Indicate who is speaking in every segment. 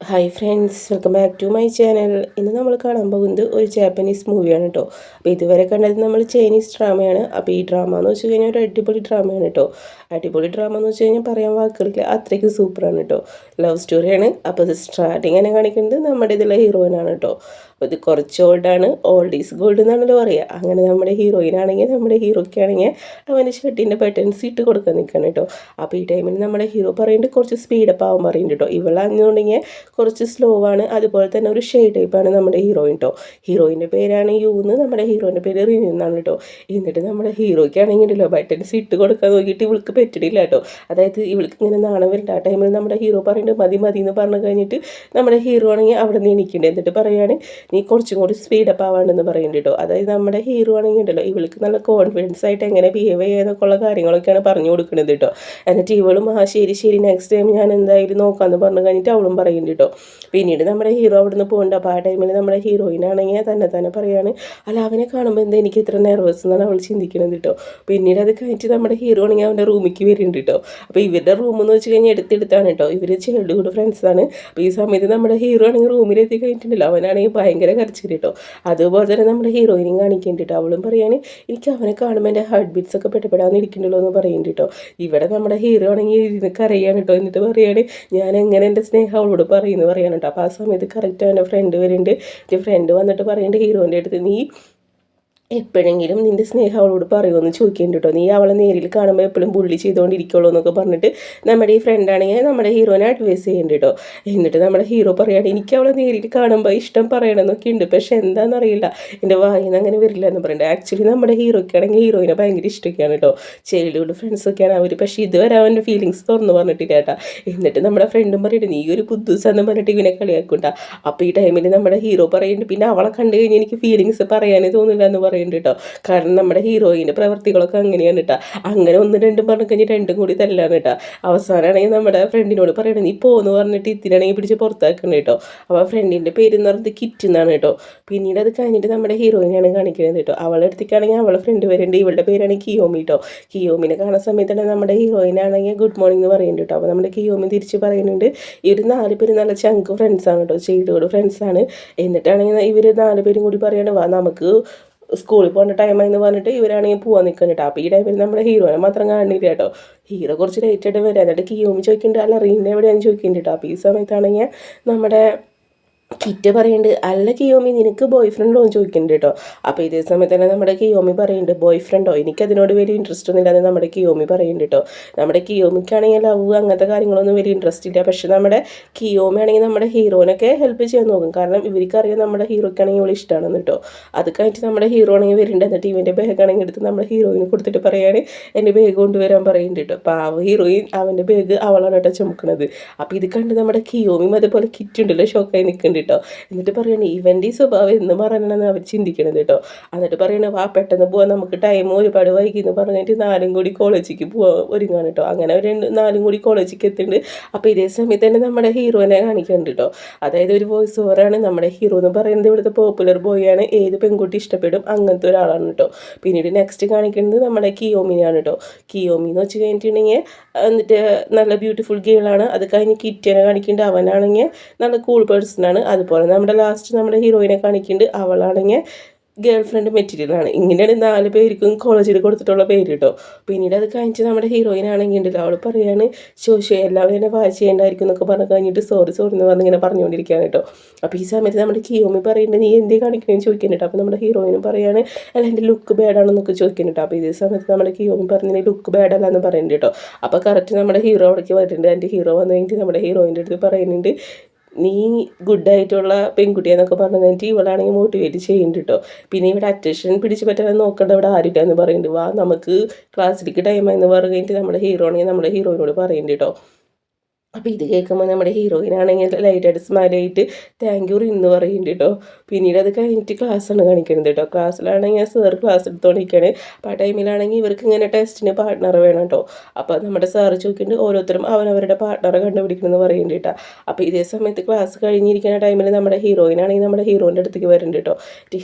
Speaker 1: Hi friends, welcome back to my channel. ഇന്ന് നമ്മൾ കാണാൻ പോകുന്നത് ഒരു ജാപ്പനീസ് മൂവിയാണ് കേട്ടോ. അപ്പോൾ ഇതുവരെ കണ്ടത് നമ്മൾ ചൈനീസ് ഡ്രാമയാണ്. അപ്പോൾ ഈ ഡ്രാമ എന്ന് വെച്ച് കഴിഞ്ഞാൽ ഒരു അടിപൊളി ഡ്രാമയാണ് കേട്ടോ. അടിപൊളി ഡ്രാമ എന്ന് വെച്ച് കഴിഞ്ഞാൽ പറയാൻ വാക്കുകളില്ല, അത്രയ്ക്ക് സൂപ്പറാണ് കേട്ടോ. ലവ് സ്റ്റോറിയാണ്. അപ്പോൾ ഇത് സ്റ്റാർട്ടിങ് തന്നെ കാണിക്കുന്നത് നമ്മുടെ ഇതിലെ ഹീറോയിനാണ് കേട്ടോ. അപ്പോൾ ഇത് കുറച്ച് ഓൾഡാണ്, ഓൾഡ് ഈസ് ഗോൾഡ് എന്നാണല്ലോ പറയുക. അങ്ങനെ നമ്മുടെ ഹീറോയിനാണെങ്കിൽ നമ്മുടെ ഹീറോയ്ക്കാണെങ്കിൽ അവൻ്റെ ഷർട്ടിൻ്റെ ബട്ടൺസ് ഇട്ട് കൊടുക്കാൻ നിൽക്കണം കേട്ടോ. അപ്പോൾ ഈ ടൈമിൽ നമ്മുടെ ഹീറോ പറയുന്നുണ്ട് കുറച്ച് സ്പീഡപ്പ് ആവാൻ പറയുന്നുണ്ട് കേട്ടോ. ഇവളാണെന്നുണ്ടെങ്കിൽ കുറച്ച് സ്ലോ ആണ്. അതുപോലെ തന്നെ ഒരു ഷെയ്ഡ് ടൈപ്പാണ് നമ്മുടെ ഹീറോയിൻ കേട്ടോ. ഹീറോയിൻ്റെ പേരാണ് യൂന്ന്, നമ്മുടെ ഹീറോയിൻ്റെ പേര് റിനു എന്നാണ് കേട്ടോ. എന്നിട്ട് നമ്മുടെ ഹീറോയ്ക്കാണെങ്കിലോ ബട്ടൺസ് ഇട്ട് കൊടുക്കാൻ നോക്കിയിട്ട് ഇവൾക്ക് പറ്റില്ല കേട്ടോ. അതായത് ഇവൾക്ക് ഇങ്ങനെ നാണം വരുന്നുണ്ട്. ആ ടൈമിൽ നമ്മുടെ ഹീറോ പറയുന്നുണ്ട് മതി മതി എന്ന് പറഞ്ഞു കഴിഞ്ഞിട്ട് നമ്മുടെ ഹീറോ ആണെങ്കിൽ അവിടെ നിന്ന് എണീക്കുന്നുണ്ട്. എന്നിട്ട് പറയാണ് നീ കുറച്ചും കൂടി സ്പീഡപ്പ് ആവാണ്ടെന്ന് പറയുന്നുണ്ട് കേട്ടോ. അതായത് നമ്മുടെ ഹീറോ ആണെങ്കിൽ ഉണ്ടല്ലോ ഇവൾക്ക് നല്ല കോൺഫിഡൻസ് ആയിട്ട് എങ്ങനെ ബിഹേവ് ചെയ്യാന്നൊക്കെ ഉള്ള കാര്യങ്ങളൊക്കെയാണ് പറഞ്ഞു കൊടുക്കുന്നത് കേട്ടോ. എന്നിട്ട് ഇവളും ശരി ശരി നെക്സ്റ്റ് ടൈം ഞാൻ എന്തായാലും നോക്കാമെന്ന് പറഞ്ഞു കഴിഞ്ഞിട്ട് അവളും പറയുന്നുണ്ട് കേട്ടോ. പിന്നീട് നമ്മുടെ ഹീറോ അവിടുന്ന് പോകുന്നുണ്ട്. അപ്പോൾ ആ ടൈമിൽ നമ്മുടെ ഹീറോയിനാണെങ്കിൽ തന്നെ പറയാണ് അല്ല അവനെ കാണുമ്പോൾ എന്താ എനിക്ക് ഇത്ര നെർവസ് എന്നാണ് അവൾ ചിന്തിക്കുന്നത് കേട്ടോ. പിന്നീട് അത് കഴിഞ്ഞിട്ട് നമ്മുടെ ഹീറോ ആണെങ്കിൽ അവൻ്റെ റൂമിലേക്ക് വരുന്നുണ്ട് കേട്ടോ. അപ്പോൾ ഇവരുടെ റൂം എന്ന് വെച്ച് കഴിഞ്ഞാൽ എടുത്താണ് കേട്ടോ. ഇവർ ചൈൽഡ്ഹുഡ് ഫ്രണ്ട്സാണ്. അപ്പോൾ ഈ സമയത്ത് നമ്മുടെ ഹീറോ ആണെങ്കിൽ റൂമിൽ എത്തി കഴിഞ്ഞിട്ടുണ്ടല്ലോ അവനാണെങ്കിൽ ഭയങ്കര കരച്ചിൽ കേട്ടോ. അതുപോലെ തന്നെ നമ്മുടെ ഹീറോയിനും കാണിക്കുന്നുണ്ട് കേട്ടോ. അവളും പറയാണ് എനിക്ക് അവനെ കാണുമ്പോൾ എൻ്റെ ഹാർട്ട് ബീറ്റ്സ് ഒക്കെ പെട്ടപ്പെടാന്ന് ഇരിക്കണ്ടല്ലോ എന്ന് പറയുന്നുണ്ട് കേട്ടോ. ഇവിടെ നമ്മുടെ ഹീറോ ആണെങ്കിൽ ഇരുന്ന് കരയാണ് കേട്ടോ. എന്നിട്ട് പറയാണ് ഞാൻ എങ്ങനെ എൻ്റെ സ്നേഹം അവളോട് പറയുന്നു പറയാണ് കേട്ടോ. അപ്പോൾ ആ സമയത്ത് കറക്റ്റ് അവൻ്റെ ഫ്രണ്ട് വരുന്നുണ്ട്. എൻ്റെ ഫ്രണ്ട് വന്നിട്ട് പറയുന്നുണ്ട് ഹീറോൻ്റെ അടുത്ത് നീ എപ്പോഴെങ്കിലും നിൻ്റെ സ്നേഹം അവളോട് പറയുമെന്ന് ചോദിക്കേണ്ടി കേട്ടോ. നീ അവളെ നേരിൽ കാണുമ്പോൾ എപ്പോഴും ബുള്ളി ചെയ്തുകൊണ്ടിരിക്കുള്ളൂ എന്നൊക്കെ പറഞ്ഞിട്ട് നമ്മുടെ ഈ ഫ്രണ്ടാണെങ്കിൽ നമ്മുടെ ഹീറോനെ അഡ്വൈസ് ചെയ്യേണ്ടി കേട്ടോ. എന്നിട്ട് നമ്മുടെ ഹീറോ പറയുകയാണ് എനിക്ക് അവളെ നേരിൽ കാണുമ്പോൾ ഇഷ്ടം പറയണമെന്നൊക്കെ ഉണ്ട്, പക്ഷെ എന്താണെന്നറിയില്ല എൻ്റെ വായിന്ന് അങ്ങനെ വരില്ല എന്ന് പറയുന്നത്. ആക്ച്വലി നമ്മുടെ ഹീറോയ്ക്കാണെങ്കിൽ ഹീറോയിനെ ഭയങ്കര ഇഷ്ടമൊക്കെയാണ് കേട്ടോ. ചൈൽഡ്ഹുഡ് ഫ്രണ്ട്സൊക്കെയാണ് അവർ, പക്ഷേ ഇതുവരെ അവൻ്റെ ഫീലിങ്സ് തുറന്നു പറഞ്ഞിട്ടില്ല കേട്ടോ. എന്നിട്ട് നമ്മുടെ ഫ്രണ്ടും പറയുന്നത് നീ ഒരു ബുദ്ധൂസാന്ന് പറഞ്ഞിട്ട് ഇവനെ കളിയാക്കുണ്ടാ. അപ്പോൾ ഈ ടൈമിൽ നമ്മുടെ ഹീറോ പറയുന്നുണ്ട് പിന്നെ അവളെ കണ്ടു കഴിഞ്ഞാൽ എനിക്ക് ഫീലിങ്സ് പറയാനേ തോന്നില്ല എന്ന് പറയുന്നുണ്ട് കേട്ടോ. കാരണം നമ്മുടെ ഹീറോയിൻ്റെ പ്രവർത്തികളൊക്കെ അങ്ങനെയാണ് കേട്ടോ. അങ്ങനെ ഒന്ന് രണ്ടും പറഞ്ഞു കഴിഞ്ഞാൽ രണ്ടും കൂടി തല്ലാണ് കേട്ടോ. അവസാനമാണെങ്കിൽ നമ്മുടെ ഫ്രണ്ടിനോട് പറയണം നീ പോന്ന് പറഞ്ഞിട്ട് ഇതിനാണെങ്കിൽ പിടിച്ച് പുറത്താക്കണം കേട്ടോ. അപ്പോൾ ഫ്രണ്ടിൻ്റെ പേര് എന്ന് പറഞ്ഞത് കിറ്റ് എന്നാണ് കേട്ടോ. പിന്നീട് അത് കഴിഞ്ഞിട്ട് നമ്മുടെ ഹീറോയിനാണ് കാണിക്കുന്നത് കേട്ടോ. അവളെ അടുത്തേക്കാണെങ്കിൽ അവളെ ഫ്രണ്ട് വരുന്നുണ്ട്. ഇവളുടെ പേരാണ് കിയോമി കേട്ടോ. കിയോമിനെ കാണുന്ന സമയത്താണ് നമ്മുടെ ഹീറോയിനാണെങ്കിൽ ഗുഡ് മോർണിംഗ് എന്ന് പറയുന്നുണ്ട് കേട്ടോ. അപ്പോൾ നമ്മുടെ കിയോമി തിരിച്ച് പറയുന്നുണ്ട് ഇവർ 4 പേര് നല്ല ചങ്ക് ഫ്രണ്ട്സാണ് കേട്ടോ, ചൈൽഡ്ഹുഡ് ഫ്രണ്ട്സാണ്. എന്നിട്ടാണെങ്കിൽ ഇവർ 4 പേരും കൂടി പറയാണ് വാ നമുക്ക് സ്കൂളിൽ പോകേണ്ട ടൈമായെന്ന് പറഞ്ഞിട്ട് ഇവരാണെങ്കിൽ പോകാൻ നിൽക്കുന്നുണ്ട്. അപ്പോൾ ഈ ടൈമിൽ നമ്മുടെ ഹീറോനെ മാത്രം കാണില്ല കേട്ടോ. ഹീറോ കുറച്ച് ലേറ്റായിട്ട് വരാം. എന്നിട്ട് കിയോമി ചോദിക്കുന്നുണ്ട് അല്ല റീന എവിടെയാണെന്ന് ചോദിക്കുന്നുണ്ട് കേട്ടോ. അപ്പോൾ ഈ സമയത്താണെങ്കിൽ നമ്മുടെ കിറ്റ് പറയുന്നുണ്ട് അല്ല കിയോമി നിനക്ക് ബോയ് ഫ്രണ്ടോ എന്ന് ചോദിക്കുന്നുണ്ട് കേട്ടോ. അപ്പോൾ ഇതേ സമയത്ത് തന്നെ നമ്മുടെ കിയോമി പറയുന്നുണ്ട് ബോയ് ഫ്രണ്ടോ എനിക്കതിനോട് വലിയ ഇൻട്രസ്റ്റ് ഒന്നും ഇല്ലാതെ നമ്മുടെ കിയോമി പറയുന്നുണ്ട് കേട്ടോ. നമ്മുടെ കിയോമിക്കാണെങ്കിൽ ലവ് അങ്ങനത്തെ കാര്യങ്ങളൊന്നും വലിയ ഇൻട്രസ്റ്റ് ഇല്ല. പക്ഷേ നമ്മുടെ കിയോമി ആണെങ്കിൽ നമ്മുടെ ഹീറോനൊക്കെ ഹെൽപ്പ് ചെയ്യാൻ നോക്കും. കാരണം ഇവർക്കറിയാം നമ്മുടെ ഹീറോയ്ക്കാണെങ്കിൽ ഇവൾ ഇഷ്ടമാണെന്ന് കേട്ടോ. അത് കഴിഞ്ഞിട്ട് നമ്മുടെ ഹീറോ ആണെങ്കിൽ വരുന്നുണ്ട്. എന്നിട്ട് ഇവൻ്റെ ബാഗാണെങ്കിൽ എടുത്ത് നമ്മുടെ ഹീറോയിന് കൊടുത്തിട്ട് പറയാണ് എൻ്റെ ബാഗ് കൊണ്ടുവരാൻ പറയുന്നുണ്ട് കേട്ടോ. അപ്പോൾ ആ ഹീറോയിൻ അവൻ്റെ ബാഗ് അവളാണ് കേട്ടോ ചുമക്കുന്നത്. അപ്പോൾ ഇത് കണ്ട് നമ്മുടെ കിയോമിയും അതുപോലെ കിറ്റുണ്ടല്ലോ ഷോക്കായി നിൽക്കുന്നുണ്ട് കേട്ടോ. എന്നിട്ട് പറയണേ ഇവൻ്റെ ഈ സ്വഭാവം എന്ന് പറയണമെന്ന് അവർ ചിന്തിക്കണത് കേട്ടോ. എന്നിട്ട് പറയണേ വാ പെട്ടെന്ന് പോവാൻ നമുക്ക് ടൈം ഒരുപാട് വൈകി എന്ന് പറഞ്ഞിട്ട് 4 കൂടി കോളേജിലേക്ക് പോവാൻ ഒരുങ്ങാണ് കേട്ടോ. അങ്ങനെ അവർ 4 കൂടി കോളേജിലേക്ക് എത്തുന്നുണ്ട്. അപ്പോൾ ഇതേ സമയത്ത് തന്നെ നമ്മുടെ ഹീറോനെ കാണിക്കുന്നുണ്ട് കേട്ടോ. അതായത് ഒരു വോയിസ് ഓവറാണ്. നമ്മുടെ ഹീറോ എന്ന് പറയുന്നത് ഇവിടുത്തെ പോപ്പുലർ ബോയ് ആണ്, ഏത് പെൺകുട്ടി ഇഷ്ടപ്പെടും അങ്ങനത്തെ ഒരാളാണ് കേട്ടോ. പിന്നീട് നെക്സ്റ്റ് കാണിക്കുന്നത് നമ്മുടെ കിയോമിനെയാണ് കേട്ടോ. കിയോമി എന്ന് വെച്ച് കഴിഞ്ഞിട്ടുണ്ടെങ്കിൽ എന്നിട്ട് നല്ല ബ്യൂട്ടിഫുൾ ഗേളാണ്. അത് കഴിഞ്ഞ് കിറ്റിനെ കാണിക്കുന്നുണ്ട്, അവനാണെങ്കിൽ നല്ല കൂൾ പേഴ്സണാണ്. അതുപോലെ നമ്മുടെ ലാസ്റ്റ് നമ്മുടെ ഹീറോയിനെ കാണിക്കുന്നുണ്ട്, അവളാണെങ്കിൽ ഗേൾ ഫ്രണ്ട് മെറ്റീരിയലാണ്. ഇങ്ങനെയാണ് 4 പേർക്കും കോളേജിൽ കൊടുത്തിട്ടുള്ള പേര് കേട്ടോ. പിന്നീട് അത് കഴിഞ്ഞിട്ട് നമ്മുടെ ഹീറോയിനാണെങ്കിൽ ഉണ്ടല്ലോ അവൾ പറയാണ് എല്ലാവരും എന്നെ വായിച്ച് ചെയ്യേണ്ടായിരിക്കും എന്നൊക്കെ പറഞ്ഞു കഴിഞ്ഞിട്ട് സോറി എന്ന് പറഞ്ഞ് ഇങ്ങനെ പറഞ്ഞുകൊണ്ടിരിക്കുകയാണ് കേട്ടോ. അപ്പോൾ ഈ സമയത്ത് നമ്മുടെ കിയോമി പറയുന്നുണ്ട് നീ എന്തേ കാണിക്കണമെന്ന് ചോദിക്കുന്നുണ്ട്. അപ്പോൾ നമ്മുടെ ഹീറോയിനും പറയാണ് അല്ല എൻ്റെ ലുക്ക് ബാഡാണെന്നൊക്കെ ചോദിക്കുന്നുണ്ട്. അപ്പോൾ ഇതേ സമയത്ത് നമ്മുടെ കിയോമി പറഞ്ഞ് ലുക്ക് ബാഡല്ല എന്ന് പറയുന്നുണ്ട് കേട്ടോ. അപ്പോൾ കറക്റ്റ് നമ്മുടെ ഹീറോ അവിടേക്ക് വരുന്നുണ്ട്. എൻ്റെ ഹീറോ വന്നു കഴിഞ്ഞിട്ട് നമ്മുടെ ഹീറോയിൻ്റെ അടുത്ത് പറയുന്നുണ്ട് നീ ഗുഡായിട്ടുള്ള പെൺകുട്ടിയെന്നൊക്കെ പറഞ്ഞു കഴിഞ്ഞിട്ട് ഇവളാണെങ്കിൽ മോട്ടിവേറ്റ് ചെയ്യുന്നുണ്ട് കേട്ടോ. പിന്നെ ഇവിടെ അറ്റൻഷൻ പിടിച്ച് പറ്റാൻ നോക്കേണ്ട ഇവിടെ ആരില്ല എന്ന് പറയുന്നുണ്ട്. വാ നമുക്ക് ക്ലാസ്സിലേക്ക് ടൈമായെന്ന് പറഞ്ഞു കഴിഞ്ഞിട്ട് നമ്മുടെ ഹീറോ ആണെങ്കിൽ നമ്മുടെ ഹീറോയിനോട് പറയുന്നുണ്ട് കേട്ടോ. അപ്പോൾ ഇത് കേൾക്കുമ്പോൾ നമ്മുടെ ഹീറോയിനാണെങ്കിൽ ലൈറ്റായിട്ട് സ്മൈലായിട്ട് താങ്ക് യു എന്ന് പറയുന്നുണ്ട് കേട്ടോ. പിന്നീട് അത് കഴിഞ്ഞിട്ട് ക്ലാസ്സാണ് കാണിക്കുന്നത് കേട്ടോ. ക്ലാസ്സിലാണെങ്കിൽ സാർ ക്ലാസ് എടുത്തുകൊണ്ടിരിക്കുകയാണ്. അപ്പോൾ ആ ടൈമിലാണെങ്കിൽ ഇവർക്ക് ഇങ്ങനെ ടെസ്റ്റിന് പാർട്ട്ണർ വേണം കേട്ടോ. അപ്പോൾ നമ്മുടെ സാറ് ചോദിക്കുന്നുണ്ട് ഓരോരുത്തരും അവരവരുടെ പാർട്ട്ണറെ കണ്ടുപിടിക്കണമെന്ന് പറയുന്നുണ്ട് കേട്ടോ. അപ്പോൾ ഇതേ സമയത്ത് ക്ലാസ് കഴിഞ്ഞിരിക്കുന്ന ടൈമിൽ നമ്മുടെ ഹീറോയിനാണെങ്കിൽ നമ്മുടെ ഹീറോൻ്റെ അടുത്തേക്ക് വരുന്നുണ്ട് കേട്ടോ.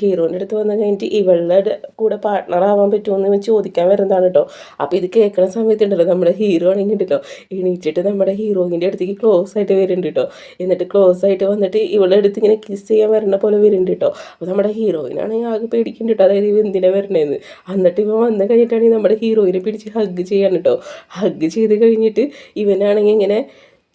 Speaker 1: ഹീറോൻ്റെ അടുത്ത് വന്നു കഴിഞ്ഞിട്ട് ഇവളുടെ കൂടെ പാർട്ട്ണർ ആവാൻ പറ്റുമോ എന്ന് ചോദിക്കാൻ വരുന്നതാണ് കേട്ടോ. അപ്പോൾ ഇത് കേൾക്കുന്ന സമയത്തുണ്ടല്ലോ നമ്മുടെ ഹീറോ ആണെങ്കിൽ ഉണ്ടല്ലോ എണീറ്റിട്ട് നമ്മുടെ ഹീറോയിൻ ലോങ്ങിൻ്റെ അടുത്തേക്ക് ക്ലോസ് ആയിട്ട് വരുന്നുണ്ട് കേട്ടോ. എന്നിട്ട് ക്ലോസ് ആയിട്ട് വന്നിട്ട് ഇവളുടെ അടുത്ത് ഇങ്ങനെ കിസ് ചെയ്യാൻ വരുന്ന പോലെ വരുന്നുണ്ട് കേട്ടോ. അപ്പോൾ നമ്മുടെ ഹീറോയിനാണെങ്കിൽ ആകെ പേടിക്കുന്നുണ്ട് കേട്ടോ, അതായത് ഇവ എന്തിനാ വരണേന്ന്. എന്നിട്ട് ഇവ വന്നു കഴിഞ്ഞിട്ടാണെങ്കിൽ നമ്മുടെ ഹീറോയിനെ പിടിച്ച് ഹഗ് ചെയ്യാണ് കേട്ടോ. ഹഗ് ചെയ്ത് കഴിഞ്ഞിട്ട് ഇവനാണെങ്കിൽ ഇങ്ങനെ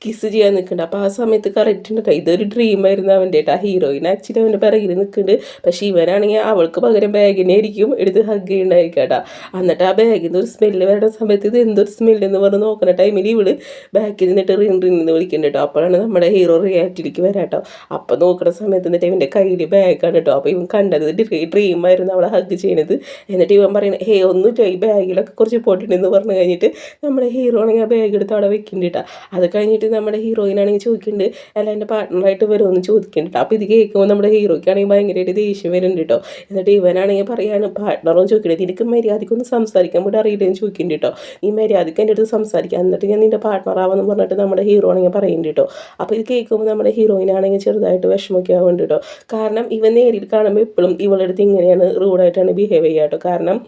Speaker 1: കിസ് ചെയ്യാൻ നിൽക്കുന്നുണ്ട്. അപ്പോൾ ആ സമയത്ത് കറക്റ്റ് ഉണ്ട് കേട്ടോ, ഇതൊരു ഡ്രീമായിരുന്നു അവൻ്റെ കേട്ടോ. ആ ഹീറോയിൻ ആക്ച്വലി അവൻ്റെ പിറകിൽ നിൽക്കുന്നുണ്ട്. പക്ഷേ ഇവനാണെങ്കിൽ അവൾക്ക് പകരം ബാഗിനെ ആയിരിക്കും എടുത്ത് ഹഗ് ചെയ്യുന്നുണ്ടായിരിക്കും കേട്ടോ. എന്നിട്ട് ആ ബാഗിൽ നിന്ന് ഒരു സ്മെല്ല് വരുന്ന സമയത്ത് ഇത് എന്തൊരു സ്മെല്ലെന്ന് പറഞ്ഞ് നോക്കുന്ന ടൈമിൽ ഇവള് ബാക്കിൽ നിന്നിട്ട് റിന്ന് വിളിക്കുന്നുണ്ട് കേട്ടോ. അപ്പോഴാണ് നമ്മുടെ ഹീറോ റിയാലിറ്റിയിലേക്ക് വരാം കേട്ടോ. അപ്പോൾ നോക്കുന്ന സമയത്ത് എന്നിട്ട് ഇവൻ്റെ കയ്യിൽ ബാഗാണ് കേട്ടോ. അപ്പോൾ ഇവൻ കണ്ടത് ഡ്രീമായിരുന്നു അവളെ ഹഗ് ചെയ്യണത്. എന്നിട്ട് ഇവൻ പറയുന്നത് ഒന്നുമില്ല, ഈ ബാഗിലൊക്കെ കുറച്ച് പൊട്ടിണ്ടെന്ന് പറഞ്ഞു കഴിഞ്ഞിട്ട് നമ്മുടെ ഹീറോ ആണെങ്കിൽ ആ ബാഗ് എടുത്ത് അവിടെ വെക്കുന്നുണ്ട് കേട്ടോ. അത് കഴിഞ്ഞിട്ട് നമ്മുടെ ഹീറോയിനാണെങ്കിൽ ചോദിക്കുന്നുണ്ട്, അല്ല എൻ്റെ പാർട്ട്ണറായിട്ട് വരുമെന്ന് ചോദിക്കുന്നുണ്ട്. അപ്പോൾ ഇത് കേൾക്കുമ്പോൾ നമ്മുടെ ഹീറോയ്ക്കാണെങ്കിൽ ഭയങ്കരമായിട്ട് ദേഷ്യം വരുന്നുണ്ട് കേട്ടോ. എന്നിട്ട് ഇവനാണെങ്കിൽ പറയാണ് പാർട്ട്ണറെന്ന് ചോദിക്കുന്നത്, എനിക്ക് മര്യാദയ്ക്കൊന്ന് സംസാരിക്കാൻ കൂടെ അറിയില്ലെന്ന് ചോദിക്കുന്നുണ്ട് കേട്ടോ. നീ മര്യാദയ്ക്ക് എൻ്റെ അടുത്ത് സംസാരിക്കുക, എന്നിട്ട് ഞാൻ നിൻ്റെ പാർട്ട്ണറാവെന്ന് പറഞ്ഞിട്ട് നമ്മുടെ ഹീറോ ആണെങ്കിൽ പറയുന്നുണ്ട് കേട്ടോ. അപ്പോൾ ഇത് കേൾക്കുമ്പോൾ നമ്മുടെ ഹീറോയിനാണെങ്കിൽ ചെറുതായിട്ട് വിഷമമൊക്കെ ആവുന്നുണ്ട് കേട്ടോ. കാരണം ഇവൻ നേരിൽ കാണുമ്പോൾ എപ്പോഴും ഇവളുടെ അടുത്ത് ഇങ്ങനെയാണ് റൂഡായിട്ടാണ് ബിഹേവ് ചെയ്യുക കേട്ടോ. കാരണം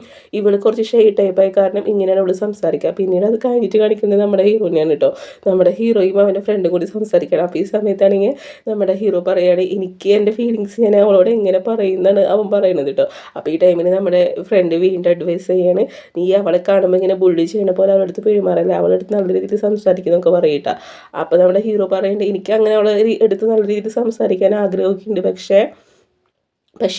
Speaker 1: ഇവൾ കുറച്ച് ഷെയ് ടൈപ്പായി കാരണം ഇങ്ങനെയാണ് അവൾ സംസാരിക്കുക. പിന്നീട് അത് കഴിഞ്ഞിട്ട് കാണിക്കുന്നത് നമ്മുടെ ഹീറോയിനാണ് കേട്ടോ. നമ്മുടെ ഹീറോയും അവൻ്റെ ഫ്രണ്ടും കൂടി സംസാരിക്കണം. അപ്പോൾ ഈ സമയത്താണെങ്കിൽ നമ്മുടെ ഹീറോ പറയുകയാണ്, എനിക്ക് എൻ്റെ ഫീലിങ്സ് ഞാൻ അവളോട് എങ്ങനെ പറയുന്നതാണ് അവൻ പറയുന്നത് കേട്ടോ. അപ്പോൾ ഈ ടൈമിൽ നമ്മുടെ ഫ്രണ്ട് വീണ്ടും അഡ്വൈസ് ചെയ്യാണ്, നീ അവളെ കാണുമ്പോൾ ഇങ്ങനെ ബുള്ളി ചെയ്യണ പോലെ അവളുടെ അടുത്ത് പെരുമാറല്ലേ, അവളുടെ അടുത്ത് നല്ല രീതിയിൽ സംസാരിക്കുന്നൊക്കെ പറയട്ടാ. അപ്പോൾ നമ്മുടെ ഹീറോ പറയുന്നുണ്ട്, എനിക്ക് അങ്ങനെ അവളെ എടുത്ത് നല്ല രീതിയിൽ സംസാരിക്കാൻ ആഗ്രഹമൊക്കെയുണ്ട്, പക്ഷേ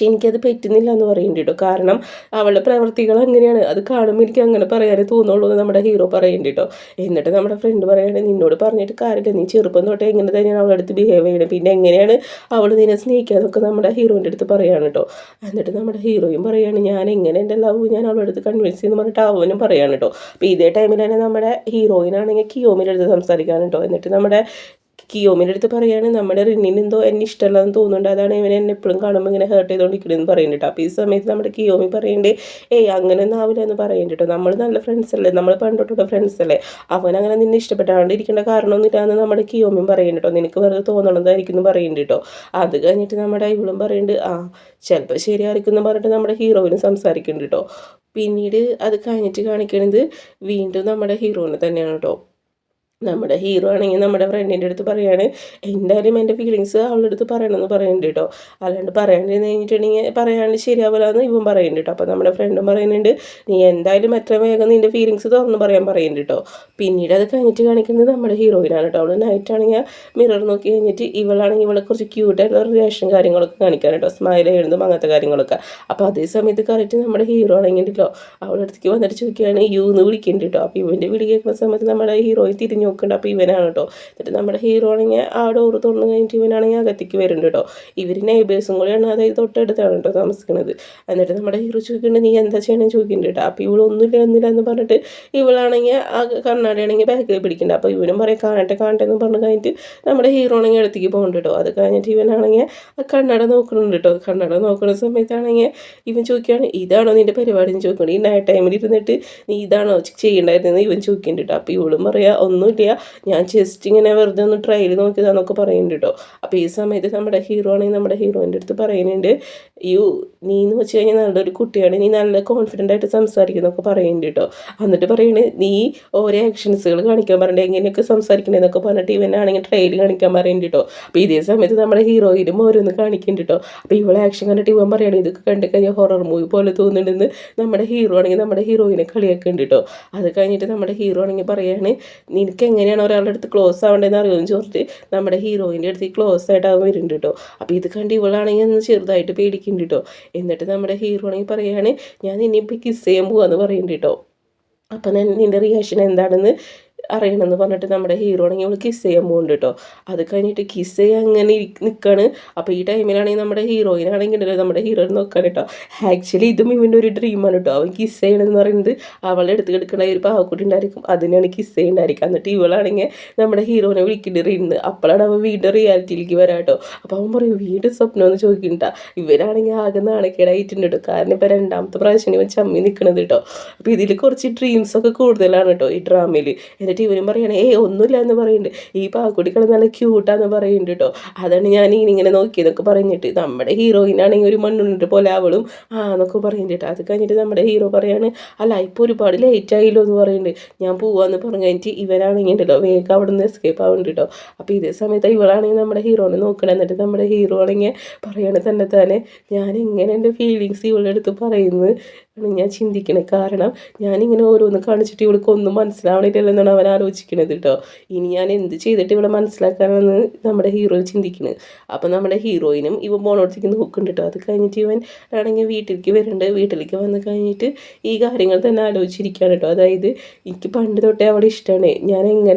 Speaker 1: എനിക്കത് പറ്റുന്നില്ല എന്ന് പറയുന്നുണ്ട് കേട്ടോ. കാരണം അവളുടെ പ്രവൃത്തികൾ അങ്ങനെയാണ്, അത് കാണുമ്പോൾ എനിക്ക് അങ്ങനെ പറയാനേ തോന്നുള്ളൂ എന്ന് നമ്മുടെ ഹീറോ പറയുന്നുണ്ട് കേട്ടോ. എന്നിട്ട് നമ്മുടെ ഫ്രണ്ട് പറയുകയാണെങ്കിൽ, നിന്നോട് പറഞ്ഞിട്ട് കാര്യമില്ല, നീ ചെറുപ്പം തൊട്ടേ ഇങ്ങനെ തന്നെയാണ് അവളുടെ അടുത്ത് ബിഹേവ് ചെയ്യണം, പിന്നെ എങ്ങനെയാണ് അവൾ നിന്നെ സ്നേഹിക്കാതൊക്കെ നമ്മുടെ ഹീറോൻ്റെ അടുത്ത് പറയാണ് കേട്ടോ. എന്നിട്ട് നമ്മുടെ ഹീറോയും പറയുകയാണ്, ഞാൻ എങ്ങനെ എൻ്റെ ലവ് ഞാൻ അവളുടെ അടുത്ത് കൺവിൻസ് ചെയ്യുന്ന പറഞ്ഞിട്ട് അവനും പറയാണ് കേട്ടോ. അപ്പോൾ ഇതേ ടൈമിൽ തന്നെ നമ്മുടെ ഹീറോയിനാണെങ്കിൽ കിയോമിൻ്റെ അടുത്ത് സംസാരിക്കാൻ കേട്ടോ. എന്നിട്ട് നമ്മുടെ കിയോമിൻ്റെ അടുത്ത് പറയുകയാണ്, നമ്മുടെ റിന്നിന് എന്തോ എന്നെ ഇഷ്ടമല്ലെന്ന് തോന്നുന്നുണ്ട്, അതാണ് ഇവൻ എന്നെ എപ്പോഴും കാണുമ്പോൾ ഇങ്ങനെ ഹേർട്ട് ചെയ്തുകൊണ്ടിരിക്കണമെന്ന് പറയുന്നുണ്ട്. അപ്പോൾ ഈ സമയത്ത് നമ്മുടെ കിയോമി പറയുന്നുണ്ട്, അങ്ങനെയൊന്നും ആവില്ല എന്ന് പറയുന്നുണ്ട് കേട്ടോ. നമ്മൾ നല്ല ഫ്രണ്ട്സ് അല്ലേ, നമ്മൾ പണ്ടോട്ടുള്ള ഫ്രണ്ട്സ് അല്ലേ, അവൻ അങ്ങനെ നിന്നെ ഇഷ്ടപ്പെട്ടാണ്ടിരിക്കേണ്ട കാരണമൊന്നുമില്ല എന്ന് നമ്മുടെ കിയോമിയും പറയുന്നുണ്ട് കേട്ടോ. നിനക്ക് വെറുതെ തോന്നണതായിരിക്കും എന്ന് പറയുന്നുണ്ട് കേട്ടോ. അത് കഴിഞ്ഞിട്ട് നമ്മുടെ ഇവളും പറയുന്നുണ്ട്, ചിലപ്പോൾ ശരിയായിരിക്കും എന്ന് പറഞ്ഞിട്ട് നമ്മുടെ ഹീറോയിനും സംസാരിക്കുന്നുണ്ട് കേട്ടോ. പിന്നീട് അത് കഴിഞ്ഞിട്ട് കാണിക്കണത് വീണ്ടും നമ്മുടെ ഹീറോയിനെ തന്നെയാണ് കേട്ടോ. നമ്മുടെ ഹീറോ ആണെങ്കിൽ നമ്മുടെ ഫ്രണ്ടിൻ്റെ അടുത്ത് പറയാണ്, എന്തായാലും എൻ്റെ ഫീലിങ്സ് അവളുടെ അടുത്ത് പറയണമെന്ന് പറയുന്നുണ്ട് കേട്ടോ. അല്ലാണ്ട് പറയാണ്ടിരുന്ന് കഴിഞ്ഞിട്ടുണ്ടെങ്കിൽ പറയാണ്ട് ശരിയാവില്ല എന്ന് ഇവൻ പറയുന്നുണ്ട് കേട്ടോ. അപ്പോൾ നമ്മുടെ ഫ്രണ്ടും പറയുന്നുണ്ട്, നീ എന്തായാലും എത്ര വേഗം നിൻ്റെ ഫീലിങ്സ് തുറന്ന് പറയാൻ പറയുന്നുണ്ട് കേട്ടോ. പിന്നീട് അത് കഴിഞ്ഞിട്ട് കാണിക്കുന്നത് നമ്മുടെ ഹീറോയിനാണ് കേട്ടോ. അവൾ നൈറ്റാണെങ്കിൽ മിറർ നോക്കി കഴിഞ്ഞിട്ട് ഇവളാണെങ്കിൽ ഇവളെ കുറച്ച് ക്യൂട്ടായിട്ടുള്ള റിയാക്ഷൻ കാര്യങ്ങളൊക്കെ കാണിക്കാൻ കേട്ടോ, സ്മൈൽ ചെയ്യുന്നതും അങ്ങനത്തെ കാര്യങ്ങളൊക്കെ. അപ്പോൾ അതേ സമയത്ത് കറക്റ്റ് നമ്മുടെ ഹീറോ ആണെങ്കിലോ അവളുടെ അടുത്തേക്ക് വന്നിട്ട് ചോദിക്കുകയാണ്, യു എന്ന് വിളിക്കുന്നുണ്ട് കേട്ടോ. അപ്പോൾ ഇവൻ്റെ വിളി കേൾക്കുന്ന സമയത്ത് നമ്മുടെ ഹീറോയി തിരിഞ്ഞു നോക്കുന്നുണ്ട്. അപ്പോൾ ഇവനാണ് കേട്ടോ. എന്നിട്ട് നമ്മുടെ ഹീറോ ആണെങ്കിൽ ആ ഡോറ് തുറന്നു കഴിഞ്ഞിട്ട് ഇവനാണെങ്കിൽ അകത്തേക്ക് വരുന്നുണ്ട് കേട്ടോ. ഇവർ നെയ്ബേഴ്സും കൂടെയാണ്, അതായത് തൊട്ടടുത്താണ് കേട്ടോ താമസിക്കുന്നത്. എന്നിട്ട് നമ്മുടെ ഹീറോ ചോദിക്കുന്നുണ്ട്, നീ എന്താ ചെയ്യണമെന്ന് ചോദിക്കുന്നുണ്ട് കേട്ടോ. അപ്പോൾ ഇവളൊന്നുമില്ല എന്ന് പറഞ്ഞിട്ട് ഇവളാണെങ്കിൽ ആ കണ്ണാടിയാണെങ്കിൽ ബാക്കിൽ പിടിക്കുന്നുണ്ട്. അപ്പോൾ ഇവനും പറയും, കാണട്ടെ എന്ന് പറഞ്ഞു കഴിഞ്ഞിട്ട് നമ്മുടെ ഹീറോ ആണെങ്കിൽ അടുത്തേക്ക് പോകുന്നുണ്ട് കേട്ടോ. അത് കഴിഞ്ഞിട്ട് ഇവനാണെങ്കിൽ ആ കണ്ണട നോക്കുന്നുണ്ട് കേട്ടോ. കണ്ണട നോക്കുന്ന സമയത്താണെങ്കിൽ ഇവൻ ചോദിക്കുകയാണ്, ഇതാണോ നിൻ്റെ പരിപാടി എന്ന് ചോദിക്കുന്നുണ്ട്. ഈ നൈറ്റ് ടൈമിൽ ഇരുന്നിട്ട് നീ ഇതാണോ ചെയ്യേണ്ടായിരുന്നെന്ന് ഇവൻ ചോദിക്കുന്നുണ്ട് കേട്ടോ. അപ്പോൾ ഇവളും പറയാം, ഒന്നുമില്ല, ഞാൻ ജസ്റ്റ് ഇങ്ങനെ വെറുതെ ഒന്ന് ട്രയൽ നോക്കിയതാന്നൊക്കെ പറയുന്നുണ്ട് കേട്ടോ. അപ്പോൾ ഈ സമയത്ത് നമ്മുടെ ഹീറോ ആണെങ്കിൽ നമ്മുടെ ഹീറോയിൻ്റെ അടുത്ത് പറയുന്നുണ്ട്, നീ എന്ന് വെച്ച് കഴിഞ്ഞാൽ നല്ലൊരു കുട്ടിയാണ്, നീ നല്ല കോൺഫിഡൻ്റ് ആയിട്ട് സംസാരിക്കുന്നൊക്കെ പറയുന്നുണ്ട് കേട്ടോ. എന്നിട്ട് പറയുന്നത്, നീ ഓരോ ആക്ഷൻസുകൾ കാണിക്കാൻ പറഞ്ഞിട്ട് എങ്ങനെയൊക്കെ സംസാരിക്കണേന്നൊക്കെ പറഞ്ഞിട്ട് ഇവനാണെങ്കിൽ ട്രയൽ കാണിക്കാൻ പറയുന്നുണ്ട് കേട്ടോ. അപ്പോൾ ഇതേ സമയത്ത് നമ്മുടെ ഹീറോയിനും ഓരോന്ന് കാണിക്കുന്നുണ്ട് കേട്ടോ. അപ്പോൾ ഇവളെ ആക്ഷൻ കണ്ടിട്ട് ഇവൻ പറയുകയാണ്, ഇതൊക്കെ കണ്ടു കഴിഞ്ഞാൽ ഹൊറർ മൂവി പോലെ തോന്നുന്നുണ്ടെന്ന് നമ്മുടെ ഹീറോ ആണെങ്കിൽ നമ്മുടെ ഹീറോയിനെ കളിയാക്കുന്നുണ്ട് കേട്ടോ. അത് കഴിഞ്ഞിട്ട് നമ്മുടെ ഹീറോ ആണെങ്കിൽ പറയുകയാണ്, നിനക്ക് എങ്ങനെയാണ് ഒരാളുടെ അടുത്ത് ക്ലോസ് ആവേണ്ടതെന്ന് അറിയുമെന്ന് ചോദിച്ചിട്ട് നമ്മുടെ ഹീറോയിൻ്റെ അടുത്ത് ക്ലോസ് ആയിട്ട് അവൻ വരുന്നുണ്ട് കേട്ടോ. അപ്പോൾ ഇത് കണ്ട് ഇവളാണെങ്കിൽ ഒന്ന് ചെറുതായിട്ട് പേടിക്കുന്നുണ്ട് കേട്ടോ. എന്നിട്ട് നമ്മുടെ ഹീറോ ആണെങ്കിൽ പറയുകയാണ്, ഞാൻ നിന്നെ ഇപ്പോൾ കിസ് ചെയ്യാൻ പോവാന്ന് പറയുന്നുണ്ട് കേട്ടോ. അപ്പം നിൻ്റെ റിയാക്ഷൻ എന്താണെന്ന് അറിയണമെന്ന് പറഞ്ഞിട്ട് നമ്മുടെ ഹീറോ ആണെങ്കിൽ അവൾ കിസ് ചെയ്യാൻ പോകുന്നുണ്ട് കേട്ടോ. അത് കഴിഞ്ഞിട്ട് കിസ് ചെയ്യാൻ അങ്ങനെ നിൽക്കുകയാണ്. അപ്പോൾ ഈ ടൈമിലാണെങ്കിൽ നമ്മുടെ ഹീറോയിനാണെങ്കിൽ ഉണ്ടല്ലോ നമ്മുടെ ഹീറോയിൻ നോക്കാൻ കേട്ടോ. ആക്ച്വലി ഇതും ഇവൻ്റെ ഒരു ഡ്രീമാണ് കേട്ടോ. അവൻ കിസ് ചെയ്യണമെന്ന് പറയുന്നത് അവളെ എടുത്ത് കിടക്കുന്ന ഒരു പാവക്കുട്ടി ഉണ്ടായിരിക്കും, അതിനാണ് കിസ് ചെയ്യുന്നുണ്ടായിരിക്കും. എന്നിട്ട് ഇവളാണെങ്കിൽ നമ്മുടെ ഹീറോനെ വിളിക്കേണ്ടി അപ്പോഴാണ് അവൻ വീണ്ടും റിയാലിറ്റിയിലേക്ക് വരാം കേട്ടോ. അപ്പോൾ അവൻ പറയും, വീണ്ടും സ്വപ്നം എന്ന് ചോദിക്കണ്ട. ഇവരാണെങ്കിൽ ആകെ നാണക്കേടായിട്ടുണ്ട് കേട്ടോ. കാരണം ഇപ്പോൾ രണ്ടാമത്തെ പ്രാവശ്യം ഇവൻ ചമ്മി നിൽക്കണത് കേട്ടോ. അപ്പോൾ ഇതിൽ കുറച്ച് ഡ്രീംസൊക്കെ കൂടുതലാണ് കേട്ടോ ഈ ഡ്രാമയിൽ. എന്നിട്ട് എന്നിട്ട് ഇവനും പറയണേ ഒന്നുമില്ല എന്ന് പറയുന്നുണ്ട്. ഈ പാക്കുട്ടികൾ നല്ല ക്യൂട്ടാന്ന് പറയുന്നുണ്ട് കേട്ടോ. അതാണ് ഞാൻ ഇങ്ങനെ നോക്കിയതൊക്കെ പറഞ്ഞിട്ട് നമ്മുടെ ഹീറോയിനാണെങ്കിൽ ഒരു മണ്ണുണ്ടിട്ട് പോലെ അവളും എന്നൊക്കെ പറയുന്നുണ്ട് കേട്ടോ. അത് കഴിഞ്ഞിട്ട് നമ്മുടെ ഹീറോ പറയാണ് അല്ല ഇപ്പോൾ ഒരുപാട് ലേറ്റ് ആയില്ലോ എന്ന് പറയുന്നുണ്ട്. ഞാൻ പോവാന്ന് പറഞ്ഞു കഴിഞ്ഞിട്ട് ഇവനാണെങ്കിൽ ഉണ്ടല്ലോ വേഗം അവിടെ നിന്ന് എസ്കേപ്പ് ആവുന്നുണ്ട് കേട്ടോ. അപ്പോൾ ഇതേ സമയത്ത് ഇവളാണെങ്കിൽ നമ്മുടെ ഹീറോനെ നോക്കണം. എന്നിട്ട് നമ്മുടെ ഹീറോ ആണെങ്കിൽ പറയാണ് തന്നെ ഞാൻ എങ്ങനെ എൻ്റെ ഫീലിങ്സ് ഇവളുടെ അടുത്ത് പറയുന്നത് ഞാൻ ചിന്തിക്കണേ. കാരണം ഞാനിങ്ങനെ ഓരോന്ന് കാണിച്ചിട്ട് ഇവൾക്ക് ഒന്നും മനസ്സിലാവണില്ലല്ലോ എന്നാണ് അവൻ ആലോചിക്കണത് കേട്ടോ. ഇനി ഞാൻ എന്ത് ചെയ്തിട്ട് ഇവളെ മനസ്സിലാക്കാനാണെന്ന് നമ്മുടെ ഹീറോ ചിന്തിക്കുന്നത്. അപ്പം നമ്മുടെ ഹീറോയിനും ഇവൻ പോണോടത്തേക്ക് നോക്കുന്നുണ്ട് കേട്ടോ. അത് കഴിഞ്ഞിട്ട് ഇവൻ ആണെങ്കിൽ വീട്ടിലേക്ക് വരുന്നുണ്ട്. വീട്ടിലേക്ക് വന്ന് കഴിഞ്ഞിട്ട് ഈ കാര്യങ്ങൾ തന്നെ ആലോചിച്ചിരിക്കുകയാണ് കേട്ടോ. അതായത് എനിക്ക് പണ്ട് തൊട്ടേ അവളെ ഇഷ്ടമാണ്, ഞാൻ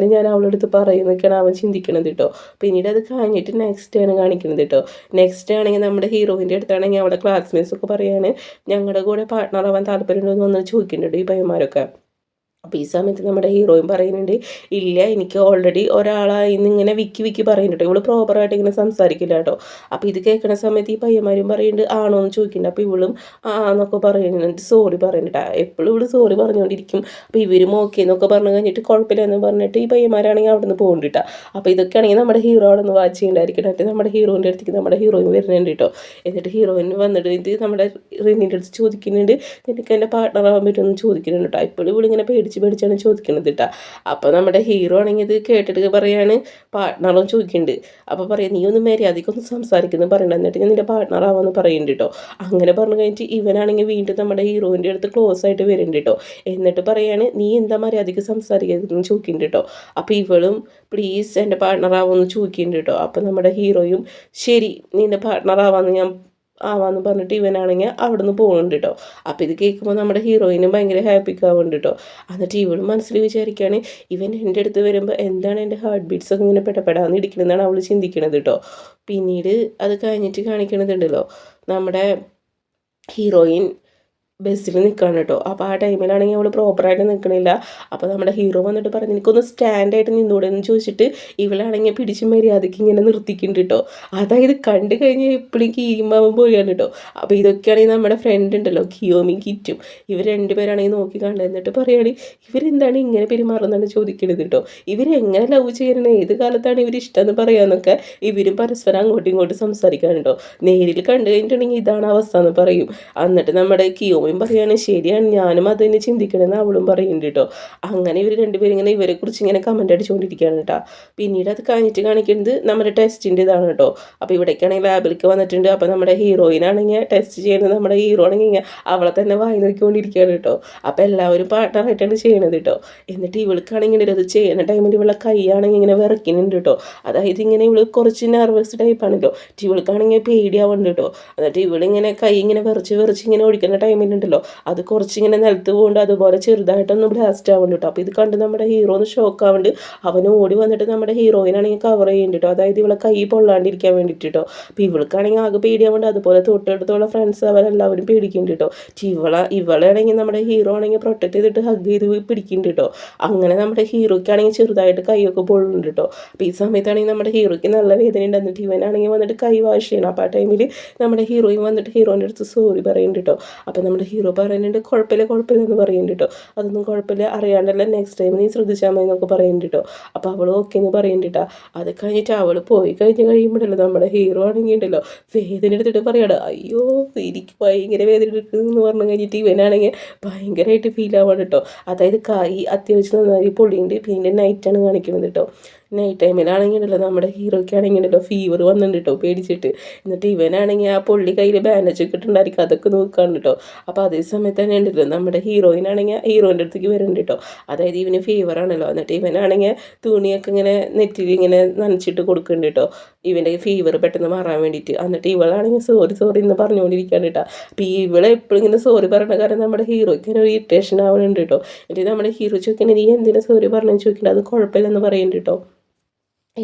Speaker 1: അവളുടെ അടുത്ത് പറയുന്നൊക്കെയാണ് അവൻ ചിന്തിക്കണത് കേട്ടോ. പിന്നീട് അത് കഴിഞ്ഞിട്ട് നെക്സ്റ്റ് ആണ് കാണിക്കുന്നത് കേട്ടോ. നെക്സ്റ്റ് ആണെങ്കിൽ നമ്മുടെ ഹീറോയിൻ്റെ അടുത്താണെങ്കിൽ അവളുടെ ക്ലാസ്മേറ്റ്സ് ഒക്കെ പറയാണ് ഞങ്ങളുടെ കൂടെ പാർട്ട്ണർ ആവാൻ താല്പര്യമുണ്ടോ എന്ന് വന്ന് ചോദിക്കുന്നുണ്ട് ഈ പയ്യന്മാരൊക്കെ. അപ്പോൾ ഈ സമയത്ത് നമ്മുടെ ഹീറോയും പറയുന്നുണ്ട് ഇല്ല എനിക്ക് ഓൾറെഡി ഒരാളായി ഇങ്ങനെ വിക്കി പറയുന്നുണ്ട്. ഇവള് പ്രോപ്പറായിട്ട് ഇങ്ങനെ സംസാരിക്കില്ല കേട്ടോ. അപ്പോൾ ഇത് കേൾക്കുന്ന സമയത്ത് ഈ പയ്യന്മാരും പറയുന്നുണ്ട് ആണോ എന്ന് ചോദിക്കുന്നുണ്ട്. അപ്പോൾ ഇവളും എന്നൊക്കെ പറയുന്നുണ്ട്, സോറി പറയുന്നുണ്ട്. എപ്പോഴും ഇവള് സോറി പറഞ്ഞുകൊണ്ടിരിക്കും. അപ്പോൾ ഇവരും ഓക്കെ എന്നൊക്കെ പറഞ്ഞു കഴിഞ്ഞിട്ട് കുഴപ്പമില്ല എന്ന് പറഞ്ഞിട്ട് ഈ പയ്യന്മാരാണെങ്കിൽ അവിടെ നിന്ന് പോകുന്നുണ്ട്. അപ്പോൾ ഇതൊക്കെയാണെങ്കിൽ നമ്മുടെ ഹീറോ അവിടെ നിന്ന് വാച്ച് ചെയ്യേണ്ടായിരിക്കും. എന്നിട്ട് നമ്മുടെ ഹീറോയിൻ്റെ അടുത്തേക്ക് നമ്മുടെ ഹീറോയിൻ വരുന്നുണ്ട് കേട്ടോ. എന്നിട്ട് ഹീറോയിൻ വന്നിട്ട് ഇത് നമ്മുടെ റിനിൻ്റെ അടുത്ത് ചോദിക്കുന്നുണ്ട് എനിക്ക് എൻ്റെ പാർട്ട്ണർ ആവാൻ പറ്റുമെന്ന് ചോദിക്കുന്നുണ്ട് കേട്ടോ. ഇപ്പോഴും ഇവളിങ്ങനെ പേടിച്ചാണ് ചോദിക്കുന്നത് കേട്ടോ. അപ്പോൾ നമ്മുടെ ഹീറോ ആണെങ്കിൽ ഇത് കേട്ടിട്ട് പറയാണ് പാർട്ട്ണറും ചോദിക്കുന്നുണ്ട്. അപ്പോൾ പറയാം നീ ഒന്ന് മര്യാദയ്ക്കൊന്ന് സംസാരിക്കുന്നു പറയണ്ട, എന്നിട്ട് ഞാൻ നിൻ്റെ പാർട്ട്ണർ ആവാമെന്ന് പറയുന്നുണ്ട് കേട്ടോ. അങ്ങനെ പറഞ്ഞു കഴിഞ്ഞിട്ട് ഇവനാണെങ്കിൽ വീണ്ടും നമ്മുടെ ഹീറോയിൻ്റെ അടുത്ത് ക്ലോസ് ആയിട്ട് വരുന്നുണ്ട് കേട്ടോ. എന്നിട്ട് പറയാണ് നീ എന്താ മര്യാദയ്ക്ക് സംസാരിക്കുന്നതെന്ന് ചോദിക്കുന്നുണ്ട് കേട്ടോ. അപ്പോൾ ഇവളും പ്ലീസ് എൻ്റെ പാർട്ട്ണർ ആവുമെന്ന് ചോദിക്കുന്നുണ്ട് കേട്ടോ. അപ്പോൾ നമ്മുടെ ഹീറോയും ശരി നിൻ്റെ പാർട്ട്ണർ ആവാന്ന് പറഞ്ഞിട്ട് ഇവനാണെങ്കിൽ അവിടെ നിന്ന് പോകുന്നുണ്ട് കേട്ടോ. അപ്പോൾ ഇത് കേൾക്കുമ്പോൾ നമ്മുടെ ഹീറോയിനും ഭയങ്കര ഹാപ്പിക്കാവുന്നുണ്ട് കേട്ടോ. എന്നിട്ട് ഇവളും മനസ്സിൽ വിചാരിക്കുകയാണ് ഇവൻ എൻ്റെ അടുത്ത് വരുമ്പോൾ എന്താണ് എൻ്റെ ഹാർട്ട് ബീറ്റ്സ് ഒക്കെ ഇങ്ങനെ പെടപ്പെടാന്ന് ഇരിക്കണമെന്നാണ് അവൾ ചിന്തിക്കണത് കേട്ടോ. പിന്നീട് അത് കഴിഞ്ഞിട്ട് കാണിക്കണതുണ്ടല്ലോ നമ്മുടെ ഹീറോയിൻ ബസ്സിൽ നിൽക്കുകയാണ് കേട്ടോ. അപ്പോൾ ആ ടൈമിലാണെങ്കിൽ അവൾ പ്രോപ്പറായിട്ട് നിൽക്കണില്ല. അപ്പോൾ നമ്മുടെ ഹീറോ വന്നിട്ട് പറഞ്ഞു എനിക്കൊന്ന് സ്റ്റാൻഡായിട്ട് നിന്നൂടെ എന്ന് ചോദിച്ചിട്ട് ഇവളാണെങ്കിൽ പിടിച്ച് മര്യാദയ്ക്ക് ഇങ്ങനെ നിർത്തിക്കുന്നുണ്ട് കേട്ടോ. അതായത് കണ്ടു കഴിഞ്ഞാൽ എപ്പോഴും കീരിമാവും പോലെയാണ് കേട്ടോ. അപ്പോൾ ഇതൊക്കെയാണെങ്കിൽ നമ്മുടെ ഫ്രണ്ട് ഉണ്ടല്ലോ കിയോമി കിറ്റും ഇവർ രണ്ടുപേരാണെങ്കിൽ നോക്കി കണ്ടത്. എന്നിട്ട് പറയുകയാണെങ്കിൽ ഇവരെന്താണ് ഇങ്ങനെ പെരുമാറുന്നതാണ് ചോദിക്കണത് കേട്ടോ. ഇവരെങ്ങനെ ലവ് ചെയ്യണം, ഏത് കാലത്താണ് ഇവർ ഇഷ്ടമെന്ന് പറയാമെന്നൊക്കെ ഇവരും പരസ്പരം അങ്ങോട്ടും ഇങ്ങോട്ടും സംസാരിക്കാനുണ്ടോ. നേരിൽ കണ്ടു കഴിഞ്ഞിട്ടുണ്ടെങ്കിൽ ഇതാണ് അവസ്ഥ എന്ന് പറയും. എന്നിട്ട് നമ്മുടെ കിയോമി പറയാണ് ശരിയാണ് ഞാനും അത് തന്നെ ചിന്തിക്കണമെന്ന് അവളും പറയുന്നുണ്ട് കേട്ടോ. അങ്ങനെ ഇവർ രണ്ടുപേരും ഇങ്ങനെ ഇവരെക്കുറിച്ച് ഇങ്ങനെ കമൻ്റ് അടിച്ചുകൊണ്ടിരിക്കുകയാണ് കേട്ടോ. പിന്നീട് അത് കഴിഞ്ഞിട്ട് കാണിക്കുന്നത് നമ്മുടെ ടെസ്റ്റിൻ്റെ ഇതാണ് കേട്ടോ. അപ്പോൾ ഇവിടേക്കാണെങ്കിൽ ലാബിലേക്ക് വന്നിട്ടുണ്ട്. അപ്പോൾ നമ്മുടെ ഹീറോയിനാണെങ്കിൽ ടെസ്റ്റ് ചെയ്യുന്നത് നമ്മുടെ ഹീറോ ആണെങ്കിൽ അവളെ തന്നെ വായി നോക്കിക്കൊണ്ടിരിക്കുകയാണ് കേട്ടോ. അപ്പോൾ എല്ലാവരും പാർട്ട്ണറായിട്ടാണ് ചെയ്യണത് കേട്ടോ. എന്നിട്ട് ഇവൾക്കാണെങ്കിൽ അത് ചെയ്യുന്ന ടൈമിൽ ഇവളെ കൈയാണെങ്കിൽ ഇങ്ങനെ വിറയ്ക്കുന്നുണ്ട് കേട്ടോ. അതായത് ഇങ്ങനെ ഇവള് കുറച്ച് നെർവസ് ടൈപ്പാണല്ലോ. ഇവൾക്കാണെങ്കിൽ പേടിയാവുന്നുണ്ട് കേട്ടോ. എന്നിട്ട് ഇവളിങ്ങനെ കൈ ഇങ്ങനെ വിറച്ച് ഇങ്ങനെ ഒഴിക്കുന്ന ടൈമിൽ ഉണ്ടല്ലോ അത് കുറച്ചിങ്ങനെ നിലത്ത് പോകുന്നുണ്ട്. അതുപോലെ ചെറുതായിട്ടൊന്ന് ബ്ലാസ്റ്റ് ആവുന്നുണ്ട് കേട്ടോ. അപ്പോൾ ഇത് കണ്ട് നമ്മുടെ ഹീറോ ഒന്ന് ഷോക്ക് ആവുന്നുണ്ട്. അവന് ഓടി വന്നിട്ട് നമ്മുടെ ഹീറോയിനാണെങ്കിൽ കവർ ചെയ്യുന്നുണ്ട് കേട്ടോ. അതായത് ഇവളെ കൈ പൊള്ളാണ്ടിരിക്കാൻ വേണ്ടിയിട്ട് കേട്ടോ. അപ്പോൾ ഇവൾക്കാണെങ്കിൽ ആകെ പേടിയാവുന്നുണ്ട്. അതുപോലെ തൊട്ടടുത്തുള്ള ഫ്രണ്ട്സ് അവരെല്ലാവരും പേടിക്കുന്നുണ്ട് കേട്ടോ. ഇവളാണെങ്കിൽ നമ്മുടെ ഹീറോ ആണെങ്കിൽ പ്രൊട്ടക്ട് ചെയ്തിട്ട് ഹഗ് ചെയ്ത് പിടിക്കുന്നുണ്ട് കേട്ടോ. അങ്ങനെ നമ്മുടെ ഹീറോയ്ക്കാണെങ്കിൽ ചെറുതായിട്ട് കൈയൊക്കെ പൊള്ളുന്നുണ്ട് കേട്ടോ. അപ്പോൾ ഈ സമയത്താണെങ്കിൽ നമ്മുടെ ഹീറോയ്ക്ക് നല്ല വേദന ഉണ്ട്. എന്നിട്ട് ഇവനാണെങ്കിൽ വന്നിട്ട് കൈ വാഷ് ചെയ്യണം. അപ്പോൾ ആ ടൈമിൽ നമ്മുടെ ഹീറോയിൻ വന്നിട്ട് ഹീറോൻ്റെ അടുത്ത് സോറി പറയുന്നുണ്ട് കേട്ടോ. അപ്പോൾ നമ്മുടെ ഹീറോ പറയുന്നുണ്ട് കുഴപ്പമില്ല എന്ന് പറയുന്നുണ്ട് കേട്ടോ. അതൊന്നും കുഴപ്പമില്ല അറിയാണ്ടല്ല നെക്സ്റ്റ് ടൈം നീ ശ്രദ്ധിച്ചാൽ മതി എന്നൊക്കെ പറയുന്നുണ്ട് കേട്ടോ. അപ്പോൾ അവൾ ഓക്കെ എന്ന് പറയുന്നുണ്ട് കേട്ടോ. അത് കഴിഞ്ഞിട്ട് അവൾ പോയി കഴിയുമ്പോഴല്ലോ നമ്മുടെ ഹീറോ ആണെങ്കിൽ ഉണ്ടല്ലോ വേദന എടുത്തിട്ട് പറയാട് അയ്യോ എനിക്ക് ഭയങ്കര വേദന എടുക്കുന്നു പറഞ്ഞു കഴിഞ്ഞിട്ട് ഇവനാണെങ്കിൽ ഭയങ്കരമായിട്ട് ഫീൽ ആവാണ് കേട്ടോ. അതായത് കൈ അത്യാവശ്യം നന്നായി പൊളിയുണ്ട്. പിന്നെ നൈറ്റാണ് കാണിക്കുന്നത് കേട്ടോ. നൈറ്റ് ടൈമിലാണെങ്കിലല്ലോ നമ്മുടെ ഹീറോയ്ക്കാണെങ്കിലല്ലോ ഫീവർ വന്നിട്ടുണ്ട് കേട്ടോ പേടിച്ചിട്ട്. എന്നിട്ട് ഇവനാണെങ്കിൽ ആ പൊള്ളി കയ്യിൽ ബാൻഡേജ് ഒക്കെ ഇട്ടുണ്ടായിരിക്കും അതൊക്കെ നോക്കുകയാണ് കേട്ടോ. അപ്പോൾ അതേ സമയത്ത് തന്നെ ഉണ്ടല്ലോ നമ്മുടെ ഹീറോയിനാണെങ്കിൽ ഹീറോയിൻ്റെ അടുത്തേക്ക് വരുന്നുണ്ട് കേട്ടോ. അതായത് ഇവന് ഫീവർ ആണല്ലോ. എന്നിട്ട് ഇവനാണെങ്കിൽ തുണിയൊക്കെ ഇങ്ങനെ നെറ്റിൽ ഇങ്ങനെ നനച്ചിട്ട് കൊടുക്കുന്നുണ്ട് കേട്ടോ ഇവൻ്റെ ഫീവർ പെട്ടെന്ന് മാറാൻ വേണ്ടിയിട്ട്. എന്നിട്ട് ഇവളാണെങ്കിൽ സോറി എന്ന് പറഞ്ഞുകൊണ്ടിരിക്കുകയാണ് കേട്ടോ. അപ്പോൾ ഇവളെ എപ്പോഴും ഇങ്ങനെ സോറി പറയണ കാരണം നമ്മുടെ ഹീറോയ്ക്ക് ഒരു ഇറിറ്റേഷൻ ആവുന്നുണ്ട് കേട്ടോ. എന്നിട്ട് നമ്മുടെ ഹീറോ ചോദിക്കുന്നത് നീ എന്തിനാ സോറി പറഞ്ഞു ചോദിക്കുന്നത് അത് കുഴപ്പമില്ലെന്ന് പറയുന്നുണ്ട് കേട്ടോ.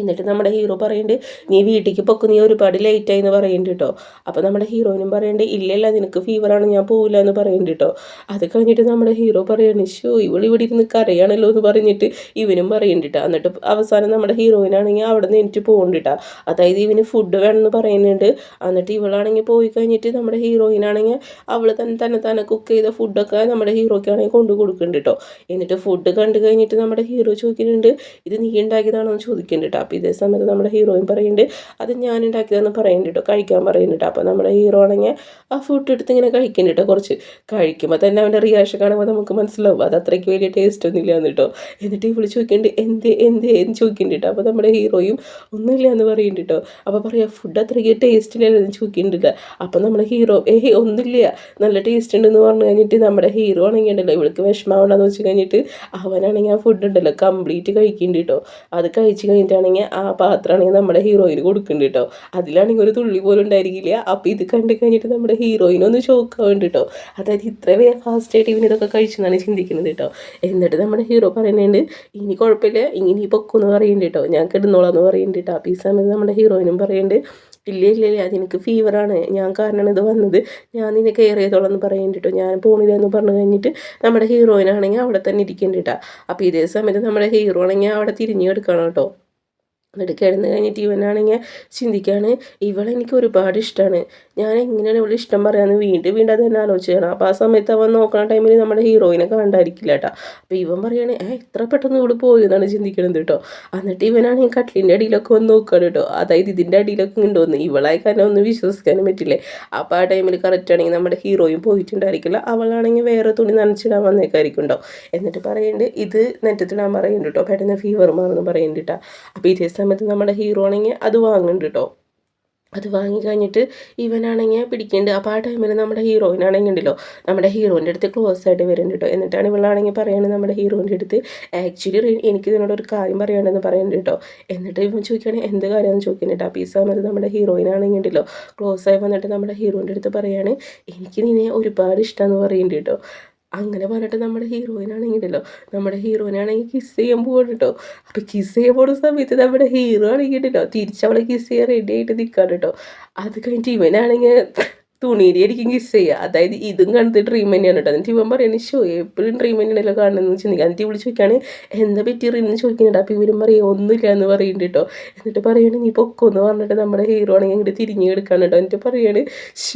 Speaker 1: എന്നിട്ട് നമ്മുടെ ഹീറോ പറയുന്നുണ്ട് നീ വീട്ടിലേക്ക് പൊക്ക്, നീ ഒരുപാട് ലേറ്റായി എന്ന് പറയുന്നുണ്ട് കേട്ടോ. അപ്പോൾ നമ്മുടെ ഹീറോയിനും പറയുന്നുണ്ട് ഇല്ലല്ല നിനക്ക് ഫീവറാണ്, ഞാൻ പോകില്ല എന്ന് പറയുന്നുണ്ട് കേട്ടോ. അത് കഴിഞ്ഞിട്ട് നമ്മുടെ ഹീറോ പറയുന്നത് ഇവിടെ ഇരുന്ന് കരയാണല്ലോ എന്ന് പറഞ്ഞിട്ട് ഇവനും പറയുന്നുണ്ട്. എന്നിട്ട് അവസാനം നമ്മുടെ ഹീറോയിനാണെങ്കിൽ അവിടെ നിന്ന് എനിക്ക് പോകുന്നുണ്ട്. അതായത് ഇവന് ഫുഡ് വേണമെന്ന് പറയുന്നുണ്ട്. എന്നിട്ട് ഇവളാണെങ്കിൽ പോയി കഴിഞ്ഞിട്ട് നമ്മുടെ ഹീറോയിനാണെങ്കിൽ അവൾ തന്നെ കുക്ക് ചെയ്ത ഫുഡൊക്കെ നമ്മുടെ ഹീറോയ്ക്കാണെങ്കിൽ കൊണ്ടു കൊടുക്കുന്നുണ്ട് കേട്ടോ. എന്നിട്ട് ഫുഡ് കണ്ടു കഴിഞ്ഞിട്ട് നമ്മുടെ ഹീറോ ചോദിക്കുന്നുണ്ട് ഇത് നീ ഉണ്ടാക്കിയതാണോ എന്ന് ചോദിക്കുന്നുണ്ട്. അപ്പോൾ ഇതേ സമയത്ത് നമ്മുടെ ഹീറോയിൻ പറയുന്നുണ്ട് അത് ഞാൻ ഉണ്ടാക്കിയതെന്ന് പറയുന്നുണ്ട് കേട്ടോ, കഴിക്കാൻ പറയുന്നുണ്ട്. അപ്പോൾ നമ്മുടെ ഹീറോ ആണെങ്കിൽ ആ ഫുഡ് എടുത്ത് ഇങ്ങനെ കഴിക്കുന്നുണ്ട് കേട്ടോ. കുറച്ച് കഴിക്കുമ്പോൾ തന്നെ അവൻ്റെ റിയാക്ഷൻ കാണുമ്പോൾ നമുക്ക് മനസ്സിലാവും അത് അത്രയ്ക്ക് വലിയ ടേസ്റ്റ് ഒന്നും ഇല്ല എന്നിട്ടോ. എന്നിട്ട് ഇവള് ചോദിക്കുന്നുണ്ട് എന്ന് ചോദിക്കുന്നുണ്ട് കേട്ടോ. അപ്പോൾ നമ്മുടെ ഹീറോയും ഒന്നുമില്ല എന്ന് പറയുന്നുണ്ട് കേട്ടോ. അപ്പോൾ പറയാം ഫുഡ് അത്രയ്ക്ക് ടേസ്റ്റ് ഇല്ലല്ലോ എന്ന് ചോദിക്കുന്നുണ്ട്. അപ്പോൾ നമ്മുടെ ഹീറോ ഒന്നുമില്ല നല്ല ടേസ്റ്റ് ഉണ്ടെന്ന് പറഞ്ഞു കഴിഞ്ഞിട്ട് നമ്മുടെ ഹീറോ ആണെങ്കിൽ ഉണ്ടല്ലോ ഇവൾക്ക് വിഷമാവണ്ടെന്ന് വെച്ച് കഴിഞ്ഞിട്ട് അവനാണെങ്കിൽ ആ ഫുഡ് ഉണ്ടല്ലോ കംപ്ലീറ്റ് കഴിക്കുന്നുണ്ട് കേട്ടോ. അത് കഴിച്ച് കഴിഞ്ഞിട്ടാണെങ്കിൽ ആ പാത്രമാണെങ്കിൽ നമ്മുടെ ഹീറോയിന് കൊടുക്കുന്നുണ്ട് കേട്ടോ. അതിലാണെങ്കിൽ ഒരു തുള്ളി പോലും ഉണ്ടായിരിക്കില്ല. അപ്പോൾ ഇത് കണ്ടു കഴിഞ്ഞിട്ട് നമ്മുടെ ഹീറോയിനൊന്ന് ഷോക്കാവുന്നുണ്ട് കേട്ടോ. അതായത് ഇത്ര വേഗം ഫാസ്റ്റായിട്ട് ഇവനിതൊക്കെ കഴിച്ചെന്നാണ് ചിന്തിക്കുന്നത് കേട്ടോ. എന്നിട്ട് നമ്മുടെ ഹീറോ പറയുന്നുണ്ട് ഇനി കുഴപ്പമില്ല ഇനി പൊക്കുമെന്ന് പറയുന്നുണ്ട് കേട്ടോ, ഞാൻ കിടന്നോളാം എന്ന് പറയുന്നുണ്ട് കേട്ടോ. അപ്പോൾ ഈ സമയത്ത് നമ്മുടെ ഹീറോയിനും പറയുന്നുണ്ട് ഇല്ല അതെനിക്ക് ഫീവറാണ്, ഞാൻ കാരണമാണ് ഇത് വന്നത്, ഞാൻ നിന്നെ കെയർ ചെയ്തോളാം എന്ന് പറയുന്നുണ്ട് കേട്ടോ, ഞാൻ പോണില്ല എന്ന് പറഞ്ഞു കഴിഞ്ഞിട്ട് നമ്മുടെ ഹീറോയിനാണെങ്കിൽ അവിടെ തന്നെ ഇരിക്കുന്നുണ്ട് കേട്ടോ. അപ്പോൾ ഇതേ സമയത്ത് നമ്മുടെ ഹീറോ ആണെങ്കിൽ അവിടെ തിരിഞ്ഞു കിടക്കണം കേട്ടോ. എന്നിട്ട് കിടന്ന് കഴിഞ്ഞിട്ട് ഇവനാണെങ്കിൽ ചിന്തിക്കുകയാണ് ഇവളെനിക്ക് ഒരുപാട് ഇഷ്ടമാണ്, ഞാൻ എങ്ങനെയാണ് ഇവളെ ഇഷ്ടം പറയാമെന്ന് വീണ്ടും അത് തന്നെ ആലോചിക്കണം. അപ്പോൾ ആ സമയത്ത് അവൻ നോക്കുന്ന ടൈമിൽ നമ്മുടെ ഹീറോയിനെ കണ്ടായിരിക്കില്ല കേട്ടോ. അപ്പോൾ ഇവൻ പറയുകയാണ് എത്ര പെട്ടെന്ന് ഇവള് പോയി എന്നാണ് ചിന്തിക്കണത് കേട്ടോ. എന്നിട്ട് ഇവനാണെങ്കിൽ കട്ടിലിൻ്റെ അടിയിലൊക്കെ വന്ന് നോക്കുകയാണ് കേട്ടോ. അതായത് ഇതിൻ്റെ അടിയിലൊക്കെ ഉണ്ടോന്ന് ഇവളായി കാരണം ഒന്നും വിശ്വസിക്കാനും പറ്റില്ലേ. അപ്പോൾ ആ ടൈമിൽ കറക്റ്റ് ആണെങ്കിൽ നമ്മുടെ ഹീറോയും പോയിട്ടുണ്ടായിരിക്കില്ല, അവളാണെങ്കിൽ വേറെ തുണി നനച്ചിടാൻ വന്നേക്കായിരിക്കും കേട്ടോ. എന്നിട്ട് പറയുന്നുണ്ട് ഇത് നെറ്റത്തിടാൻ പറയുന്നുണ്ട് കേട്ടോ, പെട്ടെന്ന് ഫീവർ മാറുന്നു പറയുന്നുണ്ട് കേട്ടോ. അപ്പോൾ ഇതേ സമയത്ത് നമ്മുടെ ഹീറോ ആണെങ്കിൽ അത് വാങ്ങുന്നുണ്ട് കേട്ടോ. അത് വാങ്ങിക്കഴിഞ്ഞിട്ട് ഇവനാണെങ്കിൽ പിടിക്കുന്നുണ്ട്. അപ്പോൾ ആ ടൈമിൽ നമ്മുടെ ഹീറോയിനാണെങ്കിൽ ഉണ്ടല്ലോ നമ്മുടെ ഹീറോയിൻ്റെ അടുത്ത് ക്ലോസ് ആയിട്ട് വരുന്നുണ്ട് കേട്ടോ. എന്നിട്ടാണ് ഇവളാണെങ്കിൽ പറയുന്നത് നമ്മുടെ ഹീറോയിൻ്റെ അടുത്ത് ആക്ച്വലി എനിക്ക് ഇതിനോട് ഒരു കാര്യം പറയാണ്ടെന്ന് പറയുന്നുണ്ട് കേട്ടോ. എന്നിട്ട് ഇവൻ ചോദിക്കുകയാണെങ്കിൽ എന്ത് കാര്യമാണെന്ന് ചോദിക്കുന്നുണ്ട്. അപ്പോൾ ഈ സമയത്ത് നമ്മുടെ ഹീറോയിനാണെങ്കിൽ ഉണ്ടല്ലോ ക്ലോസ് ആയി വന്നിട്ട് നമ്മുടെ ഹീറോയിൻ്റെ അടുത്ത് പറയുകയാണ് എനിക്ക് നിന്നെ ഒരുപാട് ഇഷ്ടമെന്ന് പറയുന്നുണ്ട് കേട്ടോ. അങ്ങനെ പറഞ്ഞിട്ട് നമ്മുടെ ഹീറോയിനാണെങ്കിലല്ലോ നമ്മുടെ ഹീറോയിനാണെങ്കിൽ കിസ് ചെയ്യാൻ പോവാണ് കേട്ടോ. അപ്പോൾ കിസ് ചെയ്യാൻ പോകുന്ന സമയത്ത് നമ്മുടെ ഹീറോ ആണെങ്കിൽ ഉണ്ടല്ലോ തിരിച്ചവളെ കിസ് ചെയ്യാൻ റെഡി ആയിട്ട് നിൽക്കാണ് കേട്ടോ. അത് കഴിഞ്ഞിട്ട് ഇവനാണെങ്കിൽ തുണിയിലായിരിക്കും കിസ് ചെയ്യുക. അതായത് ഇതും കണ്ടത് ഡ്രീം തന്നെയാണ് കേട്ടോ. എന്നിട്ട് ഇവൻ പറയുന്നത് എപ്പോഴും ഡ്രീം തന്നെയല്ലോ കാണുന്നതെന്ന് ചിന്തിക്കുക. എന്നിട്ട് വിളിച്ച് ചോദിക്കുകയാണ് എന്താ പറ്റി റീന്ന് ചോദിക്കുന്നുണ്ട്. അപ്പോൾ ഇവരും പറയും ഒന്നുമില്ല എന്ന് പറയുന്നുണ്ട് കേട്ടോ. എന്നിട്ട് പറയുകയാണ് നീ പൊക്കോന്ന് പറഞ്ഞിട്ട് നമ്മുടെ ഹീറോ ആണെങ്കിൽ ഇങ്ങോട്ട് തിരിഞ്ഞ് കിടക്കാണ് കേട്ടോ. എന്നിട്ട് പറയുകയാണ്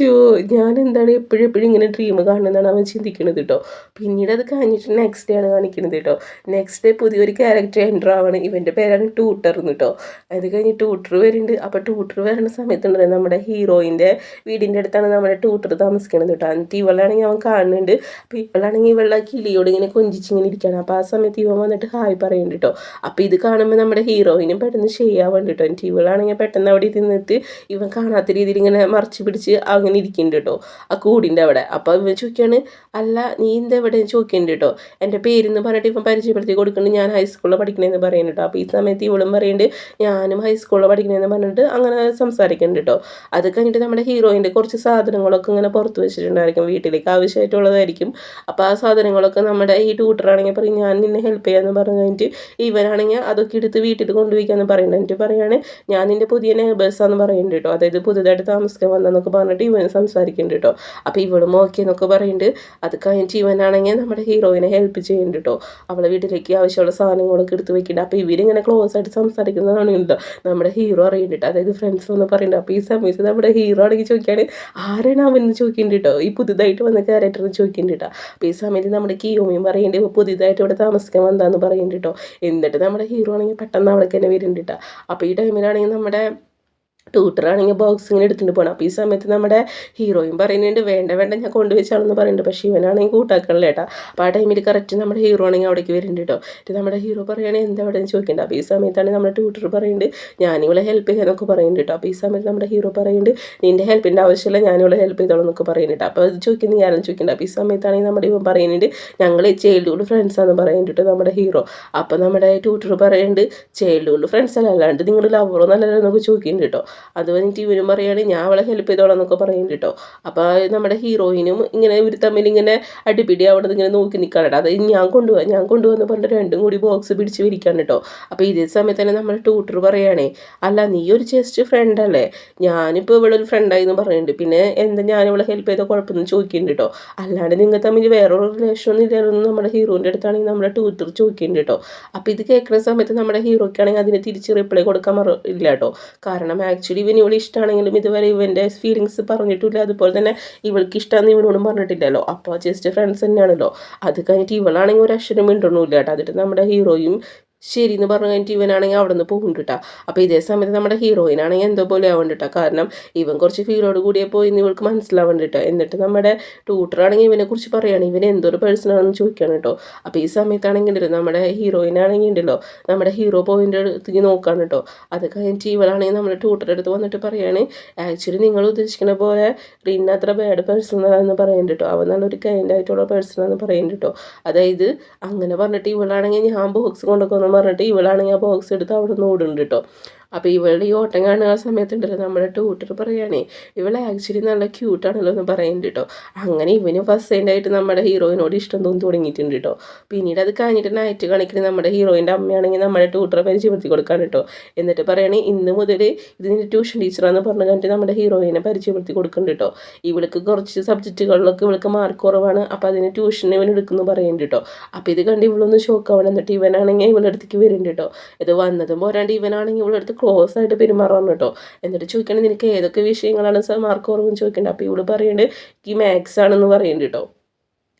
Speaker 1: ഞാൻ എന്താണ് എപ്പോഴും ഇങ്ങനെ ഡ്രീം കാണുന്നതാണ് അവൻ ചിന്തിക്കുന്നത് കേട്ടോ. പിന്നീട് അത് കഴിഞ്ഞിട്ട് നെക്സ്റ്റ് ഡേ ആണ് കാണിക്കുന്നത് കേട്ടോ. നെക്സ്റ്റ് ഡേ പുതിയൊരു ക്യാരക്ടർ എൻ്റർ ആവാണ്. ഇവൻ്റെ പേരാണ് ടൂട്ടർ എന്ന് കേട്ടോ. അത് കഴിഞ്ഞ് ടൂട്ടർ വരുന്നുണ്ട്. അപ്പോൾ ടൂട്ടർ വരുന്ന സമയത്തുണ്ടല്ലോ നമ്മുടെ ഹീറോയിൻ്റെ വീടിൻ്റെ അടുത്താണ് നമ്മുടെ ട്യൂട്ടർ താമസിക്കണത് കേട്ടോ. എന്നിട്ട് ഇവളാണെങ്കിൽ അവൻ കാണുന്നുണ്ട്. അപ്പോൾ ഇവളാണെങ്കിൽ ഇവളുടെ കിളിയോട് ഇങ്ങനെ കൊഞ്ചിച്ചിങ്ങനെ ഇരിക്കുകയാണ്. അപ്പോൾ ആ സമയത്ത് ഇവൻ വന്നിട്ട് ഹായ് പറയുന്നുണ്ട് കേട്ടോ. അപ്പോൾ ഇത് കാണുമ്പോൾ നമ്മുടെ ഹീറോയിനും പെട്ടെന്ന് ചെയ്യാവുന്നുണ്ട് കേട്ടോ. എന്നിട്ട് ഇവളാണെങ്കിൽ പെട്ടെന്ന് അവിടെ ഇരുന്നിട്ട് ഇവൻ കാണാത്ത രീതിയിൽ ഇങ്ങനെ മറച്ച് പിടിച്ച് അങ്ങനെ ഇരിക്കുന്നുണ്ട് കേട്ടോ ആ കൂടിൻ്റെ അവിടെ. അപ്പോൾ ഇവൻ ചോദിക്കുകയാണ് അല്ല നീ എന്താ എവിടെ ചോദിക്കുന്നുണ്ട് കേട്ടോ. എൻ്റെ പേരെന്ന് പറഞ്ഞിട്ട് ഇവൻ പരിചയപ്പെടുത്തി കൊടുക്കുന്നുണ്ട്, ഞാൻ ഹൈസ്കൂളിൽ പഠിക്കണമെന്ന് പറയുന്നുണ്ട് കേട്ടോ. അപ്പോൾ ഈ സമയത്ത് ഇവളും പറയുന്നുണ്ട് ഞാനും ഹൈസ്കൂളിൽ പഠിക്കണമെന്ന് പറഞ്ഞിട്ട് അങ്ങനെ സംസാരിക്കുന്നുണ്ട് കേട്ടോ. അത് കഴിഞ്ഞിട്ട് നമ്മുടെ ഹീറോയിൻ്റെ കുറച്ച് സാധനങ്ങളൊക്കെ ഇങ്ങനെ പുറത്ത് വെച്ചിട്ടുണ്ടായിരിക്കും, വീട്ടിലേക്ക് ആവശ്യമായിട്ടുള്ളതായിരിക്കും. അപ്പോൾ ആ സാധനങ്ങളൊക്കെ നമ്മുടെ ഈ ട്യൂട്ടറാണെങ്കിൽ പറയും ഞാൻ നിന്നെ ഹെൽപ്പ് ചെയ്യാമെന്ന് പറഞ്ഞു കഴിഞ്ഞിട്ട് ഇവനാണെങ്കിൽ അതൊക്കെ എടുത്ത് വീട്ടിൽ കൊണ്ടുപോയിക്കാന്ന് പറയുന്നുണ്ട്. എന്നിട്ട് പറയുകയാണ് ഞാൻ നിൻ്റെ പുതിയ നെയ്ബേഴ്സാന്ന് പറയുന്നുണ്ട് കേട്ടോ. അതായത് പുതുതായിട്ട് താമസിക്കാൻ വന്നതെന്നൊക്കെ പറഞ്ഞിട്ട് ഇവൻ സംസാരിക്കുന്നുണ്ട് കേട്ടോ. അപ്പോൾ ഇവളും ഓക്കെ എന്നൊക്കെ പറയുന്നുണ്ട്. അത് കഴിഞ്ഞിട്ട് ഇവനാണെങ്കിൽ നമ്മുടെ ഹീറോയിനെ ഹെൽപ്പ് ചെയ്യുന്നുണ്ട് കേട്ടോ. അവളെ വീട്ടിലേക്ക് ആവശ്യമുള്ള സാധനങ്ങളൊക്കെ എടുത്ത് വെക്കുന്നുണ്ട്. അപ്പോൾ ഇവരിങ്ങനെ ക്ലോസ് ആയിട്ട് സംസാരിക്കുന്നതാണ് കേട്ടോ നമ്മുടെ ഹീറോ അറിയുന്നുണ്ട്. അതായത് ഫ്രണ്ട്സ് എന്ന് പറയുന്നുണ്ട്. അപ്പോൾ ഈ സമയത്ത് നമ്മുടെ ഹീറോ ആണെങ്കിൽ ചോദിക്കുകയാണ് ആരാണ് അവൻ ചോദിക്കുന്നുണ്ട് കേട്ടോ, ഈ പുതുതായിട്ട് വന്ന ക്യാരക്ടർ ചോദിക്കുന്നുണ്ട് കേട്ടോ. അപ്പോൾ ഈ സമയത്ത് നമ്മുടെ കിയോമിയും പറയുന്നുണ്ട് ഇപ്പോൾ പുതുതായിട്ട് ഇവിടെ താമസിക്കാൻ വന്നതാന്ന് പറയുന്നുണ്ട് കേട്ടോ. എന്നിട്ട് നമ്മുടെ ഹീറോ ആണെങ്കിൽ പെട്ടെന്ന് അവളേക്ക് തന്നെ വരുന്നുണ്ട് കേട്ടോ. അപ്പോൾ ഈ ടൈമിലാണെങ്കിൽ നമ്മുടെ ട്യൂട്ടറാണെങ്കിൽ ബോക്സ് ഇങ്ങനെ എടുത്തിട്ട് പോകണം. അപ്പോൾ ഈ സമയത്ത് നമ്മുടെ ഹീറോയും പറയുന്നുണ്ട് വേണ്ട ഞാൻ കൊണ്ടുവച്ചാണെന്ന് പറയുന്നുണ്ട്. പക്ഷേ ഇവനാണെങ്കിൽ കൂട്ടാക്കണില്ല കേട്ടോ. അപ്പോൾ ആ ടൈമിൽ കറക്റ്റ് നമ്മുടെ ഹീറോ ആണെങ്കിൽ അവിടേക്ക് വരുന്നുണ്ട് കേട്ടോ. എന്നിട്ട് നമ്മുടെ ഹീറോ പറയുകയാണെങ്കിൽ എന്താ അവിടെ ചോദിക്കേണ്ടത്. അപ്പോൾ ഈ സമയത്താണ് നമ്മുടെ ട്യൂട്ടർ പറയുന്നുണ്ട് ഞാനിവളെ ഹെൽപ്പ് ചെയ്യാനൊക്കെ പറയുന്നുണ്ട് കേട്ടോ. അപ്പോൾ ഈ സമയത്ത് നമ്മുടെ ഹീറോ പറയുന്നുണ്ട് നിൻ്റെ ഹെൽപ്പിൻ്റെ ആവശ്യമില്ല, ഞാനിവളെ ഹെൽപ്പ് ചെയ്തോളൂ എന്നൊക്കെ പറയുന്നുണ്ട്. അപ്പോൾ അത് ചോദിക്കുന്നത് ഞാനും ചോദിക്കുന്നുണ്ട്. അപ്പോൾ ഈ സമയത്താണെങ്കിൽ നമ്മുടെ ഇവൻ പറയുന്നുണ്ട് ഞങ്ങൾ ചൈൽഡ്ഹുഡ് ഫ്രണ്ട്സാണെന്ന് പറയുന്നുണ്ട് നമ്മുടെ ഹീറോ. അപ്പോൾ നമ്മുടെ ട്യൂട്ടർ പറയുന്നുണ്ട് ചൈൽഡ്ഹുഡ് ഫ്രണ്ട്സ് അല്ലാണ്ട് നിങ്ങൾ ലവറോ നല്ലല്ലോ എന്നൊക്കെ ചോദിക്കുന്നുണ്ട് കേട്ടോ. അത് കഴിഞ്ഞിട്ട് ഇവനും പറയുകയാണ് ഞാൻ അവളെ ഹെൽപ്പ് ചെയ്തോളാം എന്നൊക്കെ പറയുന്നുണ്ട് കേട്ടോ. അപ്പോൾ നമ്മുടെ ഹീറോയിനും ഇങ്ങനെ ഇവർ തമ്മിൽ ഇങ്ങനെ അടിപിടി അവിടെ ഇങ്ങനെ നോക്കി നിൽക്കാണ് കേട്ടോ. അത് ഞാൻ കൊണ്ടുപോകാന്ന് പറഞ്ഞിട്ട് രണ്ടും കൂടി ബോക്സ് പിടിച്ച് വിരിക്കാണ് കേട്ടോ. അപ്പോൾ ഇതേ സമയത്ത് തന്നെ നമ്മുടെ ട്യൂട്ടർ പറയുകയാണേ, അല്ല നീ ഒരു ജസ്റ്റ് ഫ്രണ്ട് അല്ലേ, ഞാനിപ്പോൾ ഇവിടെ ഒരു ഫ്രണ്ടായി എന്ന് പറയുന്നുണ്ട്, പിന്നെ എന്താ ഞാൻ ഇവിടെ ഹെൽപ്പ് ചെയ്ത കുഴപ്പമൊന്നും ചോദിക്കുന്നുണ്ട് കേട്ടോ, അല്ലാണ്ട് നിങ്ങൾ തമ്മിൽ വേറൊരു റിലേഷൻ ഒന്നും ഇല്ലായിരുന്നു നമ്മുടെ ഹീറോൻ്റെ അടുത്താണെങ്കിൽ നമ്മുടെ ട്യൂട്ടർ ചോദിക്കുന്നുണ്ട് കേട്ടോ. അപ്പോൾ ഇത് കേൾക്കുന്ന സമയത്ത് നമ്മുടെ ഹീറോയ്ക്കാണെങ്കിൽ അതിന് തിരിച്ച് റിപ്ലൈ കൊടുക്കാൻ ഇല്ല കേട്ടോ. കാരണം ആക്ച്വലി ഇവള് ഇഷ്ടമാണെങ്കിലും ഇതുവരെ ഇവൻ്റെ ഫീലിങ്സ് പറഞ്ഞിട്ടില്ല, അതുപോലെ തന്നെ ഇവൾക്ക് ഇഷ്ടമാണെന്ന് ഇവനോടും പറഞ്ഞിട്ടില്ലല്ലോ. അപ്പോൾ ജസ്റ്റ് ഫ്രണ്ട്സ് തന്നെയാണല്ലോ. അത് കഴിഞ്ഞിട്ട് ഇവളാണെങ്കിൽ ഒരു അക്ഷരം മിണ്ടൊന്നുമില്ല കേട്ടോ. എന്നിട്ട് നമ്മുടെ ഹീറോയും ശരി എന്ന് പറഞ്ഞു കഴിഞ്ഞിട്ട് ഇവനാണെങ്കിൽ അവിടെ നിന്ന് പോകുന്നുണ്ട്. അപ്പോൾ ഇതേ സമയത്ത് നമ്മുടെ ഹീറോയിനാണെങ്കിൽ എന്തോ പോലെ ആവണ്ടിട്ടാ. കാരണം ഇവൻ കുറച്ച് ഫീലോട് കൂടിയപ്പോൾ ഇന്ന് ഇവൾക്ക് മനസ്സിലാവണ്ടിട്ട്. എന്നിട്ട് നമ്മുടെ ട്യൂട്ടറാണെങ്കിൽ ഇവനെക്കുറിച്ച് പറയുകയാണ്, ഇവൻ എന്തൊരു പേഴ്സണാണെന്ന് ചോദിക്കുകയാണ് കേട്ടോ. അപ്പോൾ ഈ സമയത്താണെങ്കിൽ നമ്മുടെ ഹീറോയിനാണെങ്കിൽ ഉണ്ടല്ലോ നമ്മുടെ ഹീറോ പോയിൻ്റെ അടുത്തേക്ക് നോക്കാണ് കേട്ടോ. അത് കഴിഞ്ഞിട്ട് ഇവളാണെങ്കിൽ നമ്മുടെ ട്യൂട്ടറുടെ അടുത്ത് വന്നിട്ട് പറയുകയാണ്, ആക്ച്വലി നിങ്ങൾ ഉദ്ദേശിക്കുന്ന പോലെ റീന അത്ര ബാഡ് പേഴ്സണാണെന്ന് പറയുന്നുണ്ട് കേട്ടോ, അവൻ നല്ലൊരു കൈൻഡ് ആയിട്ടുള്ള പേഴ്സണാണെന്ന് പറയുന്നുണ്ട് കേട്ടോ. അതായത് അങ്ങനെ പറഞ്ഞിട്ട് ഇവളാണെങ്കിൽ ഞാൻ ബോക്സ് കൊണ്ടൊക്കെ പറഞ്ഞിട്ട് ഇവളാണെങ്കിൽ ആ ബോക്സ് എടുത്ത് അവിടെ നിന്ന് ഓടുന്നുണ്ട് കേട്ടോ. അപ്പോൾ ഇവളുടെ ഈ ഓട്ടം കാണുന്ന സമയത്തുണ്ടല്ലോ നമ്മുടെ ട്യൂട്ടർ പറയുകയാണേ, ഇവളെ ആക്ച്വലി നല്ല ക്യൂട്ടാണല്ലോ എന്ന് പറയുന്നുണ്ട് കേട്ടോ. അങ്ങനെ ഇവന് ഫസ്റ്റ് സെൻഡായിട്ട് നമ്മുടെ ഹീറോയിനോട് ഇഷ്ടം തോന്നി തുടങ്ങിയിട്ടുണ്ട് കേട്ടോ. പിന്നീട് അത് കഴിഞ്ഞിട്ട് നൈറ്റ് കാണിക്കുന്ന നമ്മുടെ ഹീറോയിൻ്റെ അമ്മയാണെങ്കിൽ നമ്മുടെ ട്യൂട്ടറെ പരിചയപ്പെടുത്തി കൊടുക്കാൻ കേട്ടോ. എന്നിട്ട് പറയണേ, ഇന്ന് മുതൽ ഇതിൻ്റെ ട്യൂഷൻ ടീച്ചറാന്ന് പറഞ്ഞു കഴിഞ്ഞിട്ട് നമ്മുടെ ഹീറോയിനെ പരിചയപ്പെടുത്തി കൊടുക്കുന്നുണ്ട് കേട്ടോ. ഇവൾക്ക് കുറച്ച് സബ്ജക്റ്റുകളിലൊക്കെ ഇവൾക്ക് മാർക്ക് കുറവാണ്, അപ്പോൾ അതിന് ട്യൂഷൻ ഇവൻ എടുക്കുന്നു പറയുന്നുണ്ട് കേട്ടോ. അപ്പോൾ ഇത് കണ്ട് ഇവളൊന്ന് ഷോക്കാവണം. എന്നിട്ട് ഇവനാണെങ്കിൽ ഇവളുടെ അടുത്തേക്ക് വരുന്നുണ്ട് കേട്ടോ. ഇത് വന്നതും പോരാണ്ട് ഇവനാണെങ്കിൽ ഇവളുടെ അടുത്ത് ക്ലോസ് ആയിട്ട് പെരുമാറാണ് കേട്ടോ. എന്നിട്ട് ചോദിക്കണം, നിനക്ക് ഏതൊക്കെ വിഷയങ്ങളാണ് മാർക്ക് കുറവെന്ന് ചോദിക്കേണ്ടത്. അപ്പോൾ ഇവള് പറയുന്നുണ്ട് ഈ മാത്സ് ആണെന്ന് പറയുന്നുണ്ട് കേട്ടോ.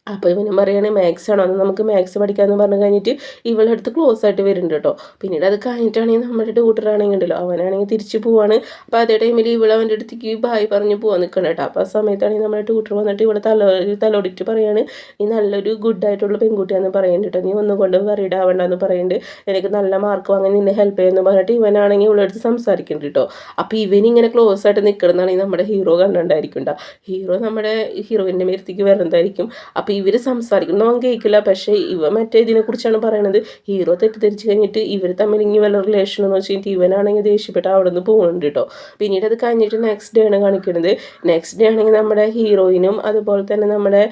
Speaker 1: അപ്പോൾ ഇവനും പറയുകയാണെങ്കിൽ മാത്സ് ആണോ, അന്ന് നമുക്ക് മാത്സ് പഠിക്കാമെന്ന് പറഞ്ഞു കഴിഞ്ഞിട്ട് ഇവളുടെ അടുത്ത് ക്ലോസ് ആയിട്ട് വരുന്നുണ്ട് കേട്ടോ. പിന്നീട് അത് കഴിഞ്ഞിട്ടാണെങ്കിൽ നമ്മുടെ ട്യൂട്ടറാണെങ്കിൽ ഉണ്ടല്ലോ അവനാണെങ്കിൽ തിരിച്ച് പോവാണ്. അപ്പോൾ അതേ ടൈമിൽ ഇവൾ അവൻ്റെ അടുത്തേക്ക് ബായ് പറഞ്ഞ് പോകാൻ നിൽക്കണം കേട്ടോ. അപ്പോൾ ആ സമയത്താണെങ്കിൽ നമ്മുടെ ട്യൂട്ടർ വന്നിട്ട് ഇവിടെ തലോടിയിട്ട് പറയാണ്, നീ നല്ലൊരു ഗുഡായിട്ടുള്ള പെൺകുട്ടിയാണെന്ന് പറയുന്നുണ്ട് കേട്ടോ, നീ ഒന്നും കൊണ്ടും വറീഡ് ആവണ്ടെന്ന് പറയുന്നുണ്ട്, എനിക്ക് നല്ല മാർക്ക് വാങ്ങാൻ നിന്നെ ഹെൽപ്പ് ചെയ്യുമെന്ന് പറഞ്ഞിട്ട് ഇവനാണെങ്കിൽ ഇവളുടെ അടുത്ത് സംസാരിക്കുന്നുണ്ട് കേട്ടോ. അപ്പോൾ ഇവനിങ്ങനെ ക്ലോസ് ആയിട്ട് നിൽക്കണമെന്നാണെങ്കിൽ നമ്മുടെ ഹീറോ കണ്ടുകൊണ്ടായിരിക്കും കേട്ടോ. ഹീറോ നമ്മുടെ ഹീറോയിൻ്റെ മേരത്തേക്ക് വരുന്നതായിരിക്കും. അപ്പോൾ ഇവർ സംസാരിക്കുന്നു അവൻ കേൾക്കില്ല. പക്ഷേ ഇവ മറ്റേ ഇതിനെക്കുറിച്ചാണ് പറയണത്. ഹീറോ തെറ്റിദ്ധരിച്ച് കഴിഞ്ഞിട്ട് ഇവർ തമ്മിൽ ഇനി വല്ല റിലേഷൻ എന്ന് വെച്ചിട്ട് ഇവനാണെങ്കിൽ ദേഷ്യപ്പെട്ട് അവിടെ നിന്ന് പോകുന്നുണ്ട് കേട്ടോ. പിന്നീട് അത് കഴിഞ്ഞിട്ട് നെക്സ്റ്റ് ഡേ ആണ് കാണിക്കുന്നത്. നെക്സ്റ്റ് ഡേ ആണെങ്കിൽ നമ്മുടെ ഹീറോയിനും അതുപോലെ തന്നെ നമ്മുടെ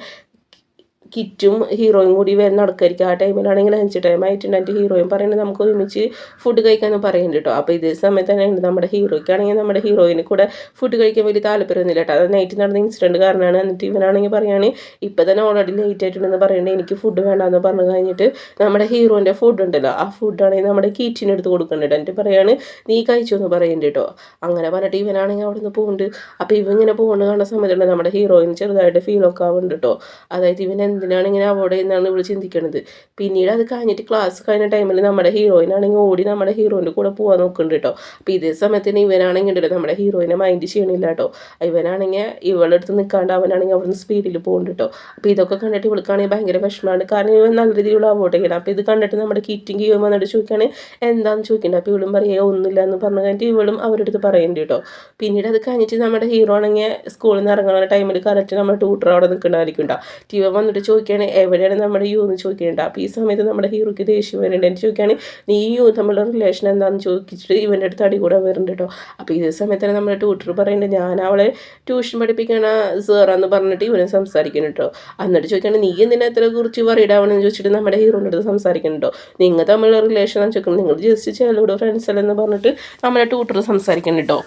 Speaker 1: കിറ്റും ഹീറോയും കൂടി നടക്കായിരിക്കും. ആ ടൈമിലാണെങ്കിൽ ലഞ്ച് ടൈം ആയിട്ടുണ്ട്. എൻ്റെ ഹീറോയും പറയുന്നത് നമുക്ക് ഒരുമിച്ച് ഫുഡ് കഴിക്കാമെന്ന് പറയുന്നുണ്ട് കേട്ടോ. അപ്പോൾ ഇതേ സമയത്ത് തന്നെ ഉണ്ട് നമ്മുടെ ഹീറോയ്ക്കാണെങ്കിൽ നമ്മുടെ ഹീറോയിന് കൂടെ ഫുഡ് കഴിക്കാൻ വലിയ താല്പര്യമൊന്നുമില്ല കേട്ടോ. അത് നൈറ്റ് നടന്ന ഇൻസിഡൻറ്റ് കാരണമാണ്. എന്നിട്ട് ഇവനാണെങ്കിൽ പറയുകയാണ്, ഇപ്പം തന്നെ ഓൾറെഡി ലേറ്റ് ആയിട്ടുണ്ടെന്ന് പറയുന്നത്, എനിക്ക് ഫുഡ് വേണ്ടാന്ന് പറഞ്ഞു കഴിഞ്ഞിട്ട് നമ്മുടെ ഹീറോൻ്റെ ഫുഡ് ഉണ്ടല്ലോ ആ ഫുഡാണെങ്കിൽ നമ്മുടെ കിറ്റിന് എടുത്ത് കൊടുക്കുന്നുണ്ട്. എന്നിട്ട് പറയാണ്, നീ കഴിച്ചു എന്ന് പറയുന്നുണ്ട് കേട്ടോ. അങ്ങനെ പറഞ്ഞിട്ട് ഇവനാണെങ്കിൽ അവിടെ നിന്ന് പോകുന്നുണ്ട്. അപ്പോൾ ഇവ ഇങ്ങനെ പോകുന്നത് കാണുന്ന സമയത്തുണ്ട് നമ്മുടെ ഹീറോയിന് ചെറുതായിട്ട് ഫീലൊക്കെ ആവുന്നുണ്ട് കേട്ടോ. അതായത് ഇവൻ എന്തിനാണ് ഇങ്ങനെ അവോയ്ഡ് ചെയ്യുന്നതാണ് ഇവൾ ചിന്തിക്കണത്. പിന്നീട് അത് കഴിഞ്ഞിട്ട് ക്ലാസ് കഴിഞ്ഞ ടൈമിൽ നമ്മുടെ ഹീറോയിനാണെങ്കിൽ ഓടി നമ്മുടെ ഹീറോയിൻ്റെ കൂടെ പോകാൻ നോക്കുന്നുണ്ട് കേട്ടോ. അപ്പോൾ ഇതേ സമയത്തിന് ഇവനാണെങ്കിൽ ഉണ്ടല്ലോ നമ്മുടെ ഹീറോയിനെ മൈൻഡ് ചെയ്യണില്ല കേട്ടോ. ഇവനാണെങ്കിൽ ഇവളുടെ അടുത്ത് നിൽക്കാണ്ട് അവനാണെങ്കിൽ അവിടെ നിന്ന് സ്പീഡിൽ പോകുന്നുണ്ട് കേട്ടോ. അപ്പോൾ ഇതൊക്കെ കണ്ടിട്ട് ഇവൾക്കാണെങ്കിൽ ഭയങ്കര വിഷമമാണ്. കാരണം ഇവൻ നല്ല രീതിയിലുള്ള അവോയ്ഡ് ചെയ്യണം. അപ്പോൾ ഇത് കണ്ടിട്ട് നമ്മുടെ കിറ്റും കീവും വന്നിട്ട് ചോദിക്കുകയാണ് എന്താണെന്ന് ചോദിക്കേണ്ടത്. അപ്പോൾ ഇവളും പറയുക ഒന്നുമില്ല എന്ന് പറഞ്ഞു കഴിഞ്ഞിട്ട് ഇവളും അവരുടെ അടുത്ത് പറയുന്നുണ്ട് കേട്ടോ. പിന്നീട് അത് കഴിഞ്ഞിട്ട് നമ്മുടെ ഹീറോ ആണെങ്കിൽ സ്കൂളിൽ നിന്ന് ഇറങ്ങുന്ന ടൈമിൽ കറക്റ്റ് നമ്മുടെ ട്യൂട്ടർ അവിടെ നിൽക്കണമായിരിക്കും കേട്ടോ. ടീവ വന്നിട്ട് ചോദിക്കുകയാണ് എവിടെയാണ് നമ്മുടെ യു എന്ന് ചോദിക്കുന്നുണ്ട്. അപ്പോൾ ഈ സമയത്ത് നമ്മുടെ ഹീറോയ്ക്ക് ദേഷ്യം വരുന്നുണ്ട്. എനിക്ക് ചോദിക്കുകയാണ് നീ യു തമ്മിലുള്ള റിലേഷൻ എന്താണെന്ന് ചോദിച്ചിട്ട് ഇവൻ്റെ അടുത്ത് അടി കൂടെ വരുന്നുണ്ട് കേട്ടോ. അപ്പോൾ ഈ സമയത്ത് തന്നെ നമ്മുടെ ട്യൂട്ടർ പറയുന്നുണ്ട് ഞാൻ അവളെ ട്യൂഷൻ പഠിപ്പിക്കണ സാറാന്ന് പറഞ്ഞിട്ട് ഇവനെ സംസാരിക്കുന്നു കേട്ടോ. എന്നിട്ട് ചോദിക്കുകയാണ് നീ എന്തിനാ എത്ര കുറിച്ച് വറീഡാവണമെന്ന് ചോദിച്ചിട്ട് നമ്മുടെ ഹീറോൻ്റെ അടുത്ത് സംസാരിക്കുന്നുണ്ടോ, നിങ്ങൾ തമ്മിലുള്ള റിലേഷൻ എന്ന് ചോദിക്കുന്നത്, നിങ്ങൾ ജസ്റ്റ് ചെല്ലോട് ഫ്രണ്ട്സ് അല്ലെന്ന് പറഞ്ഞിട്ട് നമ്മുടെ ട്യൂട്ടർ സംസാരിക്കുന്നു കേട്ടോ.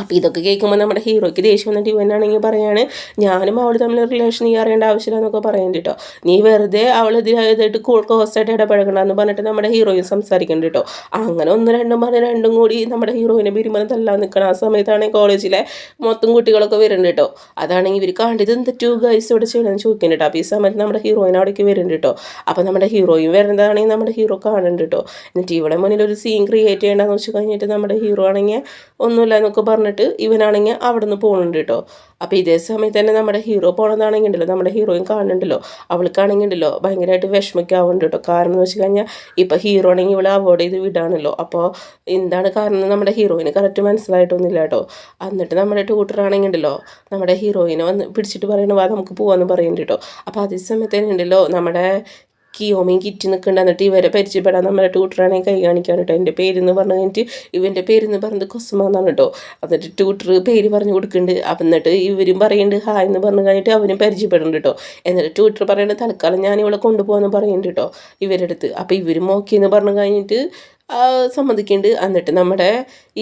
Speaker 1: അപ്പോൾ ഇതൊക്കെ കേൾക്കുമ്പോൾ നമ്മുടെ ഹീറോയ്ക്ക് ദേഷ്യം വന്നിട്ട് ഇവനാണെങ്കിൽ പറയാണ് ഞാനും അവൾ തമ്മിൽ റിലേഷൻ നീ അറിയേണ്ട ആവശ്യമില്ലെന്നൊക്കെ പറയുന്നുണ്ട് കേട്ടോ. നീ വെറുതെ അവൾ ഇതിലായിട്ട് കോസ്റ്റായിട്ട് ഇടപഴകണമെന്ന് പറഞ്ഞിട്ട് നമ്മുടെ ഹീറോയും സംസാരിക്കുന്നുണ്ട് കേട്ടോ. അങ്ങനെ ഒന്ന് രണ്ടും പറഞ്ഞ് രണ്ടും കൂടി നമ്മുടെ ഹീറോയിനെ ബിരുമനം തല്ലാൻ നിൽക്കണം. ആ സമയത്താണെങ്കിൽ കോളേജിലെ മൊത്തം കുട്ടികളൊക്കെ വരുന്നുണ്ട് കേട്ടോ. അതാണെങ്കിൽ ഇവർ കണ്ടിത് എന്ത് ടു ഗൈസ് ഇവിടെ ചെയ്യണമെന്ന് ചോദിക്കുന്നുണ്ട് കേട്ടോ. അപ്പോൾ ഈ സമയത്ത് നമ്മുടെ ഹീറോയിൻ അവിടേക്ക് വരുന്നുണ്ട് കേട്ടോ. അപ്പോൾ നമ്മുടെ ഹീറോയും വരുന്നതാണെങ്കിൽ നമ്മുടെ ഹീറോ കാണുന്നുണ്ട് കേട്ടോ. എന്നിട്ട് ഇവിടെ മുന്നിൽ ഒരു സീൻ ക്രിയേറ്റ് ചെയ്യേണ്ടതെന്ന് വെച്ച് കഴിഞ്ഞിട്ട് നമ്മുടെ ഹീറോ ആണെങ്കിൽ ഒന്നുമില്ല എന്നൊക്കെ പറഞ്ഞിട്ട് ഇവനാണെങ്കിൽ അവിടെ നിന്ന് പോകുന്നുണ്ട് കേട്ടോ. അപ്പോൾ ഇതേ സമയത്ത് തന്നെ നമ്മുടെ ഹീറോ പോണതാണെങ്കിൽ ഉണ്ടല്ലോ നമ്മുടെ ഹീറോയും കാണുന്നുണ്ടല്ലോ അവൾക്കാണെങ്കിൽ ഉണ്ടല്ലോ ഭയങ്കരമായിട്ട് വിഷമിക്കാവുന്നുണ്ട് കേട്ടോ. കാരണം എന്ന് വെച്ച് കഴിഞ്ഞാൽ ഇപ്പോൾ ഹീറോ ആണെങ്കിൽ ഇവളെ അവോയ്ഡ് ചെയ്ത് വിടാണല്ലോ. അപ്പോൾ എന്താണ് കാരണം നമ്മുടെ ഹീറോയിന് കറക്റ്റ് മനസ്സിലായിട്ടൊന്നുമില്ല കേട്ടോ. എന്നിട്ട് നമ്മുടെ ട്യൂട്ടറാണെങ്കിൽ ഉണ്ടല്ലോ നമ്മുടെ ഹീറോയിനെ വന്ന് പിടിച്ചിട്ട് പറയണ വാ നമുക്ക് പോകാമെന്ന് പറയുന്നുണ്ട് കേട്ടോ. അപ്പോൾ അതേ സമയത്ത് തന്നെ ഉണ്ടല്ലോ നമ്മുടെ കിയോമയും കിറ്റി നിൽക്കുന്നുണ്ട്. എന്നിട്ട് ഇവരെ പരിചയപ്പെടാൻ നമ്മുടെ ട്യൂട്ടറാണെങ്കിൽ കൈ കാണിക്കാൻ കേട്ടോ. എൻ്റെ പേരെന്ന് പറഞ്ഞു കഴിഞ്ഞിട്ട് ഇവൻ്റെ പേരെന്ന് പറഞ്ഞത് കൊസ്മ എന്നാണ് കേട്ടോ. എന്നിട്ട് ട്യൂട്ടർ പേര് പറഞ്ഞു കൊടുക്കുന്നുണ്ട്. അപ്പം എന്നിട്ട് ഇവരും പറയുന്നുണ്ട് ഹായ് എന്ന് പറഞ്ഞു കഴിഞ്ഞിട്ട് അവരും പരിചയപ്പെടുന്നുണ്ട് കേട്ടോ. എന്നിട്ട് ട്യൂട്ടർ പറയുന്നത് തൽക്കാലം ഞാൻ ഇവളെ കൊണ്ടുപോകാമെന്ന് പറയുന്നുണ്ട് കേട്ടോ ഇവരുടെ അടുത്ത്. അപ്പോൾ ഇവരും ഓക്കെ എന്ന് പറഞ്ഞു കഴിഞ്ഞിട്ട് സമ്മതിക്കുന്നുണ്ട്. എന്നിട്ട് നമ്മുടെ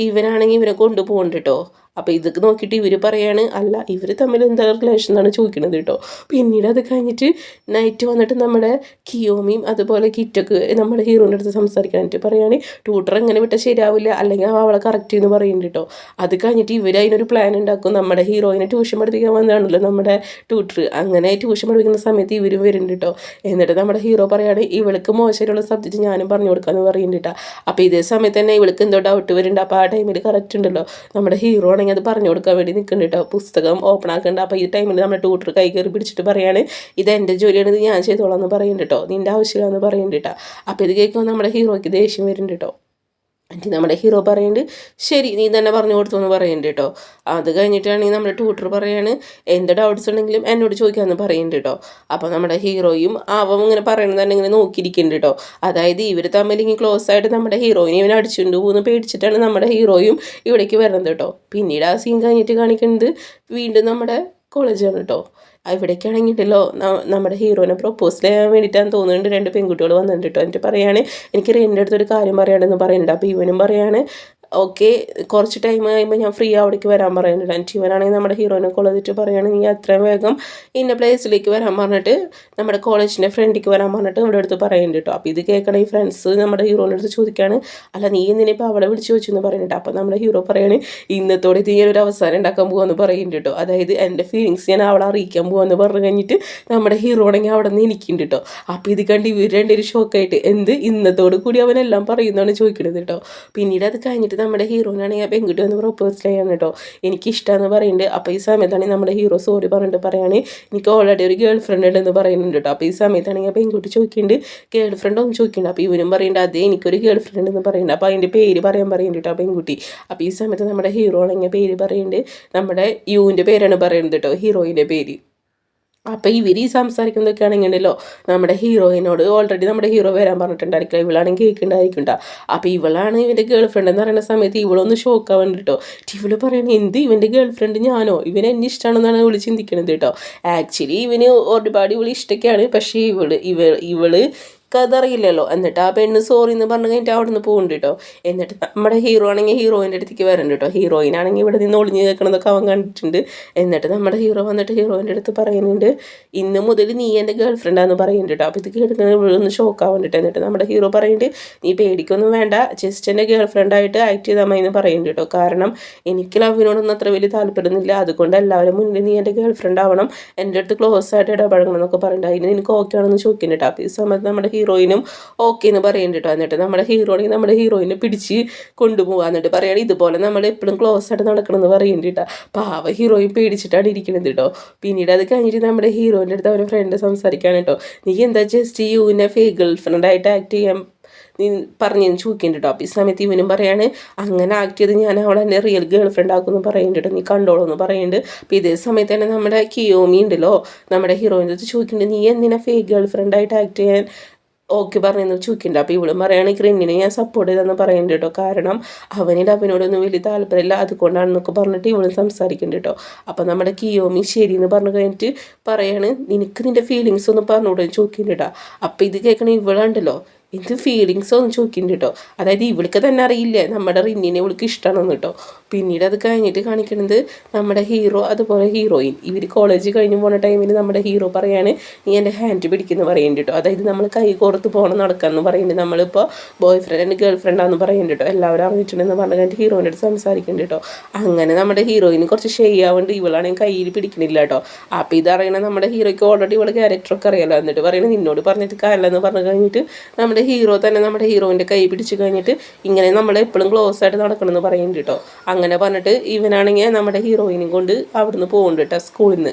Speaker 1: ഇവനാണെങ്കിൽ ഇവരെ കൊണ്ടുപോകുന്നുണ്ട് കേട്ടോ. അപ്പോൾ ഇതൊക്കെ നോക്കിയിട്ട് ഇവർ പറയാണ് അല്ല ഇവർ തമ്മിൽ എന്താ റിലേഷൻ എന്നാണ് ചോദിക്കുന്നത് കേട്ടോ. പിന്നീട് അത് കഴിഞ്ഞിട്ട് നൈറ്റ് വന്നിട്ട് നമ്മുടെ കിയോമിയും അതുപോലെ കിറ്റൊക്കെ നമ്മുടെ ഹീറോൻ്റെ അടുത്ത് സംസാരിക്കാനായിട്ട് പറയുകയാണ് ട്യൂട്ടർ എങ്ങനെ വിട്ടാൽ ശരിയാവില്ല, അല്ലെങ്കിൽ അവളെ കറക്റ്റ് എന്ന് പറയുന്നുണ്ട് കേട്ടോ. അത് കഴിഞ്ഞിട്ട് ഇവർ അതിനൊരു പ്ലാൻ ഉണ്ടാക്കും. നമ്മുടെ ഹീറോയിനെ ട്യൂഷൻ പഠിപ്പിക്കാൻ വന്നതാണല്ലോ നമ്മുടെ ട്യൂട്ടർ. അങ്ങനെ ട്യൂഷൻ പഠിപ്പിക്കുന്ന സമയത്ത് ഇവരും വരുന്നുണ്ട് കേട്ടോ. എന്നിട്ട് നമ്മുടെ ഹീറോ പറയുകയാണ് ഇവൾക്ക് മോശമായിട്ടുള്ള സബ്ജക്റ്റ് ഞാനും പറഞ്ഞു കൊടുക്കാമെന്ന് പറയുന്നുണ്ട് കേട്ടോ. അപ്പോൾ ഇതേ സമയത്ത് തന്നെ ഇവൾക്ക് എന്തോ ഡൗട്ട് വരുന്നുണ്ട്. അപ്പോൾ ആ ടൈമിൽ കറക്റ്റ് ഉണ്ടല്ലോ നമ്മുടെ ഹീറോ ആണെങ്കിൽ അത് പറഞ്ഞു കൊടുക്കാൻ വേണ്ടി നിൽക്കുന്നുണ്ട് കേട്ടോ. പുസ്തകം ഓപ്പൺ ആക്കുന്നുണ്ട്. അപ്പോൾ ഈ ടൈമിൽ നമ്മുടെ ട്യൂട്ടർ കൈ കയറി പിടിച്ചിട്ട് പറയാണ് ഇത് എൻ്റെ ജോലിയാണ്, ഇത് ഞാൻ ചെയ്തോളാം എന്ന് പറയുന്നുണ്ട് കേട്ടോ, നിൻ്റെ ആവശ്യമില്ലാന്ന് പറയുന്നുണ്ട് കേട്ടോ. അപ്പോൾ ഇത് കേൾക്കുമ്പോൾ നമ്മുടെ ഹീറോയ്ക്ക് ദേഷ്യം വരുന്നുണ്ട് കേട്ടോ. എന്നിട്ട് നമ്മുടെ ഹീറോ പറയുന്നുണ്ട് ശരി നീ തന്നെ പറഞ്ഞു കൊടുത്തു എന്ന് പറയുന്നുണ്ട് കേട്ടോ. അത് കഴിഞ്ഞിട്ടാണെങ്കിൽ നമ്മുടെ ട്യൂട്ടർ പറയാണ് എന്ത് ഡൗട്ട്സ് ഉണ്ടെങ്കിലും എന്നോട് ചോദിക്കാമെന്ന് പറയുന്നുണ്ട് കേട്ടോ. അപ്പോൾ നമ്മുടെ ഹീറോയും അവൻ ഇങ്ങനെ പറയണത് ഇങ്ങനെ നോക്കിയിരിക്കുന്നുണ്ട് കേട്ടോ. അതായത് ഇവർ തമ്മിൽ ഇങ്ങനെ ക്ലോസ് ആയിട്ട് നമ്മുടെ ഹീറോയിനെ ഇവനെ അടിച്ചുകൊണ്ട് പോകുന്നു പേടിച്ചിട്ടാണ് നമ്മുടെ ഹീറോയും ഇവിടേക്ക് വരുന്നത് കേട്ടോ. പിന്നീട് ആ സീൻ കഴിഞ്ഞിട്ട് കാണിക്കുന്നത് വീണ്ടും നമ്മുടെ കോളേജാണ് കേട്ടോ. ഇവിടേക്കാണെങ്കിലോ നമ്മുടെ ഹീറോനെ പ്രൊപ്പോസ് ചെയ്യാൻ വേണ്ടിയിട്ടാണ് തോന്നുന്നുണ്ട് രണ്ട് പെൺകുട്ടികൾ വന്നിട്ടുണ്ട് കേട്ടോ. എന്നിട്ട് പറയാണ് എനിക്ക് എൻ്റെ അടുത്തൊരു കാര്യം പറയാണെന്ന് പറയുന്നുണ്ട്. അപ്പോൾ ഇവനും പറയാണ് ഓക്കെ കുറച്ച് ടൈം കഴിയുമ്പോൾ ഞാൻ ഫ്രീ അവിടേക്ക് വരാൻ പറയുന്നുണ്ട്. എന്നിട്ട് ഇവനാണെങ്കിൽ നമ്മുടെ ഹീറോയിനെ കൊള്ളിട്ട് പറയുകയാണ് നീ എത്രയും വേഗം ഇന്ന പ്ലേസിലേക്ക് വരാൻ പറഞ്ഞിട്ട് നമ്മുടെ കോളേജിൻ്റെ ഫ്രണ്ടിലേക്ക് വരാൻ പറഞ്ഞിട്ട് ഇവിടെ അടുത്ത് പറയുന്നുണ്ട് കേട്ടോ. അപ്പോൾ ഇത് കേൾക്കണ ഈ ഫ്രണ്ട്സ് നമ്മുടെ ഹീറോൻ്റെ അടുത്ത് ചോദിക്കുകയാണ് അല്ല നീ എന്തിനിപ്പോൾ അവളെ വിളിച്ച് ചോദിച്ചു എന്ന് പറയുന്നുണ്ട്. അപ്പോൾ നമ്മുടെ ഹീറോ പറയാണ് ഇന്നത്തോടെ ഇത് ഞാനൊരു അവസാനം ഉണ്ടാക്കാൻ പോകുമെന്ന് പറയുന്നുണ്ട് കേട്ടോ. അതായത് എൻ്റെ ഫീലിങ്സ് ഞാൻ അവളെ അറിയിക്കാൻ പോകുമെന്ന് പറഞ്ഞു കഴിഞ്ഞിട്ട് നമ്മുടെ ഹീറോ ആണെങ്കിൽ അവിടെ നിന്ന് എനിക്കുണ്ട് കേട്ടോ. അപ്പോൾ ഇത് കണ്ട് ഇവർ രണ്ടൊരു ഷോക്കായിട്ട് എന്ത് ഇന്നത്തോട് കൂടി അവനെല്ലാം പറയുന്നതാണ് ചോദിക്കുന്നത് കേട്ടോ. പിന്നീട് അത് കഴിഞ്ഞിട്ട് നമ്മുടെ ഹീറോനാണെങ്കിൽ ആ പെൺകുട്ടി വന്ന് പ്രൊപ്പോസ് ചെയ്യാണ് കേട്ടോ. എനിക്കിഷ്ടമെന്ന് പറയുന്നുണ്ട്. അപ്പോൾ ഈ സമയത്താണെങ്കിൽ നമ്മുടെ ഹീറോ സോറി പറഞ്ഞിട്ട് പറയാണ് എനിക്ക് ഓൾറെഡി ഒരു ഗേൾ ഫ്രണ്ട് ഉണ്ടെന്ന് പറയുന്നുണ്ട് കേട്ടോ. അപ്പോൾ ഈ സമയത്താണെങ്കിൽ ആ പെൺകുട്ടി ചോദിക്കുന്നുണ്ട് ഗേൾ ഫ്രണ്ട് ഒന്നും ചോദിക്കുന്നുണ്ട്. അപ്പോൾ ഇവനും പറയുന്നുണ്ട് അതേ എനിക്കൊരു ഗേൾ ഫ്രണ്ട് ഉണ്ടെന്ന് പറയുന്നുണ്ട്. അപ്പോൾ അതിൻ്റെ പേര് പറയുന്നുണ്ട് കേട്ടോ പെൺകുട്ടി. അപ്പോൾ ഈ സമയത്ത് നമ്മുടെ ഹീറോ ആണെങ്കിൽ പേര് പറയുന്നുണ്ട് നമ്മുടെ യുവിൻ്റെ പേരാണ് പറയുന്നത് കേട്ടോ ഹീറോയിൻ്റെ പേര്. അപ്പോൾ ഇവർ ഈ സംസാരിക്കുന്നതൊക്കെ ആണെങ്കിലോ നമ്മുടെ ഹീറോയിനോട് ഓൾറെഡി നമ്മുടെ ഹീറോ വരാൻ പറഞ്ഞിട്ടുണ്ടായിരിക്കില്ല, ഇവളാണെങ്കിൽ കേൾക്കുന്നുണ്ടായിരിക്കണ്ട. അപ്പോൾ ഇവളാണ് ഇവൻ്റെ ഗേൾ ഫ്രണ്ട് എന്ന് പറയുന്ന സമയത്ത് ഇവളൊന്ന് ഷോക്കാവാൻ കേട്ടോ. ഇവള് പറയണത് എന്ത് ഇവൻ്റെ ഗേൾ ഫ്രണ്ട് ഞാനോ, ഇവൻ എന്നെ ഇഷ്ടമാണെന്നാണ് ഇവള് ചിന്തിക്കുന്നത് കേട്ടോ. ആക്ച്വലി ഇവന് ഒരുപാട് ഇവള് ഇഷ്ടമൊക്കെയാണ്, പക്ഷേ ഇവള് അതറിയില്ലല്ലോ. എന്നിട്ട് ആ പെണ്ണ് സോറി എന്ന് പറഞ്ഞു കഴിഞ്ഞിട്ട് അവിടെ നിന്ന് പോകുന്നുണ്ട് കേട്ടോ. എന്നിട്ട് നമ്മുടെ ഹീറോ ആണെങ്കിൽ ഹീറോയിൻ്റെ അടുത്തേക്ക് വരുന്നുണ്ട് കേട്ടോ. ഹീറോയിനാണെങ്കിൽ ഇവിടെ നിന്ന് ഒളിഞ്ഞ് കേൾക്കണതൊക്കെ അവൻ കണ്ടിട്ടുണ്ട്. എന്നിട്ട് നമ്മുടെ ഹീറോ വന്നിട്ട് ഹീറോയിൻ്റെ അടുത്ത് പറയുന്നുണ്ട് ഇന്ന് മുതൽ നീ എൻ്റെ ഗേൾ ഫ്രണ്ടാന്ന് പറയുന്നുണ്ട് കേട്ടോ. അപ്പോൾ ഇത് കേൾക്കുന്നത് ഇവിടെ ഒന്ന് ഷോക്ക് ആവുന്നുണ്ട്. എന്നിട്ട് നമ്മുടെ ഹീറോ പറയുന്നുണ്ട് നീ പേടിക്കൊന്നും വേണ്ട, ജസ്റ്റ് എൻ്റെ ഗേൾ ഫ്രണ്ടായിട്ട് ആക്ട് ചെയ്താൽ മതി എന്ന് പറയുന്നുണ്ട് കേട്ടോ. കാരണം എനിക്ക് ലവിനോടൊന്നും അത്ര വലിയ താല്പര്യമൊന്നുമില്ല, അതുകൊണ്ട് എല്ലാവരും മുന്നിൽ നീ എൻ്റെ ഗേൾ ഫ്രണ്ട് ആവണം, എൻ്റെ അടുത്ത് ക്ലോസ് ആയിട്ട് ഇടപഴകണം എന്നൊക്കെ പറയുന്നുണ്ട്. അതിന് നിനക്ക് ഓക്കെ ആണെന്ന് ചോദിക്കുന്നുണ്ട് കേട്ടോ. അപ്പോൾ ഈ സമയത്ത് നമ്മുടെ ഹീറോയിനും ഓക്കെ എന്ന് പറയുന്നുണ്ട് കേട്ടോ. എന്നിട്ട് നമ്മുടെ ഹീറോയിനെ നമ്മുടെ ഹീറോയിനെ പിടിച്ച് കൊണ്ടുപോകാൻ എന്നിട്ട് പറയുകയാണ് ഇതുപോലെ നമ്മൾ എപ്പോഴും ക്ലോസ് ആയിട്ട് നടക്കണമെന്ന് പറയുന്നുണ്ട് കേട്ടോ. പാവ ഹീറോയിൻ പേടിച്ചിട്ടാണ് ഇരിക്കുന്നത് കേട്ടോ. പിന്നീട് അത് കഴിഞ്ഞിട്ട് നമ്മുടെ ഹീറോയിൻ്റെ അടുത്ത് അവരുടെ ഫ്രണ്ട് സംസാരിക്കാൻ കേട്ടോ. നീ എന്താ ജസ്റ്റ് യുവിനെ ഫേക്ക് ഗേൾ ഫ്രണ്ടായിട്ട് ആക്ട് ചെയ്യാൻ നീ പറഞ്ഞെന്ന് ചോദിക്കുന്നുണ്ട് കേട്ടോ. അപ്പോൾ ഈ സമയത്ത് ഇവനും പറയാണ് അങ്ങനെ ആക്ട് ചെയ്ത് ഞാൻ അവളെ എൻ്റെ റിയൽ ഗേൾ ഫ്രണ്ട് ആക്കുമെന്ന് പറയുന്നുണ്ട് കേട്ടോ, നീ കണ്ടോളൂ എന്ന് പറയുന്നുണ്ട്. അപ്പോൾ ഇതേ സമയത്ത് തന്നെ നമ്മുടെ കിയോമി ഉണ്ടല്ലോ നമ്മുടെ ഹീറോയിൻ്റെ അടുത്ത് ചോദിക്കുന്നുണ്ട് നീ എന്തിനാ ഫേക്ക് ഗേൾ ഫ്രണ്ടായിട്ട് ആക്ട് ചെയ്യാൻ ഓക്കെ പറഞ്ഞെന്ന് ചോദിക്കുന്നുണ്ട്. അപ്പോൾ ഇവളും പറയുകയാണെങ്കിൽ റിന്നിനെ ഞാൻ സപ്പോർട്ട് ചെയ്തെന്ന് പറയുന്നുണ്ട് കേട്ടോ. കാരണം അവനോടൊന്നും വലിയ താല്പര്യമില്ല, അതുകൊണ്ടാണെന്നൊക്കെ പറഞ്ഞിട്ട് ഇവളും സംസാരിക്കുന്നുണ്ട് കേട്ടോ. അപ്പോൾ നമ്മുടെ കിയോമി ശരി എന്ന് പറഞ്ഞു കഴിഞ്ഞിട്ട് പറയാണ് നിനക്ക് നിൻ്റെ ഫീലിങ്സ് ഒന്ന് പറഞ്ഞുകൂടെ ചോദിക്കുന്നുണ്ട് കേട്ടോ. അപ്പോൾ ഇത് കേൾക്കണ ഇവളുണ്ടല്ലോ എന്ത് ഫീലിങ്സോ ഒന്ന് ചോദിക്കുന്നുണ്ട് കേട്ടോ. അതായത് ഇവൾക്ക് തന്നെ അറിയില്ല നമ്മുടെ റിന്നിനെ ഇവൾക്ക് ഇഷ്ടമാണെന്ന് കേട്ടോ. പിന്നീട് അത് കഴിഞ്ഞിട്ട് കാണിക്കുന്നത് നമ്മുടെ ഹീറോ അതുപോലെ ഹീറോയിൻ ഇവർ കോളേജ് കഴിഞ്ഞ് പോകുന്ന ടൈമിൽ നമ്മുടെ ഹീറോ പറയാണ് നീ എൻ്റെ ഹാൻഡ് പിടിക്കുന്നു പറയുന്നുണ്ട് കേട്ടോ. അതായത് നമ്മൾ കൈ കോർത്ത് പോകണം നടക്കാമെന്ന് പറയുന്നുണ്ട്. നമ്മളിപ്പോൾ ബോയ് ഫ്രണ്ട് ആൻഡ് ഗേൾ ഫ്രണ്ടാണെന്ന് പറയുന്നുണ്ട് കേട്ടോ. എല്ലാവരും അറിഞ്ഞിട്ടുണ്ടെന്ന് പറഞ്ഞു കഴിഞ്ഞിട്ട് ഹീറോയിൻ്റെ അടുത്ത് സംസാരിക്കുന്നുണ്ട് കേട്ടോ. അങ്ങനെ നമ്മുടെ ഹീറോയിന് കുറച്ച് ഷെയ്യാവുണ്ട്, ഇവളാണെങ്കിൽ കയ്യിൽ പിടിക്കണില്ല കേട്ടോ. അപ്പോൾ ഇതറിയണ നമ്മുടെ ഹീറോയ്ക്ക് ഓൾറെഡി ഇവളെ ക്യാരക്ടറൊക്കെ അറിയാലോ. എന്നിട്ട് പറയുന്നത് നിന്നോട് പറഞ്ഞിട്ട് കാര്യമില്ലെന്ന് പറഞ്ഞു കഴിഞ്ഞിട്ട് നമ്മുടെ ഹീറോ തന്നെ നമ്മുടെ ഹീറോയിൻ്റെ കൈ പിടിച്ച് കഴിഞ്ഞിട്ട് ഇങ്ങനെ നമ്മൾ എപ്പോഴും ക്ലോസ് ആയിട്ട് നടക്കണമെന്ന് പറയുന്നുണ്ട് കേട്ടോ. അങ്ങനെ പറഞ്ഞിട്ട് ഇവനാണെങ്കിൽ നമ്മുടെ ഹീറോയിനും കൊണ്ട് അവിടുന്ന് പോകുന്നുണ്ട് കേട്ടോ സ്കൂളിൽ നിന്ന്.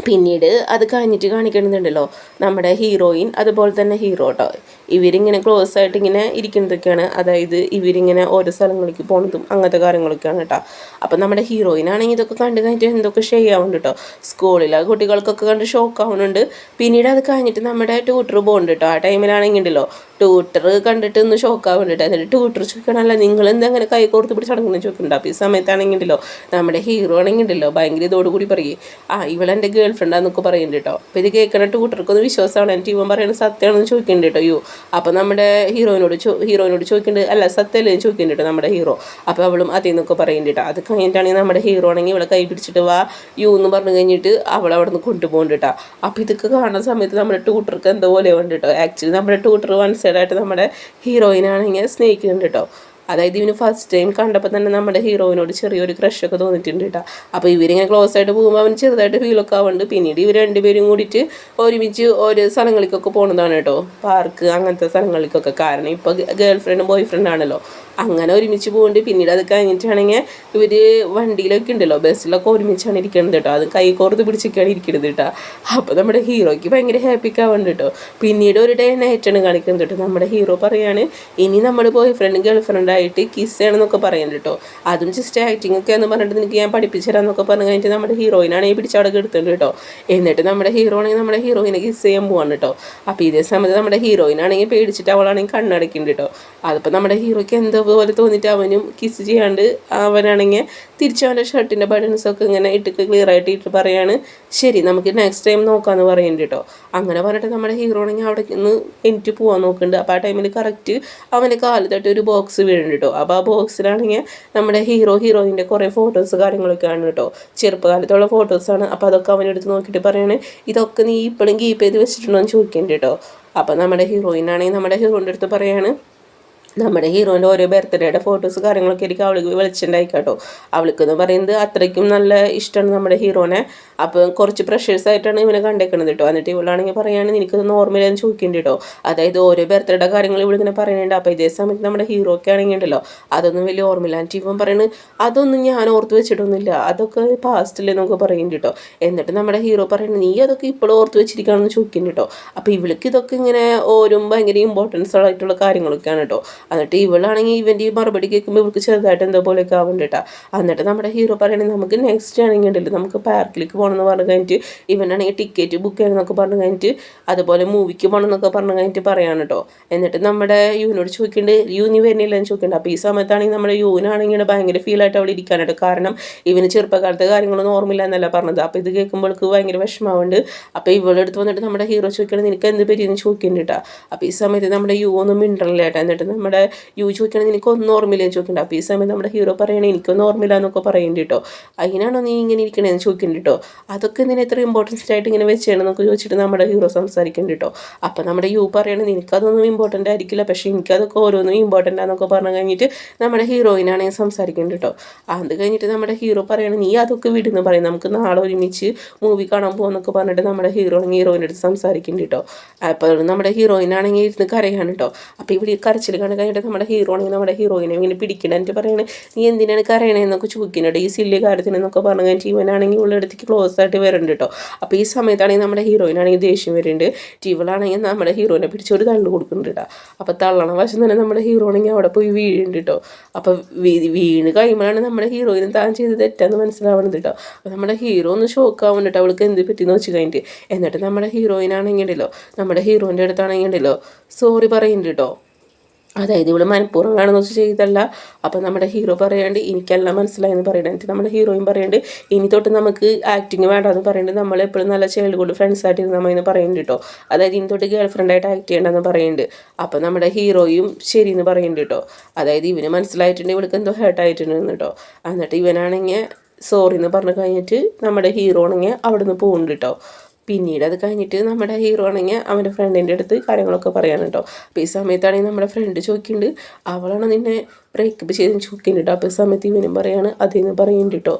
Speaker 1: പിന്നീട് അത് കഴിഞ്ഞിട്ട് കാണിക്കണമെന്നുണ്ടല്ലോ നമ്മുടെ ഹീറോയിൻ അതുപോലെ തന്നെ ഹീറോ കേട്ടോ. ഇവരിങ്ങനെ ക്ലോസ് ആയിട്ട് ഇങ്ങനെ ഇരിക്കുന്നതൊക്കെയാണ്. അതായത് ഇവരിങ്ങനെ ഓരോ സ്ഥലങ്ങളിലേക്ക് പോകുന്നതും അങ്ങനത്തെ കാര്യങ്ങളൊക്കെയാണ് കേട്ടോ. അപ്പം നമ്മുടെ ഹീറോയിനാണെങ്കിൽ ഇതൊക്കെ കണ്ടു കഴിഞ്ഞിട്ട് എന്തൊക്കെ ചെയ്യാവുന്നുണ്ട് കേട്ടോ. സ്കൂളിലെ കുട്ടികൾക്കൊക്കെ കണ്ട് ഷോക്ക് ആവുന്നുണ്ട്. പിന്നീട് അത് കഴിഞ്ഞിട്ട് നമ്മുടെ ട്യൂട്ടർ പോകുന്നുണ്ട് കേട്ടോ. ആ ടൈമിലാണെങ്കിൽ ഉണ്ടല്ലോ ട്യൂട്ടർ കണ്ടിട്ട് ഒന്ന് ഷോക്ക് ആവുന്നുണ്ട്. എന്നിട്ട് ട്യൂട്ടർ ചോദിക്കണമല്ല നിങ്ങൾ എന്താ അങ്ങനെ കൈ കോർത്ത് പിടിച്ച് നടക്കുന്നത് ചോദിക്കുന്നുണ്ട്. അപ്പോൾ ഈ സമയത്താണെങ്കിൽ ഉണ്ടല്ലോ നമ്മുടെ ഹീറോ ആണെങ്കിൽ ഉണ്ടല്ലോ ഭയങ്കര ഇതോടുകൂടി പറയും, ഇവളെൻ്റെ ഗേൾ ഫ്രണ്ടാന്നൊക്കെ പറയുന്നുണ്ട് കേട്ടോ. അപ്പോൾ ഇത് കേൾക്കണ ട്യൂട്ടർക്കൊന്ന് വിശ്വാസമാണ്. എന്നിട്ട് ഇവൻ പറയുന്നത് സത്യമാണെന്ന് ചോദിക്കുന്നുണ്ട് കേട്ടോ. അപ്പോൾ നമ്മുടെ ഹീറോയിനോട് ചോദിക്കുന്നുണ്ട്, അല്ല സത്യമല്ലേ ചോദിക്കുന്നുണ്ട് കേട്ടോ നമ്മുടെ ഹീറോ. അപ്പോൾ അവളും അതേന്നൊക്കെ പറയുന്നുണ്ട് കേട്ടോ. അത് കഴിഞ്ഞിട്ടാണെങ്കിൽ നമ്മുടെ ഹീറോ ആണെങ്കിൽ ഇവളെ കൈ പിടിച്ചിട്ട് വാ യു എന്ന് പറഞ്ഞു കഴിഞ്ഞിട്ട് അവൾ അവിടെ നിന്ന് കൊണ്ടുപോകുന്നുണ്ട് കേട്ടോ. അപ്പോൾ ഇതൊക്കെ കാണുന്ന സമയത്ത് നമ്മുടെ ട്യൂട്ടർക്ക് എന്തോ പോലെ ഉണ്ട് കേട്ടോ. ആക്ച്വലി നമ്മുടെ ട്യൂട്ടർ വൺ സൈഡായിട്ട് നമ്മുടെ ഹീറോയിനാണെങ്കിൽ സ്നേഹിക്കുന്നുണ്ട് കേട്ടോ. അതായത് ഇവന് ഫസ്റ്റ് ടൈം കണ്ടപ്പോൾ തന്നെ നമ്മുടെ ഹീറോയിനോട് ചെറിയൊരു ക്രഷൊക്കെ തോന്നിയിട്ടുണ്ട് കേട്ടോ. അപ്പോൾ ഇവരിങ്ങനെ ക്ലോസ് ആയിട്ട് പോകുമ്പോൾ അവന് ചെറുതായിട്ട് ഫീലൊക്കെ ആവുന്നുണ്ട്. പിന്നീട് ഇവർ രണ്ടുപേരും കൂടിയിട്ട് ഒരുമിച്ച് ഓരോ സ്ഥലങ്ങളിലേക്കൊക്കെ പോകുന്നതാണ് കേട്ടോ. പാർക്ക് അങ്ങനത്തെ സ്ഥലങ്ങളിലേക്കൊക്കെ. കാരണം ഇപ്പോൾ ഗേൾ ഫ്രണ്ടും ബോയ് ഫ്രണ്ടാണല്ലോ. അങ്ങനെ ഒരുമിച്ച് പോകുന്നുണ്ട്. പിന്നീട് അത് കഴിഞ്ഞിട്ടാണെങ്കിൽ ഇവർ വണ്ടിയിലൊക്കെ ഉണ്ടല്ലോ, ബസ്സിലൊക്കെ ഒരുമിച്ചാണ് ഇരിക്കുന്നത് കേട്ടോ. അത് കൈ കോർത്ത് പിടിച്ചൊക്കെയാണ് ഇരിക്കുന്നത് കേട്ടോ. അപ്പോൾ നമ്മുടെ ഹീറോയ്ക്ക് ഭയങ്കര ഹാപ്പിക്ക് ആവുന്നുണ്ട് കേട്ടോ. പിന്നീട് ഒരു ഡേ നൈറ്റാണ് കാണിക്കുന്നത് കേട്ടോ. നമ്മുടെ ഹീറോ പറയാണ് ഇനി നമ്മുടെ ബോയ് ഫ്രണ്ടും ഗേൾ ഫ്രണ്ടായിട്ട് കിസ് ചെയ്യണമെന്നൊക്കെ പറയുന്നുണ്ട് കേട്ടോ. അതും ജസ്റ്റ് ആക്ടിങ് ഒക്കെ എന്ന് പറഞ്ഞിട്ട് എനിക്ക് ഞാൻ പഠിപ്പിച്ചു തരാമെന്നൊക്കെ പറഞ്ഞു കഴിഞ്ഞിട്ട് നമ്മുടെ ഹീറോയിനാണെങ്കിൽ പിടിച്ച് അവിടെ എടുത്തിട്ടുണ്ട് കേട്ടോ. എന്നിട്ട് നമ്മുടെ ഹീറോ ആണെങ്കിൽ നമ്മുടെ ഹീറോയിനെ കിസ് ചെയ്യാൻ പോവാണ് കേട്ടോ. അപ്പോൾ ഇതേ സമയത്ത് നമ്മുടെ ഹീറോയിനാണെങ്കിൽ പേടിച്ചിട്ട് അവളാണെങ്കിൽ കണ്ണടക്കുന്നുണ്ട് കേട്ടോ. അതിപ്പോൾ നമ്മുടെ ഹീറോയ്ക്ക് എന്തോ പോലെ തോന്നിയിട്ട് അവനും കിസ് ചെയ്യാണ്ട് അവനാണെങ്കിൽ തിരിച്ചവൻ്റെ ഷർട്ടിൻ്റെ ബട്ടൺസൊക്കെ ഇങ്ങനെ ഇട്ടിട്ട് ക്ലിയർ ആയിട്ട് ഇട്ട് പറയാണ് ശരി നമുക്ക് നെക്സ്റ്റ് ടൈം നോക്കാമെന്ന് പറയുന്നുണ്ട് കേട്ടോ. അങ്ങനെ പറഞ്ഞിട്ട് നമ്മുടെ ഹീറോ ആണെങ്കിൽ അവിടെ നിന്ന് എനിക്ക് പോകാൻ നോക്കുന്നുണ്ട്. അപ്പോൾ ആ ടൈമിൽ കറക്റ്റ് അവൻ്റെ കാല് തട്ടി ഒരു ബോക്സ് വീഴുന്നുണ്ട് കേട്ടോ. അപ്പോൾ ആ ബോക്സിലാണെങ്കിൽ നമ്മുടെ ഹീറോയിൻ്റെ കുറേ ഫോട്ടോസ് കാര്യങ്ങളൊക്കെയാണ് കേട്ടോ. ചെറുപ്പകാലത്തുള്ള ഫോട്ടോസാണ്. അപ്പോൾ അതൊക്കെ അവനെടുത്ത് നോക്കിയിട്ട് പറയാണ് ഇതൊക്കെ നീ ഇപ്പോഴും കീപ്പ് ചെയ്ത് വെച്ചിട്ടുണ്ടോ എന്ന് ചോദിക്കുന്നുണ്ട് കേട്ടോ. അപ്പോൾ നമ്മുടെ ഹീറോയിനാണെങ്കിൽ നമ്മുടെ ഹീറോൻ്റെ അടുത്ത് പറയാണ് നമ്മുടെ ഹീറോൻ്റെ ഓരോ ബർത്ത്ഡേയുടെ ഫോട്ടോസ് കാര്യങ്ങളൊക്കെ ആയിരിക്കും അവൾക്ക് വിളിച്ചിട്ടുണ്ടായി കേട്ടോ. അവൾക്കെന്ന് പറയുന്നത് അത്രയ്ക്കും നല്ല ഇഷ്ടമാണ് നമ്മുടെ ഹീറോനെ. അപ്പം കുറച്ച് പ്രഷേഴ്സ് ആയിട്ടാണ് ഇവനെ കണ്ടേക്കുന്നത് കേട്ടോ. എന്നിട്ട് ഇവളാണെങ്കിൽ പറയുകയാണ് നിനക്കത് നോർമലാന്ന് ചോദിക്കുന്നുണ്ട് കേട്ടോ. അതായത് ഓരോ ബർത്ത്ഡേയുടെ കാര്യങ്ങൾ ഇവളിങ്ങനെ പറയുന്നുണ്ട്. അപ്പോൾ ഇതേ സമയത്ത് നമ്മുടെ ഹീറോയ്ക്ക് ആണെങ്കിൽ ഉണ്ടല്ലോ അതൊന്നും വലിയ ഓർമ്മയില്ല. എന്നിട്ട് ഇവൻ പറയുന്നത് അതൊന്നും ഞാൻ ഓർത്ത് വെച്ചിട്ടൊന്നുമില്ല, അതൊക്കെ പാസ്റ്റില്ലേ എന്നൊക്കെ പറയുന്നുണ്ട് കേട്ടോ. എന്നിട്ട് നമ്മുടെ ഹീറോ പറയുന്നത് നീ അതൊക്കെ ഇപ്പോഴും ഓർത്ത് വെച്ചിരിക്കുകയാണെന്ന് ചോദിക്കുന്നുണ്ട് കേട്ടോ. അപ്പോൾ ഇവൾക്ക് ഇതൊക്കെ ഇങ്ങനെ ഓരോ ഭയങ്കര ഇമ്പോർട്ടൻസ് ആയിട്ടുള്ള കാര്യങ്ങളൊക്കെയാണ് കേട്ടോ. എന്നിട്ട് ഇവളാണെങ്കിൽ ഇവൻ്റെ ഈ മറുപടി കേൾക്കുമ്പോൾ ഇവൾക്ക് ചെറുതായിട്ട് എന്തോ പോലെയൊക്കെ ആവുന്നുണ്ട്. എന്നിട്ട് നമ്മുടെ ഹീറോ പറയണത് നമുക്ക് നെക്സ്റ്റ് ആണെങ്കിൽ ഉണ്ടല്ലോ നമുക്ക് പാർക്കിലേക്ക് പോകണമെന്ന് പറഞ്ഞു കഴിഞ്ഞിട്ട് ഇവനാണെങ്കിൽ ടിക്കറ്റ് ബുക്ക് ചെയ്യണമെന്നൊക്കെ പറഞ്ഞു കഴിഞ്ഞിട്ട് അതുപോലെ മൂവിക്ക് പോകണം എന്നൊക്കെ പറഞ്ഞു കഴിഞ്ഞിട്ട് പറയാണ് കേട്ടോ. എന്നിട്ട് നമ്മുടെ യുവിനോട് ചോദിക്കുന്നുണ്ട് യു നീ വരുന്നില്ല എന്ന് ചോദിക്കുന്നുണ്ട്. അപ്പോൾ ഈ സമയത്താണെങ്കിൽ നമ്മുടെ യുവിനാണെങ്കിൽ ഭയങ്കര ഫീലായിട്ട് അവൾ ഇരിക്കാനായിട്ട്. കാരണം ഇവന് ചെറുപ്പകാലത്തെ കാര്യങ്ങളൊന്നും ഓർമ്മില്ല എന്നല്ല പറഞ്ഞത്. അപ്പോൾ ഇത് കേൾക്കുമ്പോൾക്ക് ഭയങ്കര വിഷമാവുണ്ട്. അപ്പോൾ ഇവളെടുത്ത് വന്നിട്ട് നമ്മുടെ ഹീറോ ചോദിക്കണം നിനക്ക് എന്ത് പറ്റിയെന്ന് ചോദിക്കുന്നുണ്ട് കേട്ടോ. അപ്പോൾ ഈ സമയത്ത് നമ്മുടെ യു ഒന്നും മിണ്ടറില്ല കേട്ടോ. എന്നിട്ട് നമ്മുടെ യു ചോദിക്കണമെങ്കിൽ എനിക്കൊന്നും ഓർമ്മയില്ലെന്ന് ചോദിക്കുന്നുണ്ട്. അപ്പോൾ ഈ സമയത്ത് നമ്മുടെ ഹീറോ പറയണേ എനിക്കൊന്നും ഓർമ്മയില്ല എന്നൊക്കെ പറയുന്നുണ്ട് കേട്ടോ. അതിനാണോ നീ ഇങ്ങനെ ഇരിക്കണേന്ന് ചോദിക്കുന്നുണ്ട് കേട്ടോ. അതൊക്കെ എന്തിനാ എത്ര ഇമ്പോർട്ടൻസ് ആയിട്ട് ഇങ്ങനെ വെച്ചേണെന്നൊക്കെ ചോദിച്ചിട്ട് നമ്മുടെ ഹീറോ സംസാരിക്കുന്നുണ്ട് കേട്ടോ. അപ്പോൾ നമ്മുടെ യു പറയണത് നിനക്കതൊന്നും ഇമ്പോർട്ടൻ്റ് ആയിരിക്കില്ല, പക്ഷേ എനിക്കതൊക്കെ ഓരോന്നും ഇമ്പോർട്ടൻ്റ് ആണെന്നൊക്കെ പറഞ്ഞു കഴിഞ്ഞിട്ട് നമ്മുടെ ഹീറോയിനാണെങ്കിൽ സംസാരിക്കുന്നുണ്ട് കേട്ടോ. അത് കഴിഞ്ഞിട്ട് നമ്മുടെ ഹീറോ പറയണത് നീ അതൊക്കെ വിടുന്നു പറയും നമുക്ക് നാളെ ഒരുമിച്ച് മൂവി കാണാൻ പോകുന്നൊക്കെ പറഞ്ഞിട്ട് നമ്മുടെ ഹീറോയിൻ്റെ അടുത്ത് സംസാരിക്കുന്നുണ്ട് കേട്ടോ. അപ്പോൾ നമ്മുടെ ഹീറോയിനാണെങ്കിൽ ഇരുന്ന് കരയാണ് കേട്ടോ. അപ്പോൾ ഇവിടെ കരച്ചിൽ കാണാൻ കഴിഞ്ഞിട്ട് നമ്മുടെ ഹീറോ ആണെങ്കിൽ നമ്മുടെ ഹീറോയിനെ ഇങ്ങനെ പിടിക്കണം. എന്നിട്ട് പറയണേ നീ എന്തിനാണ് കരയണേന്നൊക്കെ ചോദിക്കുന്നുണ്ട് ഈ സില്ലി കാര്യത്തിനെന്നൊക്കെ പറഞ്ഞു കഴിഞ്ഞിട്ട് ഇവനാണെങ്കിൽ ഉള്ള അടുത്തേക്ക് ക്ലോസ് ആയിട്ട് വരുന്നുണ്ട് കേട്ടോ. അപ്പോൾ ഈ സമയത്താണെങ്കിൽ നമ്മുടെ ഹീറോയിനാണെങ്കിൽ ദേഷ്യം വരുന്നുണ്ട്. ഇവളാണെങ്കിൽ നമ്മുടെ ഹീറോയിനെ പിടിച്ചൊരു തള്ളു കൊടുക്കുന്നുണ്ട് കേട്ടോ. അപ്പോൾ തള്ളണ വശം തന്നെ നമ്മുടെ ഹീറോ ആണെങ്കിൽ അവിടെ പോയി വീഴുന്നുണ്ട് കേട്ടോ. അപ്പോൾ വീണ് കഴിയുമ്പോഴാണ് നമ്മുടെ ഹീറോയിനും താൻ ചെയ്ത് തെറ്റാന്ന് മനസ്സിലാവുന്നത് കേട്ടോ. അപ്പോൾ നമ്മുടെ ഹീറോ ഒന്ന് ഷോക്ക് ആവുന്നുണ്ട് അവൾക്ക് എന്ത് പറ്റിയെന്ന് വെച്ച് കഴിഞ്ഞിട്ട്. എന്നിട്ട് നമ്മുടെ ഹീറോയിനാണെങ്കിൽ ഉണ്ടല്ലോ നമ്മുടെ ഹീറോയിൻ്റെ അടുത്താണെങ്കിൽ ഉണ്ടല്ലോ സോറി പറയുന്നുണ്ട് കേട്ടോ. അതായത് ഇവിടെ മനഃപൂർവ്വം കാണുന്ന വെച്ച് ചെയ്തല്ല. അപ്പോൾ നമ്മുടെ ഹീറോ പറയാണ്ട് എനിക്കെല്ലാം മനസ്സിലായെന്ന് പറയുന്നത്. എന്നിട്ട് നമ്മുടെ ഹീറോയും പറയുന്നുണ്ട് ഇനി തൊട്ട് നമുക്ക് ആക്ടിങ് വേണ്ടെന്ന് പറയുന്നുണ്ട്. നമ്മളെപ്പോഴും നല്ല ചൈൽഡ്ഹുഡ് ഫ്രണ്ട്സായിട്ട് ഇരുന്നാമെന്ന് പറയുന്നുണ്ട് കേട്ടോ. അതായത് ഇനി തൊട്ട് ഗേൾ ഫ്രണ്ടായിട്ട് ആക്ട് ചെയ്യണമെന്ന് പറയുന്നുണ്ട്. അപ്പോൾ നമ്മുടെ ഹീറോയും ശരിയെന്ന് പറയുന്നുണ്ട് കേട്ടോ. അതായത് ഇവന് മനസ്സിലായിട്ടുണ്ട് ഇവൾക്ക് എന്തോ ഹേർട്ടായിട്ടുണ്ടെന്ന് കേട്ടോ. എന്നിട്ട് ഇവനാണെങ്കിൽ സോറി എന്ന് പറഞ്ഞു കഴിഞ്ഞിട്ട് നമ്മുടെ ഹീറോ ആണെങ്കിൽ അവിടെ നിന്ന് പോകുന്നുണ്ട് കേട്ടോ. പിന്നീട് അത് കഴിഞ്ഞിട്ട് നമ്മുടെ ഹീറോ ആണെങ്കിൽ അവൻ്റെ ഫ്രണ്ടിൻ്റെ അടുത്ത് കാര്യങ്ങളൊക്കെ പറയാൻ കേട്ടോ. അപ്പോൾ ഈ സമയത്താണെങ്കിൽ നമ്മുടെ ഫ്രണ്ട് ചോദിക്കുന്നുണ്ട് അവളാണ് നിന്നെ ബ്രേക്കപ്പ് ചെയ്ത് ചോദിക്കുന്നുണ്ട് കേട്ടോ. അപ്പോൾ ഈ സമയത്ത് ഇവനും പറയാണ് അതിന്ന് പറയുന്നുണ്ട് കേട്ടോ.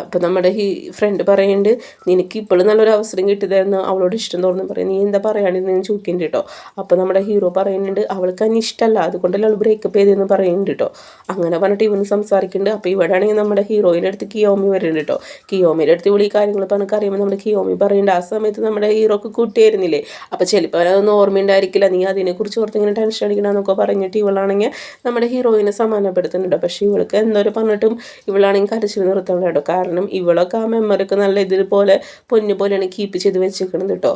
Speaker 1: അപ്പോൾ നമ്മുടെ ഈ ഫ്രണ്ട് പറയുന്നുണ്ട് നിനക്ക് ഇപ്പോഴും നല്ലൊരു അവസരം കിട്ടിയതായിരുന്നു അവളോട് ഇഷ്ടം തോന്നുന്നു പറയും, നീ എന്താ പറയാണെന്ന് ഞാൻ ചോദിക്കുന്നുണ്ട് കേട്ടോ. അപ്പോൾ നമ്മുടെ ഹീറോ പറയുന്നുണ്ട് അവൾക്ക് തന്നെ ഇഷ്ടമല്ല അതുകൊണ്ടല്ലേ അവൾ ബ്രേക്കപ്പ് ചെയ്തതെന്ന് പറയുന്നുണ്ട് കേട്ടോ. അങ്ങനെ പറഞ്ഞിട്ട് ഇവന് സംസാരിക്കുന്നുണ്ട്. അപ്പോൾ ഇവിടെ ആണെങ്കിൽ നമ്മുടെ ഹീറോയിൻ്റെ അടുത്ത് കിയോമി വരുന്നുണ്ട് കേട്ടോ. കിയോമിയുടെ അടുത്ത് വിളി കാര്യങ്ങൾ പറഞ്ഞ് അറിയുമ്പോൾ നമ്മുടെ കിയോമി പറയുന്നുണ്ട് ആ സമയത്ത് നമ്മുടെ ഹീറോക്ക് കൂട്ടിയായിരുന്നില്ലേ, അപ്പോൾ ചിലപ്പോൾ അതൊന്നും ഓർമ്മയുണ്ടായിരിക്കില്ല, നീ അതിനെക്കുറിച്ച് ഓർത്ത് ഇങ്ങനെ ടെൻഷൻ അടിക്കണമെന്നൊക്കെ പറഞ്ഞിട്ട് ഇവളാണെങ്കിൽ നമ്മുടെ ഹീറോയിനെ സമാധാനപ്പെടുത്തുന്നുണ്ട്. പക്ഷേ ഇവൾക്ക് എന്തോരം പറഞ്ഞിട്ടും ഇവളാണെങ്കിൽ കരച്ചിൽ നിർത്തണം കേട്ടോ. കാരണം ഇവളൊക്കെ ആ മെമ്മറിക്ക് നല്ല ഇതുപോലെ പൊന്നു പോലെയാണ് കീപ്പ് ചെയ്ത് വെച്ചിരിക്കുന്നത് കേട്ടോ.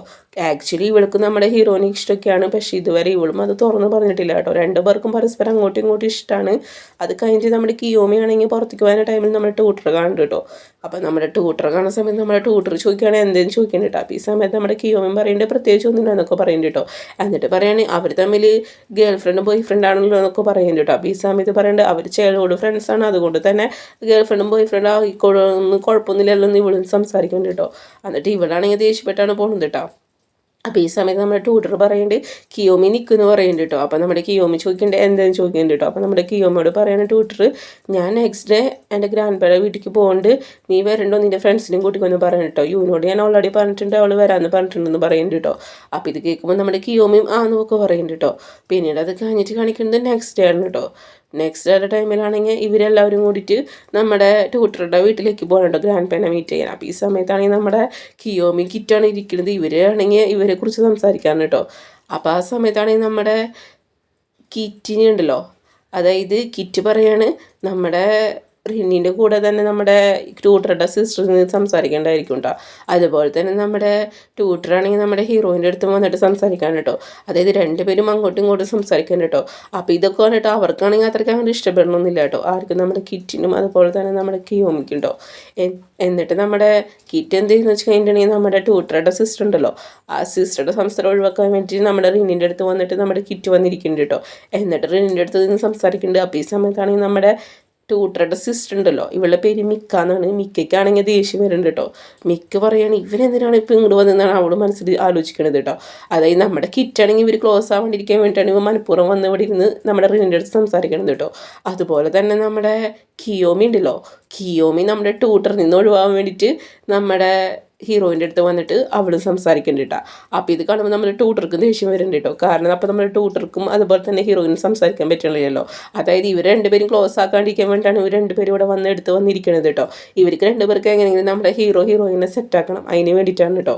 Speaker 1: ആക്ച്വലി ഇവൾക്ക് നമ്മുടെ ഹീറോയിനെ ഇഷ്ടമൊക്കെയാണ്, പക്ഷേ ഇതുവരെ ഇവളും അത് തുറന്ന് പറഞ്ഞിട്ടില്ല കേട്ടോ. രണ്ടുപേർക്കും പരസ്പരം അങ്ങോട്ടും ഇങ്ങോട്ടും ഇഷ്ടമാണ്. അത് കഴിഞ്ഞിട്ട് നമ്മുടെ കിയോമി ആണെങ്കിൽ പുറത്തേക്ക് പോകുന്ന ടൈമിൽ നമ്മുടെ ട്യൂട്ടർ കാണുന്നുണ്ട് കേട്ടോ. അപ്പോൾ നമ്മുടെ ട്യൂട്ടർ കാണുന്ന സമയത്ത് നമ്മുടെ ട്യൂട്ടർ ചോദിക്കുകയാണെങ്കിൽ എന്തെങ്കിലും ചോദിക്കുന്നുണ്ട് കേട്ടോ. അപ്പോൾ ഈ സമയത്ത് നമ്മുടെ കിയോമി പറയേണ്ടത് പ്രത്യേകിച്ച് ഒന്നുമില്ലെന്നൊക്കെ പറയുന്നുണ്ട് കേട്ടോ. എന്നിട്ട് പറയുകയാണെങ്കിൽ അവർ തമ്മിൽ ഗേൾ ഫ്രണ്ട് ബോയ് ഫ്രണ്ട് ആണല്ലോ എന്നൊക്കെ പറയുന്നുണ്ട് കേട്ടോ. അപ്പോൾ ഈ സമയത്ത് പറയേണ്ടത് അവർ ചൈൽഡ്ഹുഡ് ഫ്രണ്ട്സാണ്, അതുകൊണ്ട് തന്നെ ഗേൾ ഫ്രണ്ടും ബോയ് ഫ്രണ്ടും ആയിക്കോളൊന്നും കുഴപ്പമൊന്നുമില്ലല്ലോ എന്ന് ഇവളും സംസാരിക്കുന്നുണ്ട് കേട്ടോ. എന്നിട്ട് ഇവളാണെങ്കിൽ ദേഷ്യപ്പെട്ടാണ് പോകുന്നത് കേട്ടോ. അപ്പോൾ ഈ സമയത്ത് നമ്മുടെ ട്യൂട്ടർ പറയുന്നുണ്ട് കിയോമി നിൽക്കുമെന്ന് പറയുന്നുണ്ട് കേട്ടോ. അപ്പോൾ നമ്മുടെ കിയോമി ചോദിക്കേണ്ടത് എന്താണെന്ന് ചോദിക്കുന്നുണ്ട് കേട്ടോ. അപ്പോൾ നമ്മുടെ കിയോമിയോട് പറയുന്ന ട്യൂട്ടർ ഞാൻ നെക്സ്റ്റ് ഡേ എൻ്റെ ഗ്രാൻഡ് പേയുടെ വീട്ടിലേക്ക് പോകുന്നുണ്ട്, നീ വരണ്ടോ നിൻ്റെ ഫ്രണ്ട്സിനെയും കൂട്ടിക്കൊന്ന് പറയുന്നത് കേട്ടോ. യുവിനോട് ഞാൻ ഓൾറെഡി പറഞ്ഞിട്ടുണ്ട് അവൾ വരാമെന്ന് പറഞ്ഞിട്ടുണ്ടെന്ന് പറയുന്നുണ്ട് കേട്ടോ. അപ്പോൾ ഇത് കേൾക്കുമ്പോൾ നമ്മുടെ കിയോമിയും ആന്നൊക്കെ പറയുന്നുണ്ട് കേട്ടോ. പിന്നീട് അത് കഴിഞ്ഞിട്ട് കാണിക്കുന്നത് നെക്സ്റ്റ് ഡേ ആണ് കേട്ടോ. നെക്സ്റ്റ് ഡേ ടൈമിലാണെങ്കിൽ ഇവരെല്ലാവരും കൂടിയിട്ട് നമ്മുടെ ട്യൂട്ടറുടെ വീട്ടിലേക്ക് പോകണുണ്ടോ ഗ്രാൻഡ് പേനെ മീറ്റ് ചെയ്യാൻ. അപ്പോൾ ഈ സമയത്താണെങ്കിൽ നമ്മുടെ കിയോമി കിറ്റാണ് ഇരിക്കുന്നത്, ഇവരാണെങ്കിൽ ഇവരെ കുറിച്ച് സംസാരിക്കാറുണ്ട് കേട്ടോ. അപ്പോൾ ആ സമയത്താണെങ്കിൽ നമ്മുടെ കിറ്റിനുണ്ടല്ലോ, അതായത് കിറ്റ് പറയാണ് നമ്മുടെ റിന്നിൻ്റെ കൂടെ തന്നെ നമ്മുടെ ട്യൂട്ടറുടെ സിസ്റ്ററിന് സംസാരിക്കേണ്ടതായിരിക്കും കേട്ടോ. അതുപോലെ തന്നെ നമ്മുടെ ട്യൂട്ടറാണെങ്കിൽ നമ്മുടെ ഹീറോയിൻ്റെ അടുത്ത് വന്നിട്ട് സംസാരിക്കാൻ കേട്ടോ. അതായത് രണ്ടുപേരും അങ്ങോട്ടും ഇങ്ങോട്ടും സംസാരിക്കാൻ കേട്ടോ. അപ്പോൾ ഇതൊക്കെ വന്നിട്ട് അവർക്കാണെങ്കിൽ അത്രയ്ക്ക് അങ്ങനെ ഇഷ്ടപ്പെടണമെന്നില്ല കേട്ടോ, ആർക്കും നമ്മുടെ കിറ്റിനും അതുപോലെ തന്നെ നമ്മുടെ കിയോമിക്കും കേട്ടോ. എന്നിട്ട് നമ്മുടെ കിറ്റ് എന്ത് ചെയ്യുന്നു വെച്ച് കഴിഞ്ഞിട്ടുണ്ടെങ്കിൽ നമ്മുടെ ട്യൂട്ടറുടെ സിസ്റ്റർ ഉണ്ടല്ലോ, ആ സിസ്റ്ററുടെ സംസാരം ഒഴിവാക്കാൻ വേണ്ടിയിട്ട് നമ്മുടെ റിന്നിൻ്റെ അടുത്ത് വന്നിട്ട് നമ്മുടെ കിറ്റ് വന്നിരിക്കുന്നുണ്ട് കേട്ടോ. എന്നിട്ട് റിന്നിൻ്റെ അടുത്ത് നിന്ന് സംസാരിക്കുന്നുണ്ട്. അപ്പോൾ ഈ സമയത്താണെങ്കിൽ നമ്മുടെ ട്യൂട്ടറുടെ സിസ്റ്റർ ഉണ്ടല്ലോ, ഇവളുടെ പേര് മിക്ക എന്നാണ്. മിക്കയ്ക്കാണെങ്കിൽ ദേഷ്യം വരുന്നുണ്ട് കേട്ടോ. മിക്ക പറയുകയാണ് ഇവരെന്തിനാണ് ഇപ്പോൾ ഇങ്ങോട്ട് വന്നതെന്നാണ് അവൾ മനസ്സിൽ ആലോചിക്കണത് കേട്ടോ. അതായത് നമ്മുടെ കിറ്റാണെങ്കിൽ ഇവർ ക്ലോസ് ആവാണ്ടിരിക്കാൻ വേണ്ടിയിട്ടാണ് ഇവർ മനഃപൂർവ്വം വന്ന് ഇവിടെ ഇരുന്ന് നമ്മുടെ റിനിൻ്റെ അടുത്ത് സംസാരിക്കണത് കേട്ടോ. അതുപോലെ തന്നെ നമ്മുടെ കിയോമി ഉണ്ടല്ലോ, കിയോമി നമ്മുടെ ട്യൂട്ടറിൽ നിന്ന് ഒഴിവാകാൻ വേണ്ടിയിട്ട് നമ്മുടെ ഹീറോയിൻ്റെ അടുത്ത് വന്നിട്ട് അവൾ സംസാരിക്കുന്നുണ്ട് കേട്ടോ. അപ്പോൾ ഇത് കാണുമ്പോൾ നമ്മൾ ട്യൂട്ടർക്ക് ദേഷ്യം വരുന്നുണ്ട് കേട്ടോ. കാരണം അപ്പോൾ നമ്മൾ ട്യൂട്ടർക്കും അതുപോലെ തന്നെ ഹീറോയിനും സംസാരിക്കാൻ പറ്റില്ലല്ലോ. അതായത് ഇവർ രണ്ടുപേരും ക്ലോസ് ആക്കാണ്ടിരിക്കാൻ വേണ്ടിയിട്ടാണ് ഇവർ രണ്ടുപേരും ഇവിടെ വന്നിരിക്കണത് കേട്ടോ. ഇവർക്ക് രണ്ടുപേർക്ക് എങ്ങനെയെങ്കിലും നമ്മുടെ ഹീറോയിനെ സെറ്റാക്കണം, അതിന് വേണ്ടിയിട്ടാണ് കേട്ടോ.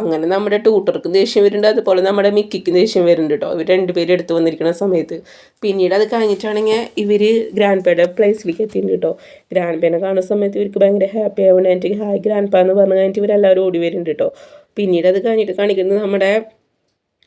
Speaker 1: അങ്ങനെ നമ്മുടെ ട്യൂട്ടർക്കും ദേഷ്യം വരുന്നുണ്ട്, അതുപോലെ നമ്മുടെ മിക്കിക്കും ദേഷ്യം വരുന്നുണ്ട് കേട്ടോ, ഇവർ രണ്ടുപേരും എടുത്ത് വന്നിരിക്കുന്ന സമയത്ത്. പിന്നീട് അത് കഴിഞ്ഞിട്ടാണെങ്കിൽ ഇവർ ഗ്രാൻഡ് പേയുടെ പ്ലേസിലേക്ക് എത്തിയിട്ടുണ്ട് കേട്ടോ. ഗ്രാൻഡ് പേനെ കാണുന്ന സമയത്ത് ഇവർക്ക് ഭയങ്കര ഹാപ്പി ആവുന്നുണ്ട്. എനിക്ക് ഹായ് ഗ്രാൻഡ് പാ എന്ന് പറഞ്ഞു കഴിഞ്ഞിട്ട് ഇവരെല്ലാവരും ഓടി വരുന്നുണ്ട് കേട്ടോ. പിന്നീട് അത് കഴിഞ്ഞിട്ട് കാണിക്കുന്നത് നമ്മുടെ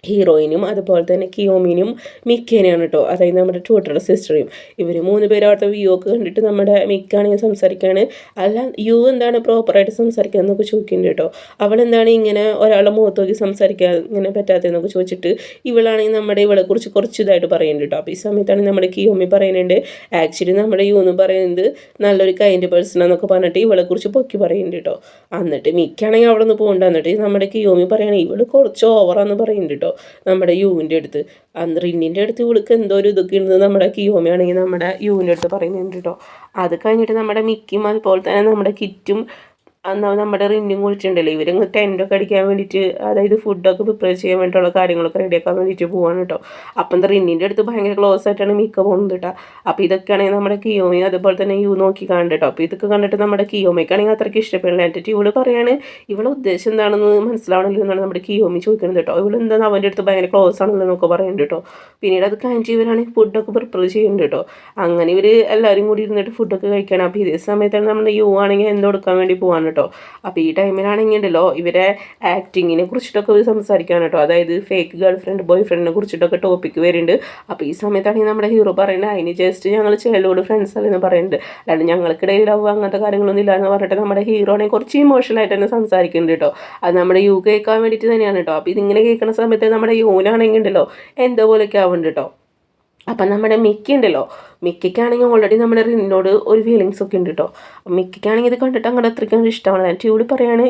Speaker 1: ഹീറോയിനും അതുപോലെ തന്നെ കിയോമിനും മിക്കേനെയാണ് കേട്ടോ. അതായത് നമ്മുടെ ട്യൂട്ടറുടെ സിസ്റ്ററേയും. ഇവർ 3 പേരും അവിടുത്തെ വ്യൂ ഒക്കെ കണ്ടിട്ട് നമ്മുടെ മിക്കാണെങ്കിൽ സംസാരിക്കുകയാണ്. അല്ല യു എന്താണ് പ്രോപ്പറായിട്ട് സംസാരിക്കുക എന്നൊക്കെ ചോദിക്കുന്നുണ്ട് കേട്ടോ. അവളെന്താണ് ഇങ്ങനെ ഒരാളുടെ മുഖത്ത് നോക്കി സംസാരിക്കുക ഇങ്ങനെ പറ്റാത്തതെന്നൊക്കെ ചോദിച്ചിട്ട് ഇവളാണെങ്കിൽ നമ്മുടെ ഇവളെക്കുറിച്ച് കുറച്ച് ഇതായിട്ട് പറയുന്നുണ്ട് കേട്ടോ. അപ്പോൾ ഈ സമയത്താണ് നമ്മുടെ കിയോമി പറയുന്നുണ്ട് ആക്ച്വലി നമ്മുടെ യു എന്ന് പറയുന്നത് നല്ലൊരു കൈൻഡ് പേഴ്സൺ എന്നൊക്കെ പറഞ്ഞിട്ട് ഇവളെക്കുറിച്ച് പൊക്കി പറയുന്നുണ്ട് കേട്ടോ. എന്നിട്ട് മിക്കാണെങ്കിൽ അവിടെ നിന്ന് പോകണ്ട. എന്നിട്ട് നമ്മുടെ കിയോമി പറയുകയാണെങ്കിൽ ഇവൾ കുറച്ച് ഓവറാന്ന് പറയുന്നുണ്ട് കേട്ടോ നമ്മുടെ യുവിൻ്റെ അടുത്ത്. റിന്നിൻ്റെ അടുത്ത് ഇവൾക്ക് എന്തോ ഒരു ഇതൊക്കെ ഉണ്ടെന്ന് നമ്മുടെ കിയോമി ആണെങ്കിൽ നമ്മുടെ യുവിൻ്റെ അടുത്ത് പറയുന്നുണ്ട് കേട്ടോ. അത് കഴിഞ്ഞിട്ട് നമ്മുടെ മിക്കും അതുപോലെ തന്നെ നമ്മുടെ കിറ്റും നമ്മുടെ റിന്നും കുളിച്ചിട്ടുണ്ടല്ലോ, ഇവരങ്ങ് ടെൻറ്റൊക്കെ അടിക്കാൻ വേണ്ടിയിട്ട്, അതായത് ഫുഡൊക്കെ പ്രിപ്പയർ ചെയ്യാൻ വേണ്ടിയിട്ടുള്ള കാര്യങ്ങളൊക്കെ റെഡിയാക്കാൻ വേണ്ടിയിട്ട് പോവാണ് കേട്ടോ. അപ്പം റിന്നിൻ്റെ അടുത്ത് ഭയങ്കര ക്ലോസ് ആയിട്ടാണ് മിക്ക പോകുന്നത് കേട്ടോ. അപ്പോൾ ഇതൊക്കെയാണെങ്കിൽ നമ്മുടെ കിയോമി അതുപോലെ തന്നെ യു നോക്കി കാണുന്നുണ്ട് കേട്ടോ. അപ്പോൾ ഇതൊക്കെ കണ്ടിട്ട് നമ്മുടെ കിയോമിക്കാണെങ്കിൽ അത്രയ്ക്ക് ഇഷ്ടപ്പെടില്ല. എന്നിട്ട് ഇവള് പറയാണ് ഇവളെ ഉദ്ദേശം എന്താണെന്ന് മനസ്സിലാവണമല്ലോ എന്നാണ് നമ്മുടെ കിയോമി ചോദിക്കുന്നത് കേട്ടോ. ഇവൾ എന്താണ് അവൻ്റെ അടുത്ത് ഭയങ്കര ക്ലോസ് ആണല്ലോ എന്നൊക്കെ പറയുന്നുണ്ട് കേട്ടോ. പിന്നീട് അത് കഴിഞ്ഞിട്ട് ഇവരാണെങ്കിൽ ഫുഡൊക്കെ പ്രിപ്പയർ ചെയ്യുന്നുണ്ട് കേട്ടോ. അങ്ങനെ ഇവർ എല്ലാവരും കൂടി ഇരുന്നിട്ട് ഫുഡൊക്കെ കഴിക്കണം. അപ്പോൾ ഇതേ സമയത്താണ് നമ്മുടെ യു ആണെങ്കിൽ എന്തോ എടുക്കാൻ വേണ്ടി പോകാൻ കേട്ടോ. അപ്പോൾ ഈ ടൈമിലാണെങ്കിൽ ഉണ്ടല്ലോ ഇവരെ ആക്ടിങ്ങിനെ കുറിച്ചിട്ടൊക്കെ സംസാരിക്കാൻ കേട്ടോ. അതായത് ഫേക്ക് ഗേൾ ഫ്രണ്ട് ബോയ് ഫ്രണ്ടിനെ കുറിച്ചിട്ടൊക്കെ ടോപ്പിക്ക് വരുന്നുണ്ട്. അപ്പോൾ ഈ സമയത്താണെങ്കിൽ നമ്മുടെ ഹീറോ പറയുന്നത് അതിന് ജസ്റ്റ് ഞങ്ങൾ ചൈൽഡ്ഹുഡ് ഫ്രണ്ട്സ് അല്ലെന്ന് പറയുന്നുണ്ട്, അല്ലാണ്ട് ഞങ്ങൾക്കിടയിൽ ലവ് അങ്ങനത്തെ കാര്യങ്ങളൊന്നും ഇല്ല എന്ന് പറഞ്ഞിട്ട് നമ്മുടെ ഹീറോനെ കുറച്ച് ഇമോഷണലായിട്ട് തന്നെ സംസാരിക്കുന്നുണ്ട് കേട്ടോ. അത് നമ്മുടെ യു കേൾക്കാൻ വേണ്ടിയിട്ട് തന്നെയാണ് കേട്ടോ. അപ്പോൾ ഇതിങ്ങനെ കേൾക്കുന്ന സമയത്ത് നമ്മുടെ യൂനാണെങ്കിൽ ഉണ്ടല്ലോ എന്തോ പോലെയൊക്കെ ആവുന്നുണ്ട് കേട്ടോ. അപ്പം നമ്മുടെ മിക്ക ഉണ്ടല്ലോ, മിക്കയ്ക്കാണെങ്കിൽ ഓൾറെഡി നമ്മുടെ റിന്നിനോട് ഒരു ഫീലിങ്സ് ഒക്കെ ഉണ്ട് കേട്ടോ. മിക്കയ്ക്കാണെങ്കിൽ ഇത് കണ്ടിട്ട് അങ്ങോട്ട് അത്രയ്ക്കും ഇഷ്ടമാണ്. ട്യൂബ് പറയാണ്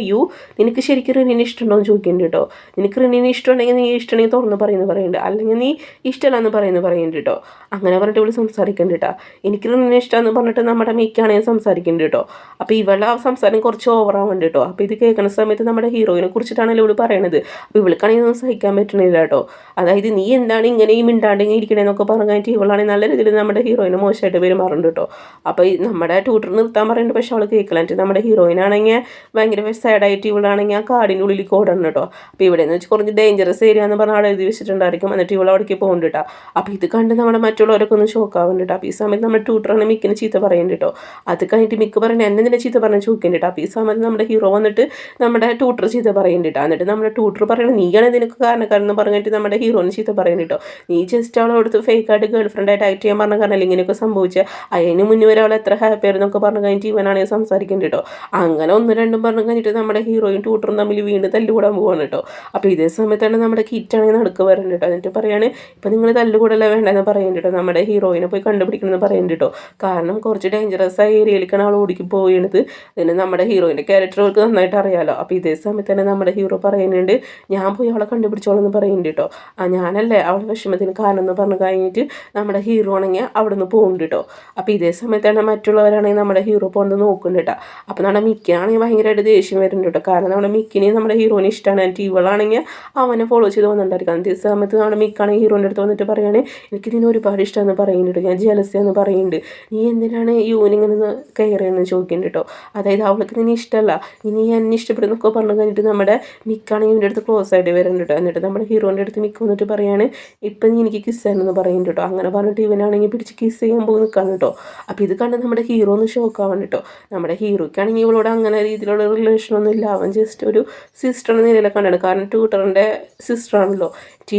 Speaker 1: നിനക്ക് ശരിക്കും റിന്നിനെ ഇഷ്ടമുണ്ടോ എന്ന് ചോദിക്കുന്നുണ്ട് കേട്ടോ. നിനക്ക് റിന്നിനെ ഇഷ്ടമുണ്ടെങ്കിൽ നീ ഇഷ്ടമാണെങ്കിൽ തുറന്ന് പറയുന്നുണ്ട്, അല്ലെങ്കിൽ നീ ഇഷ്ടമല്ലെന്ന് പറയുന്നുണ്ട് കേട്ടോ. അങ്ങനെ പറഞ്ഞിട്ട് ഇവള് സംസാരിക്കുന്നുണ്ട് കേട്ടോ. എനിക്ക് റിന്നിനെ ഇഷ്ടമെന്ന് പറഞ്ഞിട്ട് നമ്മുടെ മിക്കാണെങ്കിൽ സംസാരിക്കുന്നുണ്ട് കേട്ടോ. അപ്പോൾ ഇവളുടെ ആ സംസാരം കുറച്ച് ഓവറാവുന്നുണ്ട് കേട്ടോ. അപ്പോൾ ഇത് കേൾക്കുന്ന സമയത്ത് നമ്മുടെ ഹീറോയിനെ കുറിച്ചിട്ടാണല്ലോ ഇവള് പറയണത്. അപ്പോൾ ഇവൾക്കാണെങ്കിൽ ഒന്നും സഹിക്കാൻ പറ്റണില്ല കേട്ടോ. അതായത് നീ എന്താണ് ഇങ്ങനെയും മിണ്ടാണ്ടെങ്കിൽ ഇരിക്കണേന്നൊക്കെ പറഞ്ഞിട്ട് ഇവളാണെങ്കിൽ നല്ല രീതിയിൽ നമ്മുടെ ഹീറോയിനെ മോശമായിട്ട് പെരുമാറുന്നുണ്ട് കേട്ടോ. അപ്പോൾ നമ്മുടെ ട്യൂട്ടർ നിർത്താൻ പറയുന്നുണ്ട്, പക്ഷെ അവൾ കേൾക്കലായിട്ട് നമ്മുടെ ഹീറോയിനാണെങ്കിൽ ഭയങ്കര സാഡായിട്ട് ഇവളാണെങ്കിൽ ആ കാടിൻ്റെ ഉള്ളിലേക്ക് ഓടണം കേട്ടോ. അപ്പോൾ ഇവിടെ എന്ന് വെച്ചാൽ കുറച്ച് ഡേഞ്ചറസ് ഏരിയ എന്ന് പറഞ്ഞാൽ അവിടെ എഴുതി വെച്ചിട്ടുണ്ടായിരിക്കും. എന്നിട്ട് ഇവൾ അവിടേക്ക് പോകുന്നുണ്ട് കേട്ടോ. അപ്പോൾ ഇത് കണ്ട് നമ്മുടെ മറ്റുള്ളവരൊക്കെ ഒന്ന് ഷോക്കാവുന്നുണ്ട് കേട്ടോ. അപ്പോൾ ഈ സമയത്ത് നമ്മുടെ ട്യൂട്ടറാണ് മിക്കിന് ചീത്ത പറയുന്നുണ്ട് കേട്ടോ. അത് കഴിഞ്ഞിട്ട് മിക്ക് പറയുന്നത് എന്നെ നിന്നെ ചീത്ത പറഞ്ഞ് ചോദിക്കുന്നുണ്ട് കേട്ടോ. അപ്പോൾ ഈ സമയത്ത് നമ്മുടെ ഹീറോ വന്നിട്ട് നമ്മുടെ ട്യൂട്ടർ ചീത്ത പറയുന്നുണ്ട് കേട്ടോ. എന്നിട്ട് നമ്മുടെ ട്യൂട്ടർ പറയുന്നത് നീയാണ് ഇതിനൊക്കെ കാരണക്കാരെന്ന് പറഞ്ഞിട്ട് നമ്മുടെ ഹീറോയിന് ചീത്ത പറയുന്നുണ്ട് കേട്ടോ. നീ ജസ്റ്റ് അവളെ അടുത്ത് ഫേക്കായിട്ട് ഗേൾ ഫ്രണ്ടായിട്ട് ആക്ട് ചെയ്യാൻ പറഞ്ഞ കാരണം ഇങ്ങനെയൊക്കെ സംഭവിച്ചാൽ അതിന് മുന്നേ വരെ അവൾ എത്ര ഹാപ്പി ആയിരുന്നൊക്കെ പറഞ്ഞു കഴിഞ്ഞിട്ട് ഇവനാണെങ്കിൽ സംസാരിക്കുന്നുണ്ട് കേട്ടോ. അങ്ങനെ ഒന്നും രണ്ടും പറഞ്ഞു കഴിഞ്ഞിട്ട് നമ്മുടെ ഹീറോയും ട്യൂട്ടറും തമ്മിൽ വീണ്ടും തല്ലുകൂടാൻ പോവാണ് കേട്ടോ. അപ്പോൾ ഇതേ സമയത്താണ് നമ്മുടെ കിറ്റാണെങ്കിൽ നടക്ക് വരുന്നുണ്ട് കേട്ടോ. എന്നിട്ട് പറയാണ് ഇപ്പം നിങ്ങൾ തല്ലുകൂടല്ല വേണ്ടെന്ന് പറയുന്നുണ്ട് കേട്ടോ. നമ്മുടെ ഹീറോയിനെ പോയി കണ്ടുപിടിക്കണമെന്ന് പറയുന്നുണ്ട് കേട്ടോ. കാരണം കുറച്ച് ഡേഞ്ചറസ് ആയ ഏരിയയിലേക്കാണ് അവൾ ഓടിക്ക് പോയത്. അതിന് നമ്മുടെ ഹീറോയിൻ്റെ ക്യാരക്ടർ അവർക്ക് നന്നായിട്ട് അറിയാമല്ലോ. അപ്പോൾ ഇതേ സമയത്ത് തന്നെ നമ്മുടെ ഹീറോ പറയുന്നുണ്ട് ഞാൻ പോയി അവളെ കണ്ടുപിടിച്ചോളെന്ന് പറയുന്നുണ്ട് കേട്ടോ. ഞാനല്ലേ അവളുടെ വിഷമത്തിന് കാരണം എന്ന് പറഞ്ഞു കഴിഞ്ഞിട്ട് നമ്മുടെ ഹീറോ ആണെങ്കിൽ അവിടെ നിന്ന് പോകുന്നുണ്ട് കേട്ടോ. അപ്പോൾ ഇതേ സമയത്താണ് മറ്റുള്ളവരാണെങ്കിൽ നമ്മുടെ ഹീറോ പോകുന്നത് നോക്കുന്നുണ്ട് കേട്ടോ. അപ്പോൾ നമ്മുടെ മിക്കാണെങ്കിൽ ഭയങ്കരമായിട്ട് ദേഷ്യം വരുന്നുണ്ട് കേട്ടോ. കാരണം നമ്മുടെ മിക്കിനെയും നമ്മുടെ ഹീറോയിനെ ഇഷ്ടമാണ്. എന്നിട്ട് ഇവളാണെങ്കിൽ അവനെ ഫോളോ ചെയ്ത് വന്നിട്ടുണ്ടായിരിക്കും. അതേ സമയത്ത് നമ്മുടെ മിക്കാണെങ്കിൽ ഹീറോൻ്റെ അടുത്ത് വന്നിട്ട് പറയുകയാണ് എനിക്കിതിനെ ഒരുപാട് ഇഷ്ടമെന്ന് പറയുന്നുണ്ട്. ഞാൻ ജലസിയാന്ന് പറയുന്നുണ്ട്. നീ എന്തിനാണ് യൂനിങ്ങനെ കെയർ ചെയ്യുന്നത് ചോദിക്കുന്നുണ്ട് കേട്ടോ. അതായത് അവൾക്ക് നിന്നെ ഇഷ്ടമല്ല, ഇനി എന്നെ ഇഷ്ടപ്പെടുന്നൊക്കെ പറഞ്ഞു കഴിഞ്ഞിട്ട് നമ്മുടെ മിക്കാണെങ്കിൽ ഇവൻ്റെ അടുത്ത് ക്ലോസ് ആയിട്ട് വരുന്നുണ്ട് കേട്ടോ. എന്നിട്ട് നമ്മുടെ ഹീറോൻ്റെ അടുത്ത് മിക്ക വന്നിട്ട് പറയാണ് ഇപ്പം എനിക്ക് കിസ് ചെയ്യണമെന്ന് പറയുന്നുണ്ട് കേട്ടോ. അങ്ങനെ പറഞ്ഞിട്ട് ഇവനാണെങ്കിൽ പിടിച്ച് കിസ് ചെയ്യാൻ പോയി നിൽക്കാണ് കേട്ടോ. അപ്പോൾ ഇത് കണ്ട് നമ്മുടെ ഹീറോ ഒന്ന് ഷോക്കാവാണ് കേട്ടോ. നമ്മുടെ ഹീറോയ്ക്കാണെങ്കിൽ ഇവളോട് അങ്ങനെ രീതിയിലുള്ള റിലേഷനൊന്നും ഇല്ല. അവൻ ജസ്റ്റ് ഒരു സിസ്റ്റർ എന്ന നിലയിലൊക്കെ കണ്ടാണ്. കാരണം ട്യൂട്ടറിൻ്റെ സിസ്റ്ററാണല്ലോ.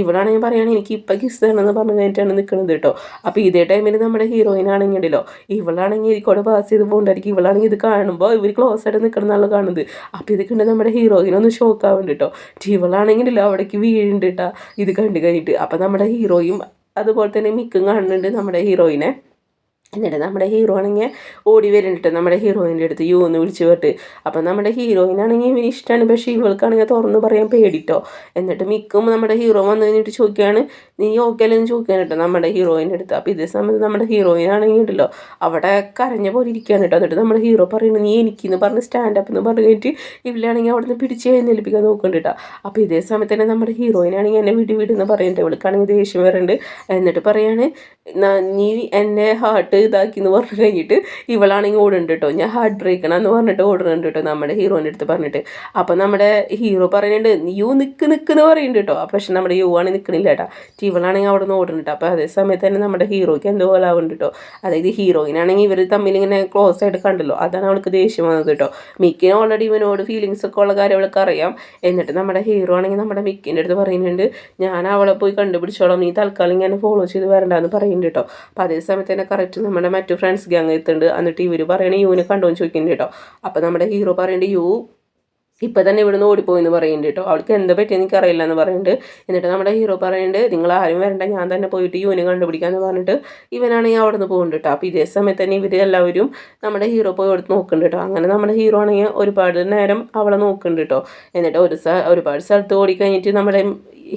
Speaker 1: ഇവളാണെങ്കിൽ പറയുകയാണെങ്കിൽ എനിക്ക് ഇപ്പം കിസ് ചെയ്യണമെന്ന് പറഞ്ഞു കഴിഞ്ഞിട്ടാണ് നിൽക്കുന്നത് കേട്ടോ. അപ്പോൾ ഇതേ ടൈമിൽ നമ്മുടെ ഹീറോയിനാണെങ്കിലോ ഇവളാണെങ്കിൽ ഇതിക്കൂടെ പാസ് ചെയ്ത് പോകണ്ടായിരിക്കും. ഇവളാണെങ്കിൽ ഇത് കാണുമ്പോൾ ഇവർ ക്ലോസ് ആയിട്ട് നിൽക്കണമെന്നുള്ള കാണുന്നത്. അപ്പോൾ ഇത് കണ്ട് നമ്മുടെ ഹീറോയിനൊന്ന് ഷോക്കാവുന്നുണ്ട് കേട്ടോ. ഇവളാണെങ്കിലോ അവിടേക്ക് വീഴുന്നുണ്ട് കേട്ടോ ഇത് കണ്ടു കഴിഞ്ഞിട്ട്. അപ്പോൾ നമ്മുടെ ഹീറോയും അതുപോലെ തന്നെ മിക്കും കാണുന്നുണ്ട് നമ്മുടെ ഹീറോയിനെ. എന്നിട്ട് നമ്മുടെ ഹീറോ ആണെങ്കിൽ ഓടി വരുന്നുണ്ട് നമ്മുടെ ഹീറോയിൻ്റെ അടുത്ത് യു എന്ന് വിളിച്ച് പോയിട്ട്. അപ്പം നമ്മുടെ ഹീറോയിനാണെങ്കിൽ ഇവന് ഇഷ്ടമാണ്, പക്ഷേ ഇവൾക്കാണെങ്കിൽ തുറന്ന് പറയാൻ പേടിട്ടോ. എന്നിട്ട് മിക്കും നമ്മുടെ ഹീറോ വന്നു കഴിഞ്ഞിട്ട് ചോദിക്കുകയാണ് നീ ഓക്കെ അല്ലെന്ന് ചോദിക്കാൻ കേട്ടോ നമ്മുടെ ഹീറോയിൻ്റെ അടുത്ത്. അപ്പോൾ ഇതേ സമയത്ത് നമ്മുടെ ഹീറോയിനാണെങ്കിൽ ഉണ്ടല്ലോ അവിടെ കരഞ്ഞ പോലെ ഇരിക്കുകയാണ് കേട്ടോ. എന്നിട്ട് നമ്മുടെ ഹീറോ പറയുന്നത് നീ എനിക്കെന്ന് പറഞ്ഞ് സ്റ്റാൻഡപ്പ് എന്ന് പറഞ്ഞു കഴിഞ്ഞിട്ട് ഇവളാണെങ്കിൽ അവിടെ നിന്ന് പിടിച്ച് എഴുന്നേൽപ്പിക്കാൻ നോക്കുന്നുണ്ട് കേട്ടോ. അപ്പോൾ ഇതേ സമയത്ത് തന്നെ നമ്മുടെ ഹീറോയിനാണെങ്കിൽ എന്നെ വിടുന്ന് പറയുന്നുണ്ട്. ഇവൾക്കാണെങ്കിൽ ദേഷ്യം വരുന്നുണ്ട്. എന്നിട്ട് പറയാണ് നീ എന്നെ ഹാർട്ട് ഇതാക്കി എന്ന് പറഞ്ഞു കഴിഞ്ഞിട്ട് ഇവളാണെങ്കിൽ ഓടുന്നുണ്ട് കേട്ടോ. ഞാൻ ഹാർട്ട് ബ്രേക്കണമെന്ന് പറഞ്ഞിട്ട് ഓടുന്നുണ്ട് കേട്ടോ നമ്മുടെ ഹീറോൻ്റെ അടുത്ത് പറഞ്ഞിട്ട്. അപ്പോൾ നമ്മുടെ ഹീറോ പറയുന്നുണ്ട് യു നിൽക്കുന്നു പറയുന്നുണ്ട് കേട്ടോ. പക്ഷെ നമ്മുടെ യു ആണ് നിൽക്കണില്ല കേട്ടോ. ഇവളാണെങ്കിൽ അവിടെ നിന്ന് ഓടുന്നുണ്ട്. അപ്പോൾ അതേ സമയത്ത് തന്നെ നമ്മുടെ ഹീറോയ്ക്ക് എന്തോ പോലെ ആവുന്നുണ്ട് കേട്ടോ. അതായത് ഹീറോയിനാണെങ്കിൽ ഇവർ തമ്മിൽ ഇങ്ങനെ ക്ലോസ് ആയിട്ട് കണ്ടല്ലോ, അതാണ് അവൾക്ക് ദേഷ്യം വന്നത് കേട്ടോ. മിക്കിന് ഓൾറെഡി ഇവനോട് ഫീലിങ്സ് ഒക്കെ ഉള്ള കാര്യം അവൾക്ക് അറിയാം. എന്നിട്ട് നമ്മുടെ ഹീറോ ആണെങ്കിൽ നമ്മുടെ മിക്കിൻ്റെ അടുത്ത് പറയുന്നുണ്ട് ഞാൻ അവളെ പോയി കണ്ടുപിടിച്ചോളാം, നീ തൽക്കാലം ഇങ്ങനെ ഫോളോ ചെയ്ത് വരണ്ടെന്ന് പറയുന്നുണ്ട് കേട്ടോ. അപ്പോൾ അതേ സമയത്ത് തന്നെ കറക്റ്റ് നമ്മുടെ മറ്റു ഫ്രണ്ട്സ് ഗ്യാങ് എത്തുന്നുണ്ട്. എന്നിട്ട് ഇവർ പറയണേ യുവിനെ കണ്ടോന്ന് ചോദിക്കുന്നുണ്ട് കേട്ടോ. അപ്പോൾ നമ്മുടെ ഹീറോ പറയുന്നുണ്ട് യു ഇപ്പം തന്നെ ഇവിടുന്ന് ഓടിപ്പോയെന്ന് പറയുന്നുണ്ട് കേട്ടോ. അവൾക്ക് എന്താ പറ്റിയെന്ന് എനിക്ക് അറിയില്ല എന്ന് പറയുന്നുണ്ട്. എന്നിട്ട് നമ്മുടെ ഹീറോ പറയുന്നുണ്ട് നിങ്ങൾ ആരും വരണ്ട, ഞാൻ തന്നെ പോയിട്ട് യുവിനെ കണ്ടുപിടിക്കാമെന്ന് പറഞ്ഞിട്ട് ഇവനാണെങ്കിൽ അവിടെ നിന്ന് പോകുന്നുണ്ട് കേട്ടോ. അപ്പോൾ ഇതേ സമയത്ത് തന്നെ ഇവർ എല്ലാവരും നമ്മുടെ ഹീറോ പോയി എടുത്ത് നോക്കുന്നുണ്ട് കേട്ടോ. അങ്ങനെ നമ്മുടെ ഹീറോ ആണെങ്കിൽ ഒരുപാട് നേരം അവളെ നോക്കുന്നുണ്ട് കേട്ടോ. എന്നിട്ട് ഒരുപാട് സ്ഥലത്ത് ഓടിക്കഴിഞ്ഞിട്ട് നമ്മുടെ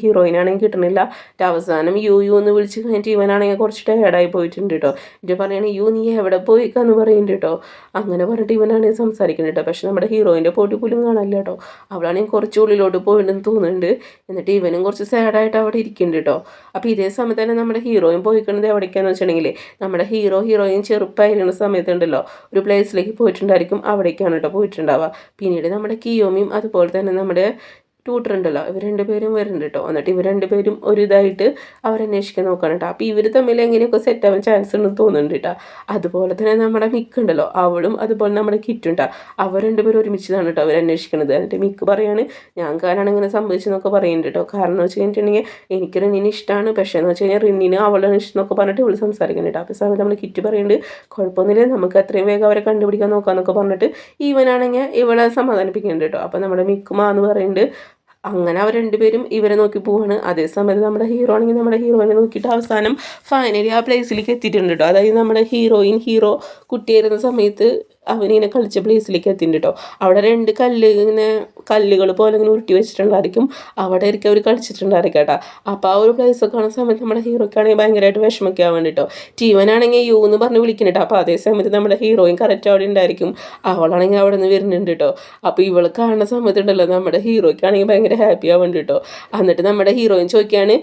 Speaker 1: ഹീറോയിനാണെങ്കിൽ കിട്ടണില്ല. അവസാനം യു എന്ന് വിളിച്ച് കഴിഞ്ഞിട്ട് ഇവനാണെങ്കിൽ കുറച്ച് ടയർഡായി പോയിട്ടുണ്ട് കേട്ടോ. ഇത് പറയുകയാണെങ്കിൽ യു നീ എവിടെ പോയിക്കാന്ന് പറയുന്നുണ്ട് കേട്ടോ. അങ്ങനെ പറഞ്ഞിട്ട് ഇവനാണെങ്കിൽ സംസാരിക്കുന്നുണ്ട് കേട്ടോ. പക്ഷെ നമ്മുടെ ഹീറോയിൻ്റെ പൊടി പോലും കാണാനില്ല കേട്ടോ. അവളാണെങ്കിൽ കുറച്ച് ഉള്ളിലോട്ട് പോയിട്ടുണ്ടെന്ന് തോന്നുന്നുണ്ട്. എന്നിട്ട് ഇവനും കുറച്ച് സാഡായിട്ട് അവിടെ ഇരിക്കുന്നുണ്ട് കേട്ടോ. അപ്പോൾ ഇതേ സമയത്ത് തന്നെ നമ്മുടെ ഹീറോയിൻ പോയിക്കുന്നത് എവിടേക്കാന്ന് വെച്ചിട്ടുണ്ടെങ്കിൽ നമ്മുടെ ഹീറോയിൻ ചെറുപ്പായിരുന്ന സമയത്തുണ്ടല്ലോ ഒരു പ്ലേസിലേക്ക് പോയിട്ടുണ്ടായിരിക്കും. അവിടേക്കാണ് കേട്ടോ പോയിട്ടുണ്ടാവുക. പിന്നീട് നമ്മുടെ കിയോമിയും അതുപോലെ തന്നെ നമ്മുടെ ട്യൂട്ടറുണ്ടല്ലോ ഇവർ രണ്ടുപേരും വരുന്നുണ്ട് കേട്ടോ. എന്നിട്ട് ഇവർ രണ്ടുപേരും ഒരു ഇതായിട്ട് അവരന്വേഷിക്കാൻ നോക്കുകയാണ് കേട്ടോ. അപ്പോൾ ഇവർ തമ്മിൽ എങ്ങനെയൊക്കെ സെറ്റ് ആവാൻ ചാൻസ് ഉണ്ടെന്ന് തോന്നുന്നുണ്ട് കേട്ടോ. അതുപോലെ തന്നെ നമ്മുടെ മിക്കുണ്ടല്ലോ അവളും അതുപോലെ നമ്മുടെ കിറ്റുണ്ടോ അവർ രണ്ടുപേരും ഒരുമിച്ചതാണ് കേട്ടോ അവർ അന്വേഷിക്കുന്നത്. എന്നിട്ട് മിക്ക് പറയാണ് ഞാൻ കാരണമാണ് ഇങ്ങനെ സംഭവിച്ചെന്നൊക്കെ പറയുന്നുണ്ട് കേട്ടോ. കാരണം എന്ന് വെച്ച് കഴിഞ്ഞിട്ടുണ്ടെങ്കിൽ എനിക്ക് റിന്നിനെ ഇഷ്ടമാണ്, പക്ഷേ എന്ന് വെച്ച് കഴിഞ്ഞാൽ റിന്നിന് അവളാണ് ഇഷ്ടം എന്നൊക്കെ പറഞ്ഞിട്ട് ഇവൾ സംസാരിക്കുന്നുണ്ട് കേട്ടോ. അപ്പോൾ സമയത്ത് നമ്മൾ കിറ്റ് പറയുന്നുണ്ട് കുഴപ്പമൊന്നുമില്ല, നമുക്ക് എത്രയും വേഗം അവരെ കണ്ടുപിടിക്കാൻ നോക്കാമെന്നൊക്കെ പറഞ്ഞിട്ട് ഇവനാണെങ്കിൽ ഇവളെ സമാധാനിപ്പിക്കുന്നുണ്ട് കേട്ടോ. അപ്പോൾ നമ്മുടെ മിക്കുമാന്ന് പറയുന്നുണ്ട് അങ്ങനെ അവർ രണ്ടുപേരും ഇവരെ നോക്കി പോവാണ്. അതേ സമയത്ത് നമ്മുടെ ഹീറോ ആണെങ്കിൽ നമ്മുടെ ഹീറോയിനെ നോക്കിയിട്ട് അവസാനം ഫൈനലി ആ പ്ലേസിലേക്ക് എത്തിയിട്ടുണ്ട് കേട്ടോ. അതായത് നമ്മുടെ ഹീറോ കുട്ടിയായിരുന്ന സമയത്ത് അവനിങ്ങനെ കളിച്ച പ്ലേസിലേക്ക് എത്തിയിട്ടുണ്ട് കേട്ടോ. അവിടെ 2 കല്ല് ഇങ്ങനെ കല്ലുകൾ പോലെ ഇങ്ങനെ ഉരുട്ടി വെച്ചിട്ടുണ്ടായിരിക്കും. അവിടെ ആയിരിക്കും അവർ കളിച്ചിട്ടുണ്ടായിരിക്കും കേട്ടോ. അപ്പോൾ ആ ഒരു പ്ലേസൊക്കെ കാണുന്ന സമയത്ത് നമ്മുടെ ഹീറോയ്ക്കാണെങ്കിൽ ഭയങ്കരമായിട്ട് വിഷമൊക്കെ ആവാൻ കേട്ടോ. ടീവനാണെങ്കിൽ യു എന്ന് പറഞ്ഞ് വിളിക്കുന്നുണ്ട്. അപ്പോൾ അതേ സമയത്ത് നമ്മുടെ ഹീറോയും കറക്റ്റ് അവിടെ ഉണ്ടായിരിക്കും. അവളാണെങ്കിൽ അവിടെ നിന്ന് വരുന്നുണ്ട് കേട്ടോ. അപ്പോൾ ഇവൾ കാണുന്ന സമയത്തുണ്ടല്ലോ നമ്മുടെ ഹീറോയ്ക്കാണെങ്കിൽ ഭയങ്കര ഹാപ്പി ആവുന്നുണ്ട് കേട്ടോ. എന്നിട്ട് നമ്മുടെ ഹീറോയിൻ ചോദിക്കുകയാണ്,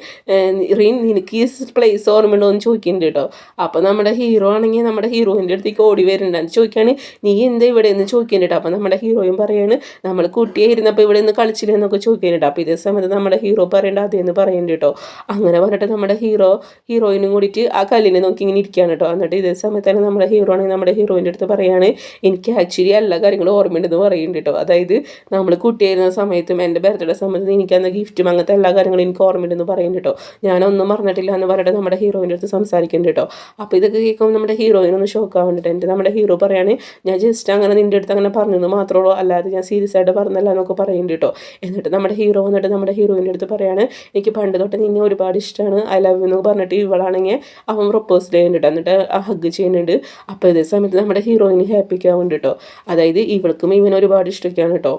Speaker 1: റീൻ നിനക്ക് ഈ പ്ലേസ് ഓർമ്മയുണ്ടോ എന്ന് ചോദിക്കുന്നുണ്ട് കേട്ടോ. അപ്പോൾ നമ്മുടെ ഹീറോ ആണെങ്കിൽ നമ്മുടെ ഹീറോയിൻ്റെ അടുത്തേക്ക് ഓടി വരുന്നുണ്ട്. ചോദിക്കുകയാണ് നീ എന്താ ഇവിടെ നിന്ന് ചോദിക്കുന്നുണ്ട്. അപ്പോൾ നമ്മുടെ ഹീറോയും പറയാണ് നമ്മൾ കുട്ടിയായിരുന്നപ്പോൾ ഇവിടെ നിന്ന് കളിച്ചില്ല എന്നൊക്കെ ചോദിക്കുന്നുണ്ട്. അപ്പോൾ ഇതേ സമയത്ത് നമ്മുടെ ഹീറോ പറയേണ്ട അതേന്ന് പറയുന്നുണ്ട് കേട്ടോ. അങ്ങനെ പറഞ്ഞിട്ട് നമ്മുടെ ഹീറോയിനും കൂടിയിട്ട് ആ കല്ലിനെ നോക്കി ഇങ്ങനെ ഇരിക്കുകയാണ് കേട്ടോ. എന്നിട്ട് ഇതേ സമയത്താണ് നമ്മുടെ ഹീറോ ആണെങ്കിൽ നമ്മുടെ ഹീറോയിൻ്റെ അടുത്ത് പറയാണ് എനിക്ക് ആക്ച്വലി എല്ലാ കാര്യങ്ങളും ഓർമ്മയുണ്ടെന്ന് പറയുന്നുണ്ട് കേട്ടോ. അതായത് നമ്മൾ കുട്ടിയായിരുന്ന സമയത്തും എൻ്റെ ബർത്ത്ഡേ സമയത്ത് എനിക്ക് അന്ന് ഗിഫ്റ്റും അങ്ങനത്തെ എല്ലാ കാര്യങ്ങളും എനിക്ക് ഓർമ്മയുണ്ടെന്ന് പറയുന്നുണ്ട് കേട്ടോ. ഞാനൊന്നും മറന്നിട്ടില്ല എന്ന് പറഞ്ഞിട്ട് നമ്മുടെ ഹീറോയിൻ്റെ അടുത്ത് സംസാരിക്കുന്നുണ്ട് കേട്ടോ. അപ്പോൾ ഇതൊക്കെ കേൾക്കുമ്പോൾ നമ്മുടെ ഹീറോയിനൊന്ന് ഷോക്ക് ആവുന്നുണ്ട്. എൻ്റെ നമ്മുടെ ഹീറോ പറയാണ് ഞാൻ ജസ്റ്റ് അങ്ങനെ നിൻ്റെ അടുത്ത് അങ്ങനെ പറഞ്ഞെന്ന് മാത്രമേ ഉള്ളൂ, അല്ലാതെ ഞാൻ സീരിയസ് ആയിട്ട് പറഞ്ഞല്ല എന്നൊക്കെ പറയുന്നുണ്ട് കേട്ടോ. എന്നിട്ട് നമ്മുടെ ഹീറോ വന്നിട്ട് നമ്മുടെ ഹീറോയിൻ്റെ അടുത്ത് പറയാണ് എനിക്ക് പണ്ട് തൊട്ട് നിന്നെ ഒരുപാട് ഇഷ്ടമാണ്, ഐ ലവ് യു എന്ന് പറഞ്ഞിട്ട് ഇവളാണെങ്കിൽ അവൻ പ്രപ്പോസ് ചെയ്യുന്നുണ്ട്. എന്നിട്ട് ഹഗ് ചെയ്യുന്നുണ്ട്. അപ്പോൾ ഇതേ സമയത്ത് നമ്മുടെ ഹീറോയിന് ഹാപ്പിക്ക് ആവുന്നുണ്ട് കേട്ടോ. അതായത് ഇവൾക്കും ഇവന് ഒരുപാട് ഇഷ്ടമൊക്കെയാണ് കേട്ടോ.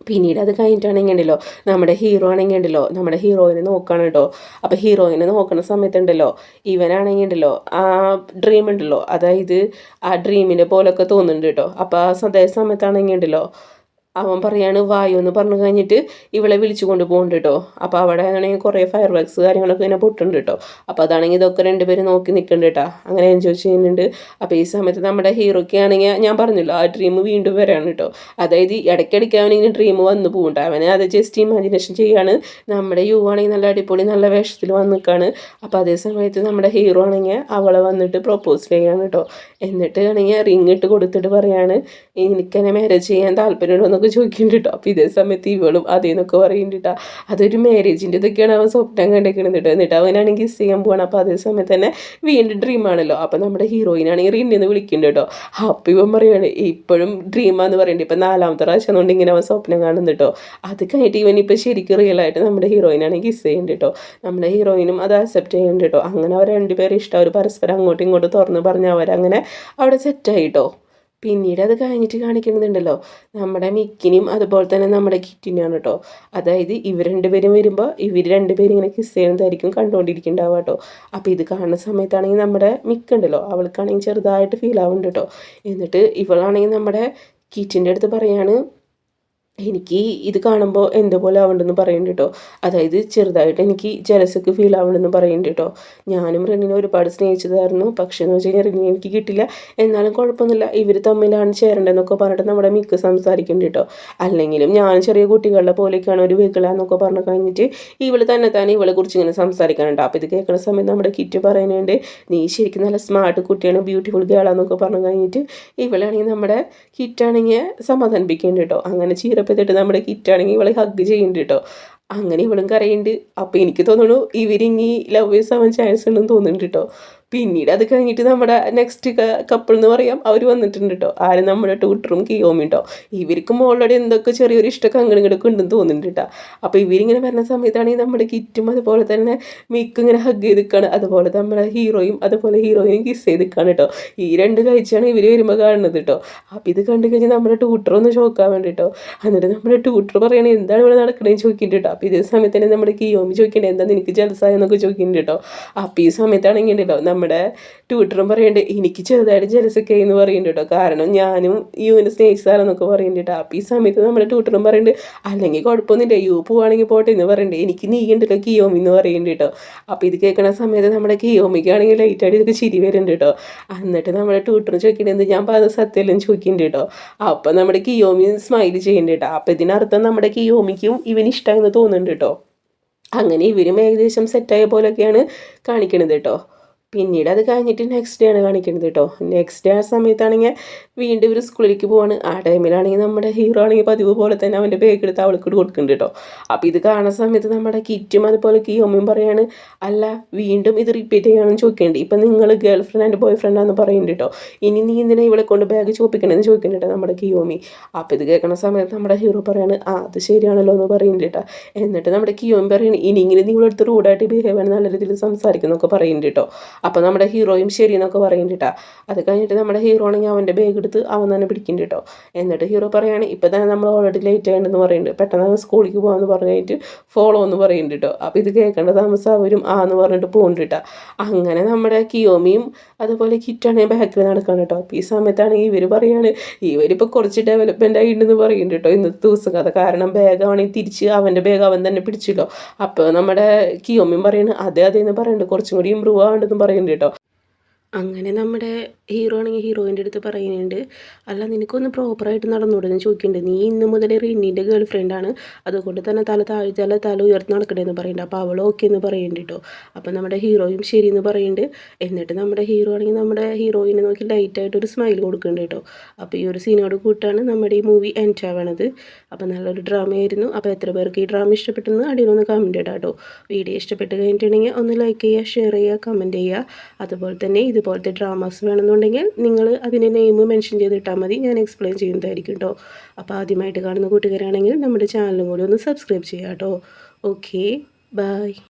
Speaker 1: പിന്നീട് അത് കഴിഞ്ഞിട്ടാണെങ്കിൽ ഉണ്ടല്ലോ നമ്മുടെ ഹീറോ ആണെങ്കിൽ ഉണ്ടല്ലോ നമ്മുടെ ഹീറോയിനെ നോക്കുകയാണ് കേട്ടോ. അപ്പോൾ ഹീറോയിനെ നോക്കുന്ന സമയത്തുണ്ടല്ലോ ഇവനാണെങ്കിൽ ഉണ്ടല്ലോ ആ ഡ്രീം ഉണ്ടല്ലോ, അതായത് ആ ഡ്രീമിനെ പോലൊക്കെ തോന്നുന്നുണ്ട് കേട്ടോ. അപ്പോൾ അതേ സമയത്താണെങ്കിൽ ഉണ്ടല്ലോ അവൻ പറയാണ് വായു എന്ന് പറഞ്ഞു കഴിഞ്ഞിട്ട് ഇവളെ വിളിച്ചു കൊണ്ട് പോകുന്നുണ്ട് കേട്ടോ. അപ്പോൾ അവിടെ ആണെങ്കിൽ കുറേ ഫയർ വർക്ക്സ് കാര്യങ്ങളൊക്കെ ഇങ്ങനെ പൊട്ടുന്നുണ്ട് കേട്ടോ. അപ്പോൾ അതാണെങ്കിൽ ഇതൊക്കെ രണ്ടുപേരും നോക്കി നിൽക്കുന്നുണ്ട് കേട്ടോ. അങ്ങനെ എൻജോയ് ചെയ്യുന്നുണ്ട്. അപ്പോൾ ഈ സമയത്ത് നമ്മുടെ ഹീറോയ്ക്ക് ആണെങ്കിൽ ഞാൻ പറഞ്ഞല്ലോ ആ ഡ്രീം വീണ്ടും വരാണ് കേട്ടോ. അതായത് ഇടയ്ക്കിടയ്ക്ക് അവനിങ്ങനെ ഡ്രീം വന്ന് പോകുന്നുണ്ട്. അവനെ അത് ജസ്റ്റ് ഇമാജിനേഷൻ ചെയ്യാണ്. നമ്മുടെ യു ആണെങ്കിൽ നല്ല അടിപൊളി നല്ല വേഷത്തിൽ വന്ന് നിൽക്കുകയാണ്. അപ്പോൾ അതേ സമയത്ത് നമ്മുടെ ഹീറോ ആണെങ്കിൽ അവളെ വന്നിട്ട് പ്രൊപ്പോസ് ചെയ്യാണ് കേട്ടോ. എന്നിട്ട് ആണെങ്കിൽ റിങ് ഇട്ട് കൊടുത്തിട്ട് പറയാണ് എനിക്കെന്നെ മാരേജ് ചെയ്യാൻ താല്പര്യമുണ്ടോ എന്നൊക്കെ ചോദിക്കുന്നുണ്ട് കേട്ടോ. അപ്പോൾ ഇതേ സമയത്ത് ഇവളും അതേന്നൊക്കെ പറയുന്നുണ്ട് കേട്ടോ. അതൊരു മാരേജിൻ്റെ ഇതൊക്കെയാണ് അവൻ സ്വപ്നം കണ്ടേക്കുന്നത് കേട്ടോ. എന്നിട്ട് അവനാണെങ്കിൽ കിസ് ചെയ്യാൻ പോവാണ്. അപ്പോൾ അതേ സമയത്ത് തന്നെ വീണ്ടും ഡ്രീമാണല്ലോ. അപ്പോൾ നമ്മുടെ ഹീറോയിനാണെങ്കിൽ റിന്നെന്ന് വിളിക്കുന്നുണ്ട് കേട്ടോ. അപ്പോൾ ഇവൻ പറയുകയാണ് ഇപ്പോഴും ഡ്രീമാന്ന് പറയുന്നുണ്ട്. ഇപ്പം 4ാമത്തെ പ്രാവശ്യം കൊണ്ട് ഇങ്ങനെ അവൻ സ്വപ്നം കാണുന്നു കേട്ടോ. അത് കഴിഞ്ഞിട്ട് ഇവൻ ഇപ്പോൾ ശരിക്കും റിയലായിട്ട് നമ്മുടെ ഹീറോയിനാണെങ്കിൽ കിസ് ചെയ്യുന്നുണ്ട് കേട്ടോ. നമ്മുടെ ഹീറോയിനും അത് അക്സെപ്റ്റ് ചെയ്യുന്നുണ്ട് കേട്ടോ. അങ്ങനെ അവർ രണ്ടുപേരും ഇഷ്ടം, അവർ പരസ്പരം അങ്ങോട്ടും ഇങ്ങോട്ടും തുറന്ന് പറഞ്ഞ് അവരങ്ങനെ അവിടെ സെറ്റായി കേട്ടോ. പിന്നീട് അത് കഴിഞ്ഞിട്ട് കാണിക്കുന്നുണ്ടല്ലോ നമ്മുടെ മിക്കിനും അതുപോലെ തന്നെ നമ്മുടെ കിറ്റിനെയാണ് കേട്ടോ. അതായത് ഇവർ രണ്ടുപേരും വരുമ്പോൾ ഇവർ രണ്ടുപേരും ഇങ്ങനെ കിസ് ചെയ്യുന്നതായിരിക്കും കണ്ടുകൊണ്ടിരിക്കുന്നുണ്ടാവുക കേട്ടോ. അപ്പോൾ ഇത് കാണുന്ന സമയത്താണെങ്കിൽ നമ്മുടെ മിക്കുണ്ടല്ലോ അവൾക്കാണെങ്കിൽ ചെറുതായിട്ട് ഫീൽ ആവുന്നുണ്ട് കേട്ടോ. എന്നിട്ട് ഇവളാണെങ്കിൽ നമ്മുടെ കിറ്റിൻ്റെ അടുത്ത് പറയാണ് എനിക്ക് ഇത് കാണുമ്പോൾ എന്തോ പോലെ ആവുന്നുണ്ടെന്ന് പറയുന്നുണ്ട് കേട്ടോ. അതായത് ചെറുതായിട്ട് എനിക്ക് ജലസൊക്കെ ഫീൽ ആവുന്നുണ്ടെന്ന് പറയുന്നുണ്ട് കേട്ടോ. ഞാനും റെന്നിനെ ഒരുപാട് സ്നേഹിച്ചതായിരുന്നു, പക്ഷേ എന്ന് വെച്ച് കഴിഞ്ഞാൽ റെന്നിനെ എനിക്ക് കിട്ടില്ല, എന്നാലും കുഴപ്പമൊന്നുമില്ല, ഇവർ തമ്മിലാണ് ചേരേണ്ടതെന്നൊക്കെ പറഞ്ഞിട്ട് നമ്മുടെ മിക്ക് സംസാരിക്കുന്നുണ്ട് കേട്ടോ. അല്ലെങ്കിലും ഞാൻ ചെറിയ കുട്ടികളുടെ പോലെയൊക്കെയാണ് ഒരു വെകളാന്നൊക്കെ പറഞ്ഞു കഴിഞ്ഞിട്ട് ഇവൾ തന്നെ ഇവളെ കുറിച്ച് ഇങ്ങനെ സംസാരിക്കാനുണ്ട്. അപ്പോൾ ഇത് കേൾക്കുന്ന സമയത്ത് നമ്മുടെ കിറ്റ് പറയുന്നുണ്ട് നീ ശരിക്കും നല്ല സ്മാർട്ട് കുട്ടിയാണ്, ബ്യൂട്ടിഫുൾ ഗേളാന്നൊക്കെ പറഞ്ഞു കഴിഞ്ഞിട്ട് ഇവളാണെങ്കിൽ നമ്മുടെ കിറ്റാണെങ്കിൽ സമാധാനിപ്പിക്കുന്നുണ്ട് കേട്ടോ. അങ്ങനെ ചീരപ്പത്തിട്ട് നമ്മുടെ കിറ്റാണെങ്കിൽ ഇവളെ ഹഗ് ചെയ്യുന്നുണ്ട് കേട്ടോ. അങ്ങനെ ഇവളും കരയുന്നുണ്ട്. അപ്പോൾ എനിക്ക് തോന്നുന്നു ഇവരിങ്ങി ലവേഴ്സ് ആവാൻ ചാൻസ് ഉണ്ടെന്ന് തോന്നുന്നുണ്ട് കേട്ടോ. പിന്നീട് അത് കഴിഞ്ഞിട്ട് നമ്മുടെ നെക്സ്റ്റ് കപ്പിൾ എന്ന് പറയാം അവർ വന്നിട്ടുണ്ട് കേട്ടോ. ആരും നമ്മുടെ ട്യൂട്ടറും കിയോമിയും കേട്ടോ. ഇവർക്കും ഓൾറെഡി എന്തൊക്കെ ചെറിയൊരു ഇഷ്ടമൊക്കെ അങ്ങനെയൊക്കെ ഉണ്ടെന്ന് തോന്നുന്നുണ്ട് കേട്ടോ. അപ്പോൾ ഇവരിങ്ങനെ വരുന്ന സമയത്താണെങ്കിൽ നമ്മുടെ കിറ്റും അതുപോലെ തന്നെ മിക്കും ഇങ്ങനെ ഹഗ് ചെയ്ത് നിൽക്കുകയാണ്. അതുപോലെ നമ്മുടെ ഹീറോയും അതുപോലെ ഹീറോയിനും കിസ് ചെയ്ത് നിൽക്കുകയാണ് കേട്ടോ. ഈ 2 കാഴ്ചയാണ് ഇവർ വരുമ്പോൾ കാണുന്നത് കേട്ടോ. അപ്പോൾ ഇത് കണ്ടു കഴിഞ്ഞാൽ നമ്മുടെ ട്യൂട്ടർ ഒന്ന് ഷോക്കാൻ വേണ്ടി കേട്ടോ. എന്നിട്ട് നമ്മുടെ ട്യൂട്ടർ പറയണത് എന്താണ് ഇവിടെ നടക്കണേന്ന് ചോദിക്കുന്നുണ്ട് കേട്ടോ. അപ്പോൾ ഇതേ സമയത്ത് തന്നെ നമ്മുടെ കിയോമി ചോദിക്കേണ്ടത് എന്താ നിനക്ക് ജലസായെന്നൊക്കെ ചോദിക്കുന്നുണ്ട് കേട്ടോ. അപ്പോൾ ഈ സമയത്താണെങ്കിൽ ഉണ്ടല്ലോ നമ്മുടെ ട്യൂട്ടറും പറയുന്നുണ്ട് എനിക്ക് ചെറുതായിട്ട് ജലസൊക്കെ എന്ന് പറയുന്നുണ്ട് കേട്ടോ. കാരണം ഞാനും യുവിനെ സ്നേഹിച്ചാലെന്നൊക്കെ പറയുന്നുണ്ട് കേട്ടോ. അപ്പോൾ ഈ സമയത്ത് നമ്മുടെ ട്യൂട്ടറും പറയുന്നുണ്ട് അല്ലെങ്കിൽ കുഴപ്പമൊന്നുമില്ല, യു പോവാണെങ്കിൽ പോട്ടെ എന്ന് പറയുന്നുണ്ട്, എനിക്ക് നീ ഉണ്ടല്ലോ കിയോമി എന്ന് പറയുന്നുണ്ട് കേട്ടോ. അപ്പോൾ ഇത് കേൾക്കുന്ന സമയത്ത് നമ്മുടെ കിയോമിക്കാണെങ്കിൽ ലൈറ്റായിട്ട് ഇതൊക്കെ ചിരി വരുന്നുണ്ട് കേട്ടോ. എന്നിട്ട് നമ്മുടെ ട്യൂട്ടർ ചോദിക്കുന്നുണ്ട് ഞാൻ പറഞ്ഞ സത്യമെല്ലാം ചോദിക്കുന്നുണ്ട് കേട്ടോ. അപ്പോൾ നമ്മുടെ കിയോമി സ്മൈൽ ചെയ്യുന്നുണ്ട് കേട്ടോ. അപ്പോൾ ഇതിനർത്ഥം നമ്മുടെ കിയോമിക്കും ഇവന് ഇഷ്ടമായെന്ന് തോന്നുന്നുണ്ട് കേട്ടോ. അങ്ങനെ ഇവരും ഏകദേശം സെറ്റായ പോലെയൊക്കെയാണ് കാണിക്കണത് കേട്ടോ. പിന്നീട് അത് കഴിഞ്ഞിട്ട് നെക്സ്റ്റ് ഡേ ആണ് കാണിക്കുന്നത് കേട്ടോ. നെക്സ്റ്റ് ഡേ ആ സമയത്താണെങ്കിൽ വീണ്ടും ഇവർ സ്കൂളിലേക്ക് പോവാണ്. ആ ടൈമിലാണെങ്കിൽ നമ്മുടെ ഹീറോ ആണെങ്കിൽ പതിവ് പോലെ തന്നെ അവൻ്റെ ബാഗ് എടുത്ത് അവൾക്ക് കൊടുക്കുന്നുണ്ട് കേട്ടോ. അപ്പോൾ ഇത് കാണുന്ന സമയത്ത് നമ്മുടെ കിറ്റും അതുപോലെ കിയോമിയും പറയാണ്, അല്ല വീണ്ടും ഇത് റിപ്പീറ്റ് ചെയ്യണമെന്ന് ചോദിക്കേണ്ടി, ഇപ്പം നിങ്ങൾ ഗേൾ ഫ്രണ്ട് ആൻഡ് ബോയ് ഫ്രണ്ടാണെന്ന് പറയുന്നുണ്ട് കേട്ടോ. ഇനി നീ എന്തിനാ ഇവളെ കൊണ്ട് ബാഗ് ചോദിക്കണമെന്ന് ചോദിക്കുന്നുണ്ട് നമ്മുടെ കിയോമി. അപ്പോൾ ഇത് കേൾക്കുന്ന സമയത്ത് നമ്മുടെ ഹീറോ പറയാണ്, ആ അത് ശരിയാണല്ലോ എന്ന് പറയുന്നുണ്ട് കേട്ടോ. എന്നിട്ട് നമ്മുടെ കിയോമി പറയുന്നത്, ഇനി ഇങ്ങനെ നിങ്ങളെടുത്ത് റൂഡായിട്ട് ബിഹേവ് ചെയ്യണം, നല്ല രീതിയിൽ സംസാരിക്കുന്നൊക്കെ പറയുന്നുണ്ട് കേട്ടോ. അപ്പോൾ നമ്മുടെ ഹീറോയും ശരി എന്നൊക്കെ പറയുന്നുണ്ട് കേട്ടോ. അത് കഴിഞ്ഞിട്ട് നമ്മുടെ ഹീറോ ആണെങ്കിൽ അവൻ്റെ ബാഗ് എടുത്ത് അവൻ തന്നെ പിടിക്കുന്നുണ്ട് കേട്ടോ. എന്നിട്ട് ഹീറോ പറയുകയാണ്, ഇപ്പം തന്നെ നമ്മൾ ഓൾറെഡി ലേറ്റ് ആയിട്ടുണ്ടെന്ന് പറയുന്നുണ്ട്, പെട്ടെന്ന് സ്കൂളിലേക്ക് പോകാമെന്ന് പറഞ്ഞിട്ട് ഫോളോ എന്ന് പറയുന്നുണ്ട് കേട്ടോ. അപ്പോൾ ഇത് കേൾക്കേണ്ട താമസം അവരും എന്ന് പറഞ്ഞിട്ട് പോകുന്നുണ്ട് കേട്ടോ. അങ്ങനെ നമ്മുടെ കിയോമിയും അതുപോലെ കിറ്റാണെങ്കിൽ ബാക്കിൽ നടക്കണം കേട്ടോ. അപ്പോൾ ഈ സമയത്താണെങ്കിൽ ഇവർ പറയാണ്, ഇവരിപ്പോൾ കുറച്ച് ഡെവലപ്മെൻ്റ് ആയിട്ടുണ്ടെന്ന് പറയുന്നുണ്ട് കേട്ടോ ഇന്നത്തെ ദിവസം കഥ. കാരണം ബാഗാണെങ്കിൽ തിരിച്ച് അവൻ്റെ ബാഗ് അവൻ തന്നെ പിടിച്ചല്ലോ. അപ്പോൾ നമ്മുടെ കിയോമിയും പറയുന്നത് അതെ അതെ എന്ന് പറയുന്നുണ്ട്, കുറച്ചും കൂടി ഇമ്പ്രൂവ് ആവേണ്ടെന്ന് പറയുന്നുണ്ട് കേട്ടോ. അങ്ങനെ നമ്മുടെ ഹീറോ ആണെങ്കിൽ ഹീറോയിൻ്റെ അടുത്ത് പറയുന്നുണ്ട്, അല്ല നിനക്കൊന്ന് പ്രോപ്പറായിട്ട് നടന്നൂടെ എന്ന് ചോദിക്കുന്നുണ്ട്. നീ ഇന്ന് മുതൽ റിന്നീൻ്റെ ഗേൾ ഫ്രണ്ടാണ്, അതുകൊണ്ട് തന്നെ തല താഴ്ചാൽ തല ഉയർത്തി നടക്കണേന്ന് പറയുന്നുണ്ട്. അപ്പോൾ അവൾ ഓക്കെ എന്ന് പറയുന്നുണ്ട് കേട്ടോ. അപ്പോൾ നമ്മുടെ ഹീറോയും ശരി എന്ന് പറയുന്നുണ്ട്. എന്നിട്ട് നമ്മുടെ ഹീറോ ആണെങ്കിൽ നമ്മുടെ ഹീറോയിനെ നോക്കി ലൈറ്റായിട്ടൊരു സ്മൈൽ കൊടുക്കുന്നുണ്ട് കേട്ടോ. അപ്പോൾ ഈ ഒരു സീനോട് കൂട്ടാണ് നമ്മുടെ ഈ മൂവി എൻഡ് ആവണത്. അപ്പോൾ നല്ലൊരു ഡ്രാമയായിരുന്നു. അപ്പോൾ എത്ര പേർക്ക് ഈ ഡ്രാമ ഇഷ്ടപ്പെട്ടെന്ന് അടിയിലൊന്ന് കമൻറ്റ് ഇടാം കേട്ടോ. വീഡിയോ ഇഷ്ടപ്പെട്ട് കഴിഞ്ഞിട്ടുണ്ടെങ്കിൽ ഒന്ന് ലൈക്ക് ചെയ്യുക, ഷെയർ ചെയ്യുക, കമൻറ്റ് ചെയ്യുക. അതുപോലെ തന്നെ ഇതുപോലത്തെ ഡ്രാമാസ് വേണമെന്നുണ്ടെങ്കിൽ നിങ്ങൾ അതിൻ്റെ നെയിം മെൻഷൻ ചെയ്തിട്ടാൽ മതി, ഞാൻ എക്സ്പ്ലെയിൻ ചെയ്യുന്നതായിരിക്കും കേട്ടോ. അപ്പോൾ ആദ്യമായിട്ട് കാണുന്ന കൂട്ടുകാരാണെങ്കിൽ നമ്മുടെ ചാനലും കൂടി ഒന്ന് സബ്സ്ക്രൈബ് ചെയ്യാം കേട്ടോ. Okay, by.